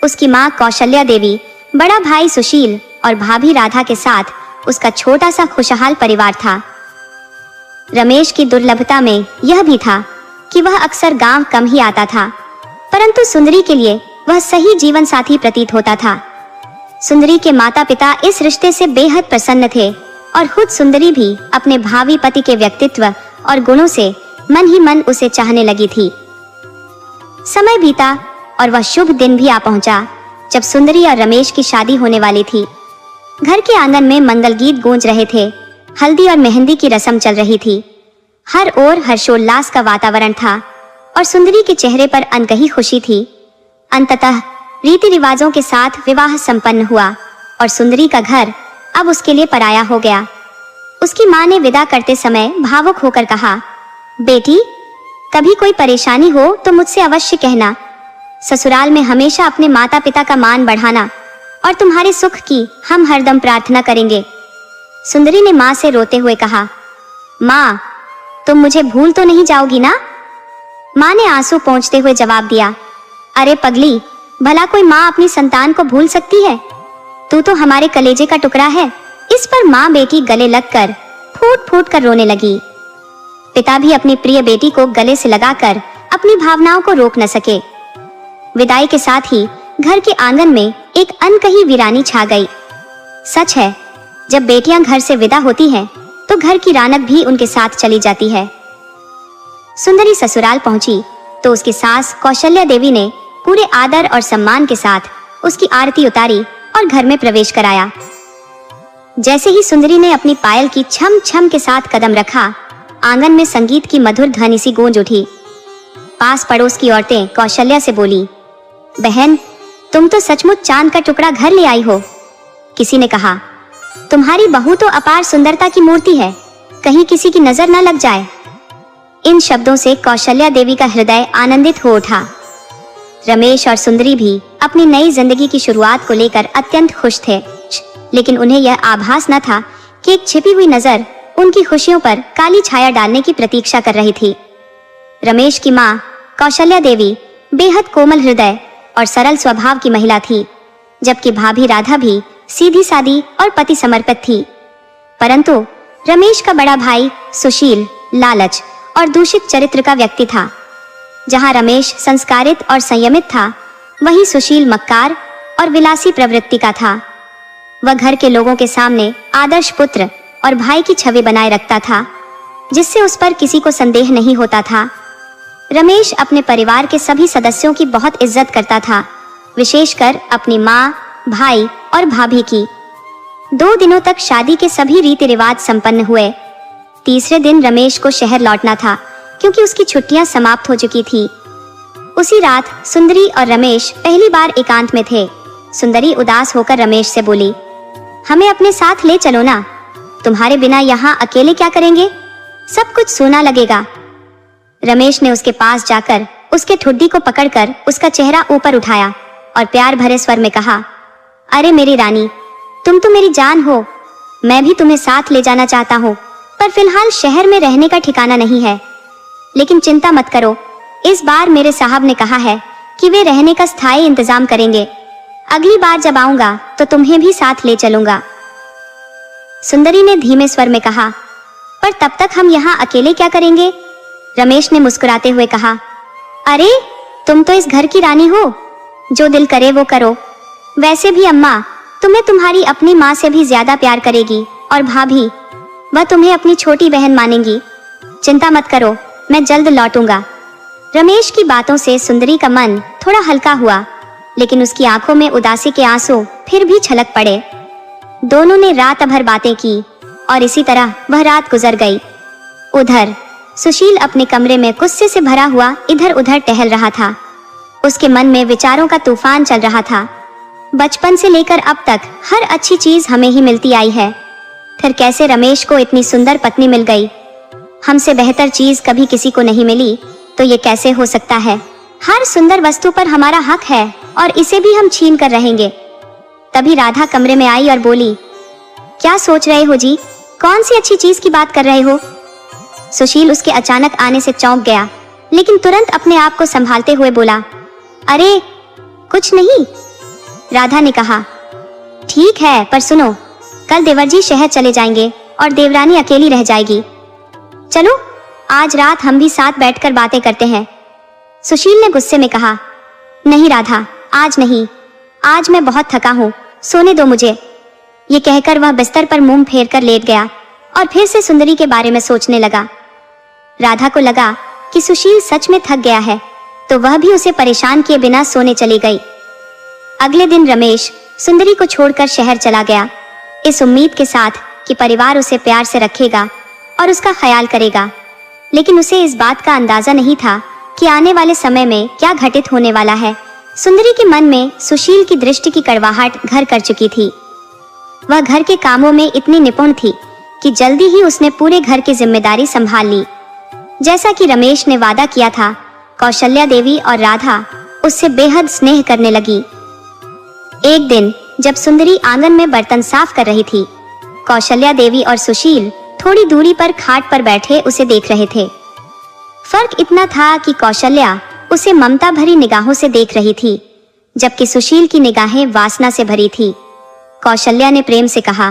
उसकी मां कौशल्या देवी, बड़ा भाई सुशील और भाभी राधा के साथ उसका छोटा सा खुशहाल परिवार था। रमेश की दुर्लभता में यह भी था कि वह अक्सर गांव कम ही आता था, परंतु सुंदरी के लिए वह सही जीवन साथी प्रतीत होता था। सुंदरी के माता पिता इस रिश्ते से बेहद प्रसन्न थे और खुद सुंदरी भी अपने भावी पति के व्यक्तित्व और गुणों से मन ही मन उसे चाहने लगी थी। समय बीता और वह शुभ दिन भी आ पहुंचा जब सुंदरी और रमेश की शादी होने वाली थी। घर के आंगन में मंगल गीत गूंज रहे थे। हल्दी और मेहंदी की रस्म चल रही थी। हर ओर हर्षोल्लास का वातावरण था और सुंदरी के चेहरे पर अनकही खुशी थी। अंततः रीति रिवाजों के साथ विवाह संपन्न हुआ और सुंदरी का घर अब उसके लिए पराया हो गया। उसकी मां ने विदा करते समय भावुक होकर कहा, बेटी, कभी कोई परेशानी हो तो मुझसे अवश्य कहना। ससुराल में हमेशा अपने माता पिता का मान बढ़ाना और तुम्हारे सुख की हम हरदम प्रार्थना करेंगे। सुंदरी ने मां से रोते हुए कहा, मां, तुम मुझे भूल तो नहीं जाओगी ना? मां ने आंसू पोंछते हुए जवाब दिया, अरे पगली, भला कोई मां अपनी संतान को भूल सकती है? तू तो हमारे कलेजे का टुकड़ा है। इस पर मां बेटी गले लगकर फूट फूट कर रोने लगी। पिता भी अपनी प्रिय बेटी को गले से लगाकर अपनी भावनाओं को रोक न सके। विदाई के साथ ही घर के आंगन में एक अनकही वीरानी छा गई। सच है, जब बेटियां घर से विदा होती हैं, तो घर की रौनक भी उनके साथ चली जाती है। सुंदरी ससुराल पहुंची तो उसकी सास कौशल्या देवी ने पूरे आदर और सम्मान के साथ उसकी आरती उतारी और घर में प्रवेश कराया। जैसे ही सुंदरी ने अपनी पायल की छम छम के साथ कदम रखा, आंगन में संगीत की मधुर ध्वनि सी गूंज उठी। पास पड़ोस की औरतें कौशल्या से बोली, बहन, तुम तो सचमुच चांद का टुकड़ा घर ले आई हो। किसी ने कहा, तुम्हारी बहू तो अपार सुंदरता की मूर्ति है, कहीं किसी की नजर न लग जाए। इन शब्दों से कौशल्या देवी का हृदय आनंदित हो उठा। रमेश और सुंदरी भी अपनी नई जिंदगी की शुरुआत को लेकर अत्यंत खुश थे, लेकिन उन्हें यह आभास न था कि एक छिपी हुई नजर उनकी खुशियों पर काली छाया डालने की प्रतीक्षा कर रही थी। रमेश की मां कौशल्या देवी बेहद कोमल हृदय और सरल स्वभाव की महिला थी, जबकि भाभी राधा भी सीधी सादी और पति समर्पित थी। परंतु रमेश का बड़ा भाई सुशील लालच और दूषित चरित्र का व्यक्ति था। जहां रमेश संस्कारित और संयमित था, वहीं सुशील मक्कार और विलासी प्रवृत्ति का था। वह घर के लोगों के सामने आदर्श पुत्र और भाई की छवि बनाए रखता था, जिससे उस पर किसी को संदेह नहीं होता था। रमेश अपने परिवार के सभी सदस्यों की बहुत इज्जत करता था, विशेषकर अपनी माँ, भाई और भाभी की। 2 दिनों तक शादी के सभी रीति रिवाज संपन्न हुए। तीसरे दिन रमेश को शहर लौटना था, क्योंकि उसकी छुट्टियां समाप्त हो चुकी थी। उसी रात सुंदरी और रमेश पहली बार एकांत में थे। सुंदरी उदास होकर रमेश से बोली, हमें अपने साथ ले चलो ना, तुम्हारे बिना यहाँ अकेले क्या करेंगे? सब कुछ सूना लगेगा। रमेश ने उसके पास जाकर उसके ठुड्डी को पकड़कर उसका चेहरा ऊपर उठाया और प्यार भरे स्वर में कहा, अरे मेरी रानी, तुम तो मेरी जान हो। मैं भी तुम्हें साथ ले जाना चाहता हूँ, पर फिलहाल शहर में रहने का ठिकाना नहीं है। लेकिन चिंता मत करो, इस बार मेरे साहब ने कहा है कि वे रहने का स्थायी इंतजाम करेंगे। अगली बार जब आऊंगा तो तुम्हें भी साथ ले चलूंगा। सुंदरी ने धीमे स्वर में कहा, पर तब तक हम यहाँ अकेले क्या करेंगे? रमेश ने मुस्कुराते हुए कहा, अरे तुम तो इस घर की रानी हो, जो दिल करे वो करो। वैसे भी अम्मा तुम्हें तुम्हारी अपनी माँ से भी ज्यादा प्यार करेगी, और भाभी वह तुम्हें अपनी छोटी बहन मानेंगी। चिंता मत करो, मैं जल्द लौटूंगा। रमेश की बातों से सुंदरी का मन थोड़ा हल्का हुआ, लेकिन उसकी आंखों में उदासी के आंसू फिर भी छलक पड़े। दोनों ने रात भर बातें की और इसी तरह वह रात गुजर गई। उधर सुशील अपने कमरे में गुस्से से भरा हुआ इधर उधर टहल रहा था। उसके मन में विचारों का तूफान चल रहा था। बचपन से लेकर अब तक हर अच्छी चीज हमें ही मिलती आई है, फिर कैसे रमेश को इतनी सुंदर पत्नी मिल गई? हमसे बेहतर चीज कभी किसी को नहीं मिली, तो ये कैसे हो सकता है? हर सुंदर वस्तु पर हमारा हक है और इसे भी हम छीन कर रहेंगे। तभी राधा कमरे में आई और बोली, क्या सोच रहे हो जी? कौन सी अच्छी चीज की बात कर रहे हो? सुशील उसके अचानक आने से चौंक गया, लेकिन तुरंत अपने आप को संभालते हुए बोला, अरे कुछ नहीं। राधा ने कहा, ठीक है, पर सुनो, कल देवर जी शहर चले जाएंगे और देवरानी अकेली रह जाएगी। चलो आज रात हम भी साथ बैठकर बातें करते हैं। सुशील ने गुस्से में कहा, नहीं राधा, आज नहीं, आज मैं बहुत थका हूँ, सोने दो मुझे। ये कहकर वह बिस्तर पर मुंह फेर कर लेट गया और फिर से सुंदरी के बारे में सोचने लगा। राधा को लगा कि सुशील सच में थक गया है, तो वह भी उसे परेशान किए बिना सोने चली गई। अगले दिन रमेश सुंदरी को छोड़कर शहर चला गया, इस उम्मीद के साथ कि परिवार उसे प्यार से रखेगा और उसका ख्याल करेगा। लेकिन उसे इस बात का अंदाजा नहीं था कि आने वाले समय में क्या घटित होने वाला है। सुंदरी के मन में सुशील की दृष्टि की कड़वाहट घर कर चुकी थी। वह घर के कामों में इतनी निपुण थी कि जल्दी ही उसने पूरे घर की जिम्मेदारी संभाल ली। जैसा कि रमेश ने वादा किया था, कौशल्या देवी और राधा उससे बेहद स्नेह करने लगी। एक दिन जब सुंदरी आंगन में बर्तन साफ कर रही थी, कौशल्या देवी और सुशील थोड़ी दूरी पर खाट पर बैठे उसे देख रहे थे। फर्क इतना था कि कौशल्या उसे ममता भरी निगाहों से देख रही थी, जबकि सुशील की निगाहें वासना से भरी थी। कौशल्या ने प्रेम से कहा,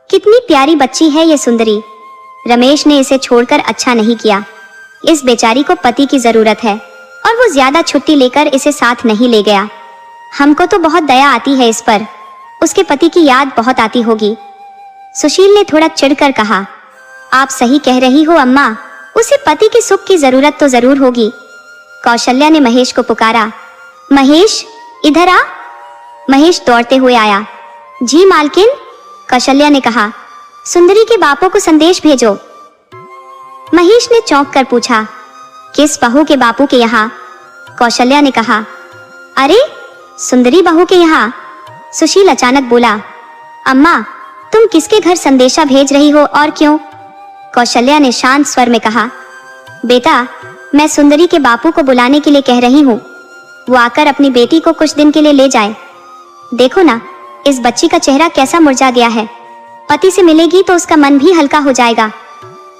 कितनी प्यारी बच्ची है ये सुंदरी। रमेश ने इसे छोड़कर अच्छा नहीं किया। इस बेचारी को पति की जरूरत है और वो ज्यादा छुट्टी लेकर इसे साथ नहीं ले गया। हमको तो बहुत दया आती है इस पर, उसके पति की याद बहुत आती होगी। सुशील ने थोड़ा चिढ़कर कहा, आप सही कह रही हो अम्मा, उसे पति के सुख की जरूरत तो जरूर होगी। कौशल्या ने महेश को पुकारा, महेश इधर आ। महेश दौड़ते हुए आया। जी मालकिन, कौशल्या ने कहा, सुंदरी के बापों को संदेश भेजो। महेश ने चौंक कर पूछा, किस बहू के बापू के यहाँ? कौशल्या ने कहा, अरे सुंदरी बहू के यहाँ। सुशील अचानक बोला, अम्मा तुम किसके घर संदेशा भेज रही हो और क्यों? कौशल्या ने शांत स्वर में कहा, बेटा मैं सुंदरी के बापू को बुलाने के लिए कह रही हूँ, वो आकर अपनी बेटी को कुछ दिन के लिए ले जाए। देखो ना इस बच्ची का चेहरा कैसा मुरझा गया है, पति से मिलेगी तो उसका मन भी हल्का हो जाएगा।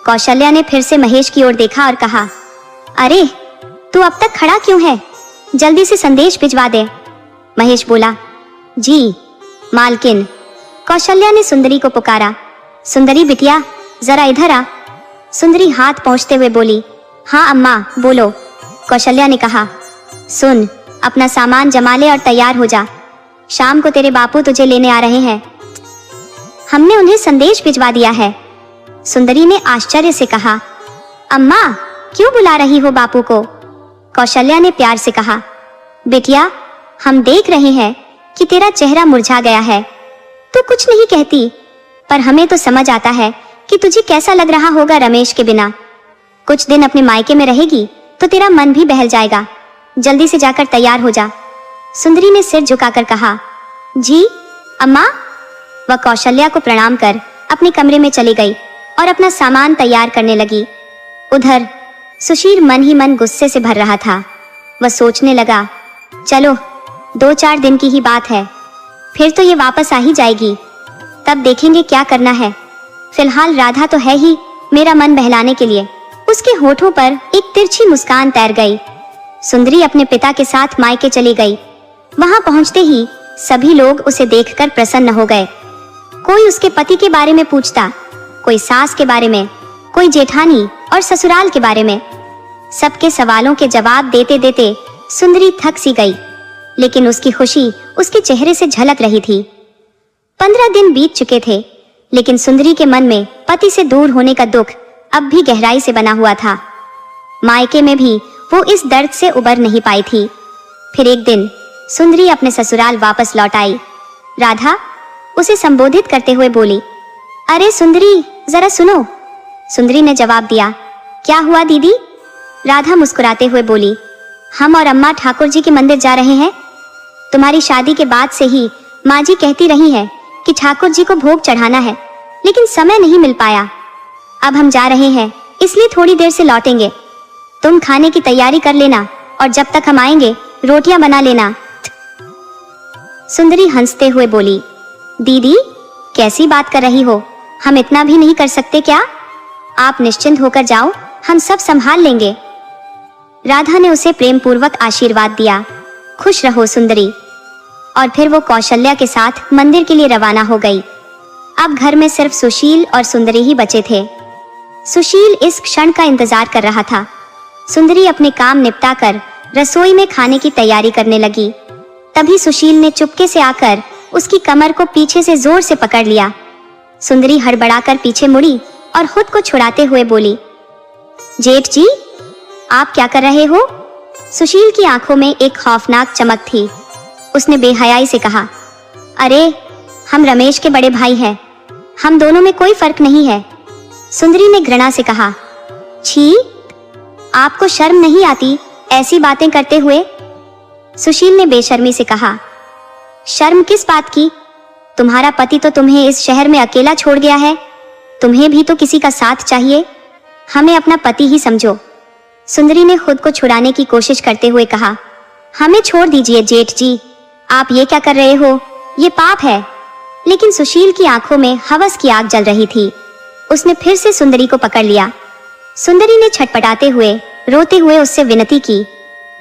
कौशल्या ने फिर से महेश की ओर देखा और कहा, अरे तू अब तक खड़ा क्यों है, जल्दी से संदेश भिजवा दे। महेश बोला, जी मालकिन। कौशल्या ने सुंदरी को पुकारा, सुंदरी बिटिया जरा इधर आ। सुंदरी हाथ पहुंचते हुए बोली, हाँ अम्मा बोलो। कौशल्या ने कहा, सुन अपना सामान जमा ले और तैयार हो जा, शाम को तेरे बापू तुझे लेने आ रहे हैं। हमने उन्हें संदेश भिजवा दिया है। सुंदरी ने आश्चर्य से कहा, अम्मा क्यों बुला रही हो बापू को? कौशल्या ने प्यार से कहा, बेटिया हम देख रहे हैं कि तेरा चेहरा मुरझा गया है, तू कुछ नहीं कहती, पर हमें तो समझ आता है कि तुझे कैसा लग रहा होगा रमेश के बिना। कुछ दिन अपने मायके में रहेगी तो तेरा मन भी बहल जाएगा, जल्दी से जाकर तैयार हो जा। सुंदरी ने सिर झुकाकर कहा, जी अम्मा। वह कौशल्या को प्रणाम कर अपने कमरे में चली गई और अपना सामान तैयार करने लगी। उधर सुशील मन ही मन गुस्से से भर रहा था। वह सोचने लगा, चलो 2-4 दिन की ही बात है, फिर तो ये वापस आ ही जाएगी, तब देखेंगे क्या करना है। फिलहाल राधा तो है ही मेरा मन बहलाने के लिए, उसके होठों पर एक तिरछी मुस्कान तैर गई। सुंदरी अपने पिता के साथ मायके चली गई। वहां पहुंचते ही सभी लोग उसे देखकर प्रसन्न हो गए। कोई उसके पति के बारे में पूछता, कोई सास के बारे में, कोई जेठानी और ससुराल के बारे में। सबके सवालों के जवाब देते देते सुंदरी थक सी गई, लेकिन उसकी खुशी उसके चेहरे से झलक रही थी। 15 दिन बीत चुके थे, लेकिन सुंदरी के मन में पति से दूर होने का दुख अब भी गहराई से बना हुआ था। मायके में भी वो इस दर्द से उबर नहीं पाई थी। फिर एक दिन सुंदरी अपने ससुराल वापस लौट आई। राधा उसे संबोधित करते हुए बोली, अरे सुंदरी, जरा सुनो। सुंदरी ने जवाब दिया, क्या हुआ दीदी? राधा मुस्कुराते हुए बोली, हम और अम्मा ठाकुर जी के मंदिर जा रहे हैं। तुम्हारी शादी के बाद से ही माँ जी कहती रही है कि ठाकुर जी को भोग चढ़ाना है, लेकिन समय नहीं मिल पाया। अब हम जा रहे हैं, इसलिए थोड़ी देर से लौटेंगे। तुम खाने की तैयारी कर लेना और जब तक हम आएंगे रोटियां बना लेना। सुंदरी हंसते हुए बोली, दीदी कैसी बात कर रही हो? हम इतना भी नहीं कर सकते क्या? आप निश्चिंत होकर जाओ, हम सब संभाल लेंगे। राधा ने उसे प्रेम पूर्वक आशीर्वाद दिया। खुश रहो सुंदरी। और फिर वो कौशल्या के साथ मंदिर के लिए रवाना हो गई। अब घर में सिर्फ सुशील और सुंदरी ही बचे थे। सुशील इस क्षण का इंतजार कर रहा था। सुंदरी अपने काम निपटाकर रसोई में खाने की तैयारी करने लगी। तभी सुशील ने चुपके से आकर उसकी कमर को पीछे से जोर से पकड़ लिया। सुंदरी हड़बड़ाकर पीछे मुड़ी और खुद को छुड़ाते हुए बोली, जेठ जी, आप क्या कर रहे हो? सुशील की आंखों में एक खौफनाक चमक थी। उसने बेहयाई से कहा, अरे हम रमेश के बड़े भाई हैं, हम दोनों में कोई फर्क नहीं है। सुंदरी ने घृणा से कहा, छी, आपको शर्म नहीं आती ऐसी बातें करते हुए? सुशील ने बेशर्मी से कहा, शर्म किस बात की? तुम्हारा पति तो तुम्हें इस शहर में अकेला छोड़ गया है, तुम्हें भी तो किसी का साथ चाहिए। हमें अपना पति ही समझो। सुंदरी ने खुद को छुड़ाने की कोशिश करते हुए कहा, हमें छोड़ दीजिए जेठ जी, आप ये क्या कर रहे हो? ये पाप है। लेकिन सुशील की आंखों में हवस की आग जल रही थी। उसने फिर से सुंदरी को पकड़ लिया। सुंदरी ने छटपटाते हुए, रोते हुए उससे विनती की,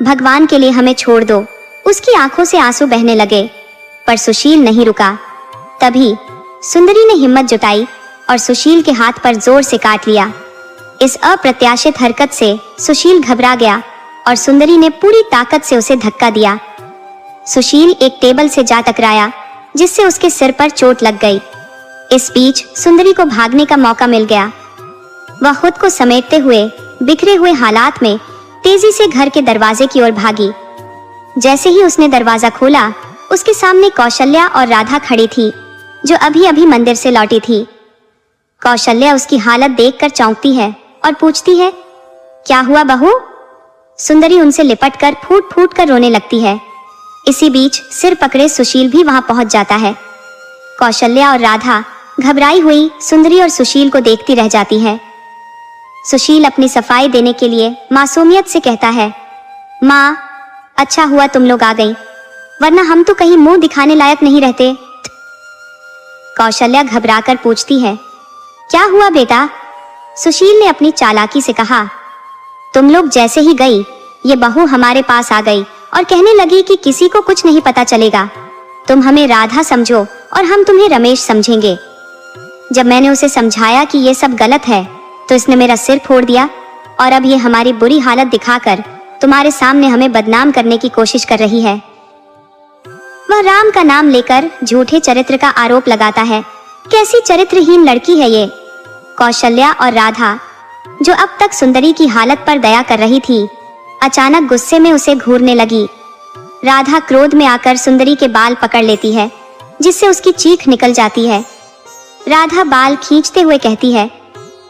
भगवान के लिए हमें छोड़ दो। उसकी आंखों से आंसू बहने लगे, पर सुशील नहीं रुका। तभी सुंदरी ने हिम्मत जुटाई और सुशील के हाथ पर जोर से काट लिया। इस अप्रत्याशित हरकत से सुशील घबरा गया और सुंदरी ने पूरी ताकत से उसे धक्का दिया। सुशील एक टेबल से जा टकराया, जिससे उसके सिर पर चोट लग गई। इस बीच सुंदरी को भागने का मौका मिल गया। वह खुद को समेटते हुए बिखरे हुए हालात में तेजी से घर के दरवाजे की ओर भागी। जैसे ही उसने दरवाजा खोला, उसके सामने कौशल्या और राधा खड़ी थी, जो अभी अभी मंदिर से लौटी थी। कौशल्या उसकी हालत देखकर चौंकती है और पूछती है, क्या हुआ बहू? सुंदरी उनसे लिपटकर फूट फूट कर रोने लगती है। इसी बीच सिर पकड़े सुशील भी वहां पहुंच जाता है। कौशल्या और राधा घबराई हुई सुंदरी और सुशील को देखती रह जाती है। सुशील अपनी सफाई देने के लिए मासूमियत से कहता है, माँ, अच्छा हुआ तुम लोग आ गई, वरना हम तो कहीं मुंह दिखाने लायक नहीं रहते। कौशल्या घबराकर पूछती है, क्या हुआ बेटा? सुशील ने अपनी चालाकी से कहा, तुम लोग जैसे ही गई, ये बहू हमारे पास आ गई और कहने लगी कि किसी को कुछ नहीं पता चलेगा, तुम हमें राधा समझो और हम तुम्हें रमेश समझेंगे। जब मैंने उसे समझाया कि ये सब गलत है, तो इसने मेरा सिर फोड़ दिया और अब ये हमारी बुरी हालत दिखाकर तुम्हारे सामने हमें बदनाम करने की कोशिश कर रही है। वह राम का नाम लेकर झूठे चरित्र का आरोप लगाता है। कैसी चरित्रहीन लड़की है ये। कौशल्या और राधा, जो अब तक सुंदरी की हालत पर दया कर रही थी, अचानक गुस्से में उसे घूरने लगी। राधा क्रोध में आकर सुंदरी के बाल पकड़ लेती है, जिससे उसकी चीख निकल जाती है। राधा बाल खींचते हुए कहती है,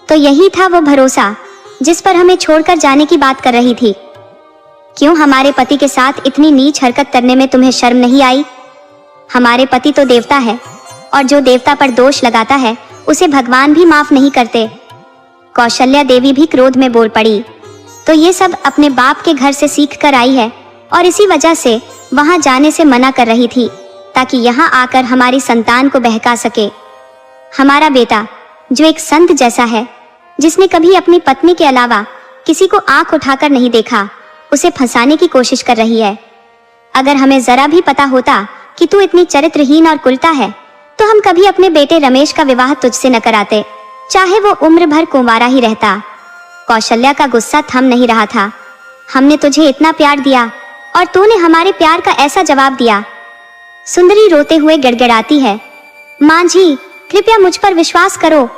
तो यही था वो भरोसा जिस पर हमें छोड़कर जाने की बात कर रही थी। क्यों हमारे पति के साथ इतनी नीच हरकत करने में तुम्हें शर्म नहीं आई? हमारे पति तो देवता है, और जो देवता पर दोष लगाता है उसे भगवान भी माफ नहीं करते। कौशल्या देवी भी क्रोध में बोल पड़ी, तो ये सब अपने बाप के घर से सीख कर आई है और इसी वजह से वहां जाने से मना कर रही थी, ताकि यहाँ आकर हमारी संतान को बहका सके। हमारा बेटा, जो एक संत जैसा है, जिसने कभी अपनी पत्नी के अलावा किसी को आंख उठाकर नहीं देखा, उसे फंसाने की कोशिश कर रही है। अगर हमें जरा भी पता होता कि तू इतनी चरित्रहीन और कुलटा है, तो हम कभी अपने बेटे रमेश का विवाह तुझसे न कराते, चाहे वो उम्र भर कुंवारा ही रहता। कौशल्या का गुस्सा थम नहीं रहा था। हमने तुझे इतना प्यार दिया और तूने हमारे प्यार का ऐसा जवाब दिया। सुंदरी रोते हुए गिड़गिड़ाती है, माँ जी कृपया मुझ पर विश्वास करो,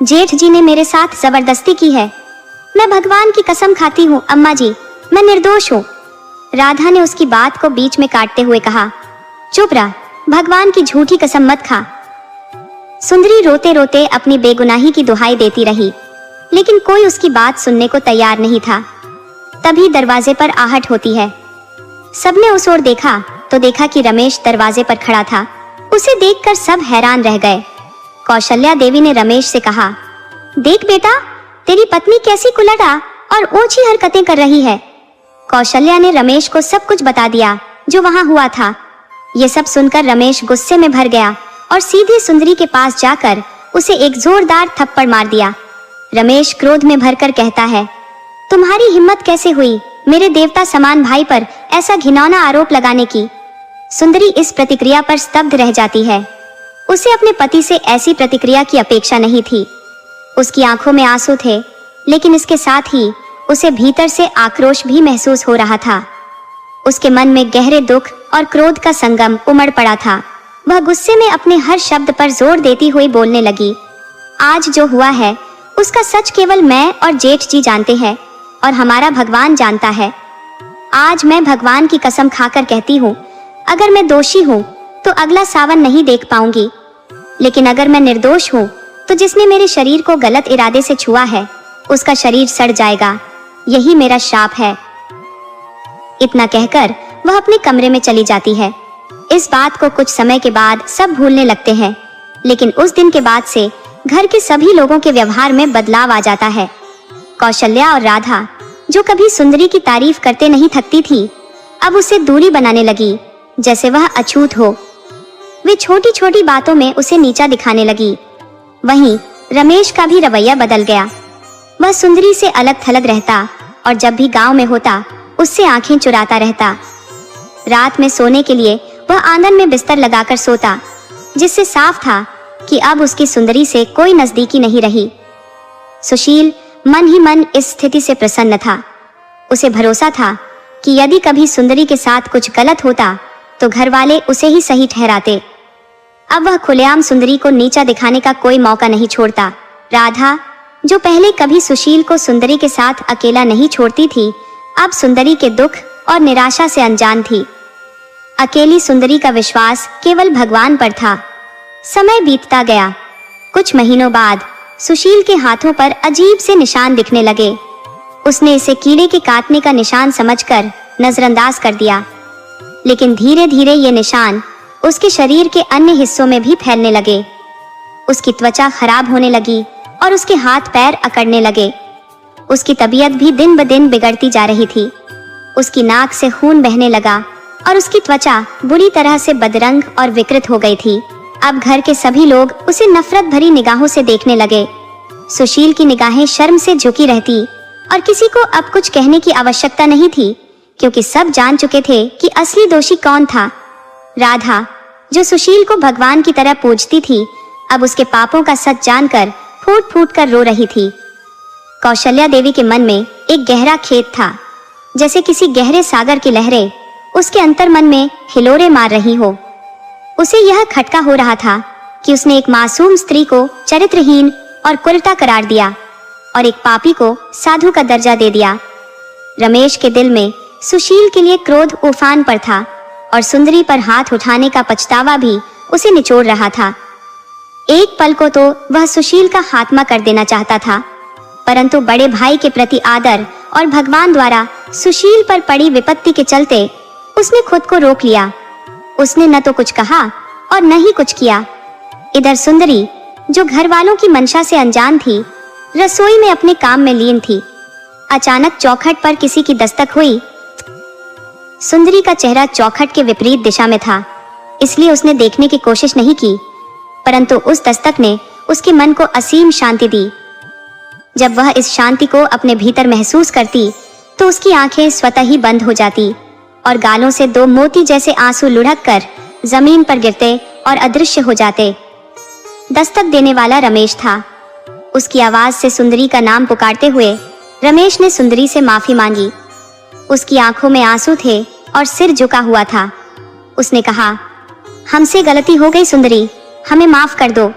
जेठ जी ने मेरे साथ जबरदस्ती की है। मैं भगवान की कसम खाती हूँ अम्मा जी, मैं निर्दोष हूँ। राधा ने उसकी बात को बीच में काटते हुए कहा, चुप रह, भगवान की झूठी कसम मत खा। सुंदरी रोते रोते अपनी बेगुनाही की दुहाई देती रही, लेकिन कोई उसकी बात सुनने को तैयार नहीं था। तभी दरवाजे पर आहट होती है। सबने उस ओर देखा तो देखा कि रमेश दरवाजे पर खड़ा था। उसे देखकर सब हैरान रह गए। कौशल्या देवी ने रमेश से कहा, देख बेटा, तेरी पत्नी कैसी कुलटा और ओछी हरकतें कर रही है। कौशल्या ने रमेश को सब कुछ बता दिया जो वहां हुआ था। ये सब सुनकर रमेश गुस्से में भर गया और सीधे सुंदरी के पास जाकर उसे एक जोरदार थप्पड़ मार दिया। रमेश क्रोध में भरकर कहता है, तुम्हारी हिम्मत कैसे हुई मेरे देवता समान भाई पर ऐसा घिनौना आरोप लगाने की। सुंदरी इस प्रतिक्रिया पर स्तब्ध रह जाती है। उसे अपने पति से ऐसी प्रतिक्रिया की अपेक्षा नहीं थी। उसकी आंखों में आंसू थे, लेकिन इसके साथ ही उसे भीतर से आक्रोश भी महसूस हो रहा था। उसके मन में गहरे दुख और क्रोध का संगम उमड़ पड़ा था। वह गुस्से में अपने हर शब्द पर जोर देती हुई बोलने लगी, आज जो हुआ है उसका सच केवल मैं और जेठ जी जानते हैं और हमारा भगवान जानता है। आज मैं भगवान की कसम खाकर कहती हूँ, अगर मैं दोषी हूँ तो अगला सावन नहीं देख पाऊंगी, लेकिन अगर मैं निर्दोष हूँ तो जिसने मेरे शरीर को गलत इरादे से छुआ है उसका शरीर सड़ जाएगा, यही मेरा शाप है। इतना कहकर वह अपने कमरे में चली जाती है। इस बात को कुछ समय के बाद सब भूलने लगते हैं, लेकिन उस दिन के बाद से घर के सभी लोगों के व्यवहार में बदलाव आ जाता है। कौशल्या और राधा, जो कभी सुंदरी की तारीफ करते नहीं थकती थी, अब उसे दूरी बनाने लगी, जैसे वह अछूत हो। वे छोटी छोटी बातों में उसे नीचा दिखाने लगी। वहीं रमेश का भी रवैया बदल गया। वह सुंदरी से अलग थलग रहता और जब भी गांव में होता उससे आंखें चुराता रहता। रात में सोने के लिए वह आंगन में बिस्तर लगाकर सोता, जिससे साफ था कि अब उसकी सुंदरी से कोई नजदीकी नहीं रही। सुशील मन ही मन इस स्थिति से प्रसन्न था। उसे भरोसा था कि यदि कभी सुंदरी के साथ कुछ गलत होता तो घर वाले उसे ही सही ठहराते। अब वह खुलेआम सुंदरी को नीचा दिखाने का कोई मौका नहीं छोड़ता। राधा, जो पहले कभी सुशील को सुंदरी के साथ अकेला नहीं छोड़ती थी, अब सुंदरी के दुख और निराशा से अनजान थी। अकेली सुंदरी का विश्वास केवल भगवान पर था। समय बीतता गया। कुछ महीनों बाद सुशील के हाथों पर अजीब से निशान दिखने लगे। उसने इसे कीड़े के काटने का निशान समझकर नजरअंदाज कर दिया, लेकिन धीरे धीरे ये निशान उसके शरीर के अन्य हिस्सों में भी फैलने लगे। उसकी त्वचा खराब होने लगी और उसके हाथ पैर अकड़ने लगे। उसकी तबीयत भी दिन ब दिन बिगड़ती जा रही थी। उसकी नाक से खून बहने लगा और उसकी त्वचा बुरी तरह से बदरंग और विकृत हो गई थी। अब घर के सभी लोग उसे नफरत भरी निगाहों से देखने लगे। सुशील की निगाहें शर्म से झुकी रहती और किसी को अब कुछ कहने की आवश्यकता नहीं थी, क्योंकि सब जान चुके थे कि असली दोषी कौन था। राधा, जो सुशील को भगवान की तरह पूजती थी, अब उसके पापों का सच जानकर फूट फूट कर रो रही थी। कौशल्या देवी के मन में एक गहरा खेद था, जैसे किसी गहरे सागर की लहरें उसके अंतर मन में हिलोरे मार रही हो। उसे यह खटका हो रहा था कि उसने एक मासूम स्त्री को चरित्रहीन और कुलटा करार दिया और एक पापी को साधु का दर्जा दे दिया। रमेश के दिल में सुशील के लिए क्रोध उफान पर था और सुंदरी पर हाथ उठाने का पछतावा भी उसे निचोड़ रहा था। एक पल को तो वह सुशील का खात्मा कर देना चाहता था, परंतु बड़े भाई के प्रति आदर और भगवान द्वारा सुशील पर पड़ी विपत्ति के चलते उसने खुद को रोक लिया। उसने न तो कुछ कहा और न ही कुछ किया। इधर सुंदरी, जो घर वालों की मंशा से अनजान थी, रसोई में अपने काम में लीन थी। अचानक चौखट पर किसी की दस्तक हुई। सुंदरी का चेहरा चौखट के विपरीत दिशा में था, इसलिए उसने देखने की कोशिश नहीं की, परंतु उस दस्तक ने उसके मन को असीम शांति दी। जब वह इस शांति को अपने भीतर महसूस करती तो उसकी आंखें स्वतः ही बंद हो जाती और गालों से दो मोती जैसे आंसू लुढ़क कर जमीन पर गिरते और अदृश्य हो जाते। दस्तक देने वाला रमेश था। उसकी आवाज से सुंदरी का नाम पुकारते हुए रमेश ने सुंदरी से माफी मांगी। उसकी आंखों में आंसू थे और सिर झुका हुआ था। उसने कहा, हमसे गलती हो गई सुंदरी, हमें माफ कर दो।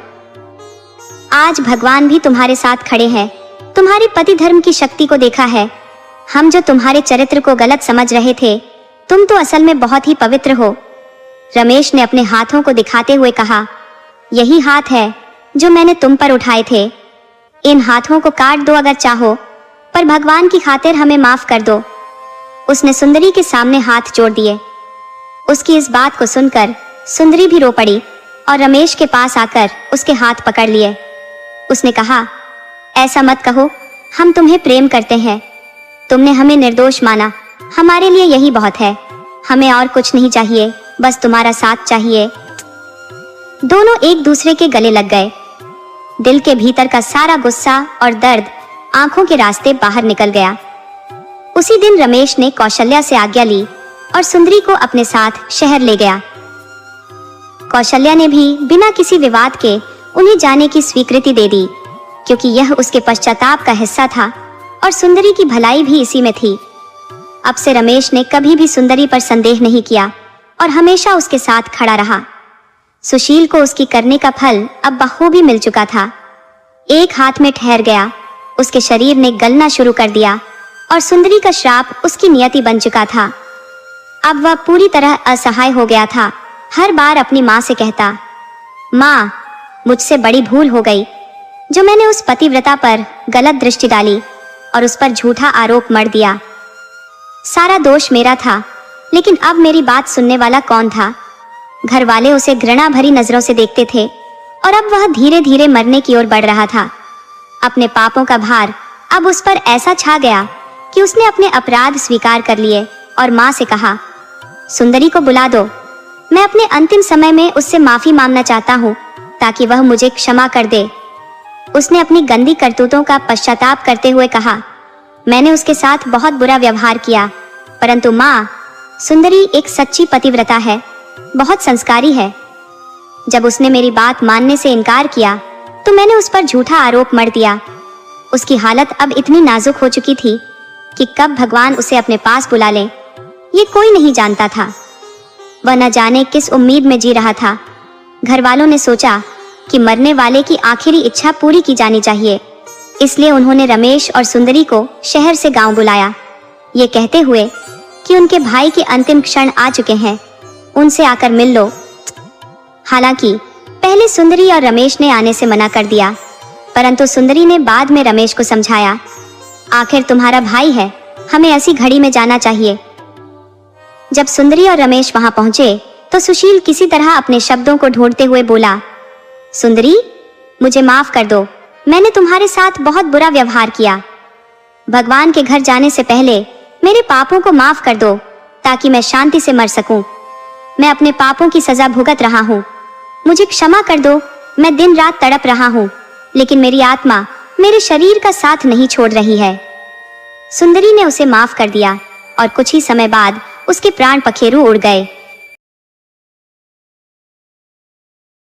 आज भगवान भी तुम्हारे साथ खड़े हैं। तुम्हारे पति धर्म की शक्ति को देखा है। हम जो तुम्हारे चरित्र को गलत समझ रहे थे, तुम तो असल में बहुत ही पवित्र हो। रमेश ने अपने हाथों को दिखाते हुए कहा, यही हाथ है जो मैंने तुम पर उठाए थे। इन हाथों को काट दो अगर चाहो, पर भगवान की खातिर हमें माफ कर दो। उसने सुंदरी के सामने हाथ जोड़ दिए। उसकी इस बात को सुनकर सुंदरी भी रो पड़ी और रमेश के पास आकर उसके हाथ पकड़ लिए। उसने कहा, ऐसा मत कहो, हम तुम्हें प्रेम करते हैं। तुमने हमें निर्दोष माना, हमारे लिए यही बहुत है। हमें और कुछ नहीं चाहिए, बस तुम्हारा साथ चाहिए। दोनों एक दूसरे के गले लग गए। दिल के भीतर का सारा गुस्सा और दर्द आंखों के रास्ते बाहर निकल गया। उसी दिन रमेश ने कौशल्या से आज्ञा ली और सुंदरी को अपने साथ शहर ले गया। कौशल्या ने भी बिना किसी विवाद के उन्हें जाने की स्वीकृति दे दी, क्योंकि यह उसके पश्चाताप का हिस्सा था और सुंदरी की भलाई भी इसी में थी। अब से रमेश ने कभी भी सुंदरी पर संदेह नहीं किया और हमेशा उसके साथ खड़ा रहा। सुशील को उसकी करने का फल अब बखूबी मिल चुका था। एक हाथ में ठहर गया, उसके शरीर ने गलना शुरू कर दिया और सुंदरी का श्राप उसकी नियति बन चुका था। अब वह पूरी तरह असहाय हो गया था। हर बार अपनी माँ से कहता, माँ, मुझसे बड़ी भूल हो गई जो मैंने उस पतिव्रता पर गलत दृष्टि डाली और उस पर झूठा आरोप मढ़ दिया। सारा दोष मेरा था, लेकिन अब मेरी बात सुनने वाला कौन था? घर वाले उसे घृणा भरी नजरों से देखते थे और अब वह धीरे धीरे मरने की ओर बढ़ रहा था। अपने पापों का भार अब उस पर ऐसा छा गया कि उसने अपने अपराध स्वीकार कर लिए और माँ से कहा, सुंदरी को बुला दो, मैं अपने अंतिम समय में उससे माफी मांगना चाहता हूँ ताकि वह मुझे क्षमा कर दे। उसने अपनी गंदी करतूतों का पश्चाताप करते हुए कहा, मैंने उसके साथ बहुत बुरा व्यवहार किया, परंतु माँ, सुंदरी एक सच्ची पतिव्रता है, बहुत संस्कारी है। जब उसने मेरी बात मानने से इनकार किया तो मैंने उस पर झूठा आरोप मढ़ दिया। उसकी हालत अब इतनी नाजुक हो चुकी थी कि कब भगवान उसे अपने पास बुला ले, ये कोई नहीं जानता था। वह न जाने किस उम्मीद में जी रहा था। घर वालों ने सोचा कि मरने वाले की आखिरी इच्छा पूरी की जानी चाहिए, इसलिए उन्होंने रमेश और सुंदरी को शहर से गांव बुलाया, ये कहते हुए कि उनके भाई के अंतिम क्षण आ चुके हैं, उनसे आकर मिल लो। हालांकि पहले सुंदरी और रमेश ने आने से मना कर दिया, परंतु सुंदरी ने बाद में रमेश को समझाया, आखिर तुम्हारा भाई है, हमें ऐसी घड़ी में जाना चाहिए। जब सुंदरी और रमेश वहां पहुंचे तो सुशील किसी तरह अपने शब्दों को ढूंढते हुए बोला, सुंदरी, मुझे माफ कर दो, मैंने तुम्हारे साथ बहुत बुरा व्यवहार किया। भगवान के घर जाने से पहले मेरे पापों को माफ कर दो ताकि मैं शांति से मर सकूं। मैं अपने पापों की सजा भुगत रहा हूँ, मुझे क्षमा कर दो। मैं दिन रात तड़प रहा हूँ, लेकिन मेरी आत्मा मेरे शरीर का साथ नहीं छोड़ रही है। सुंदरी ने उसे माफ कर दिया और कुछ ही समय बाद उसके प्राण पखेरु उड़ गए।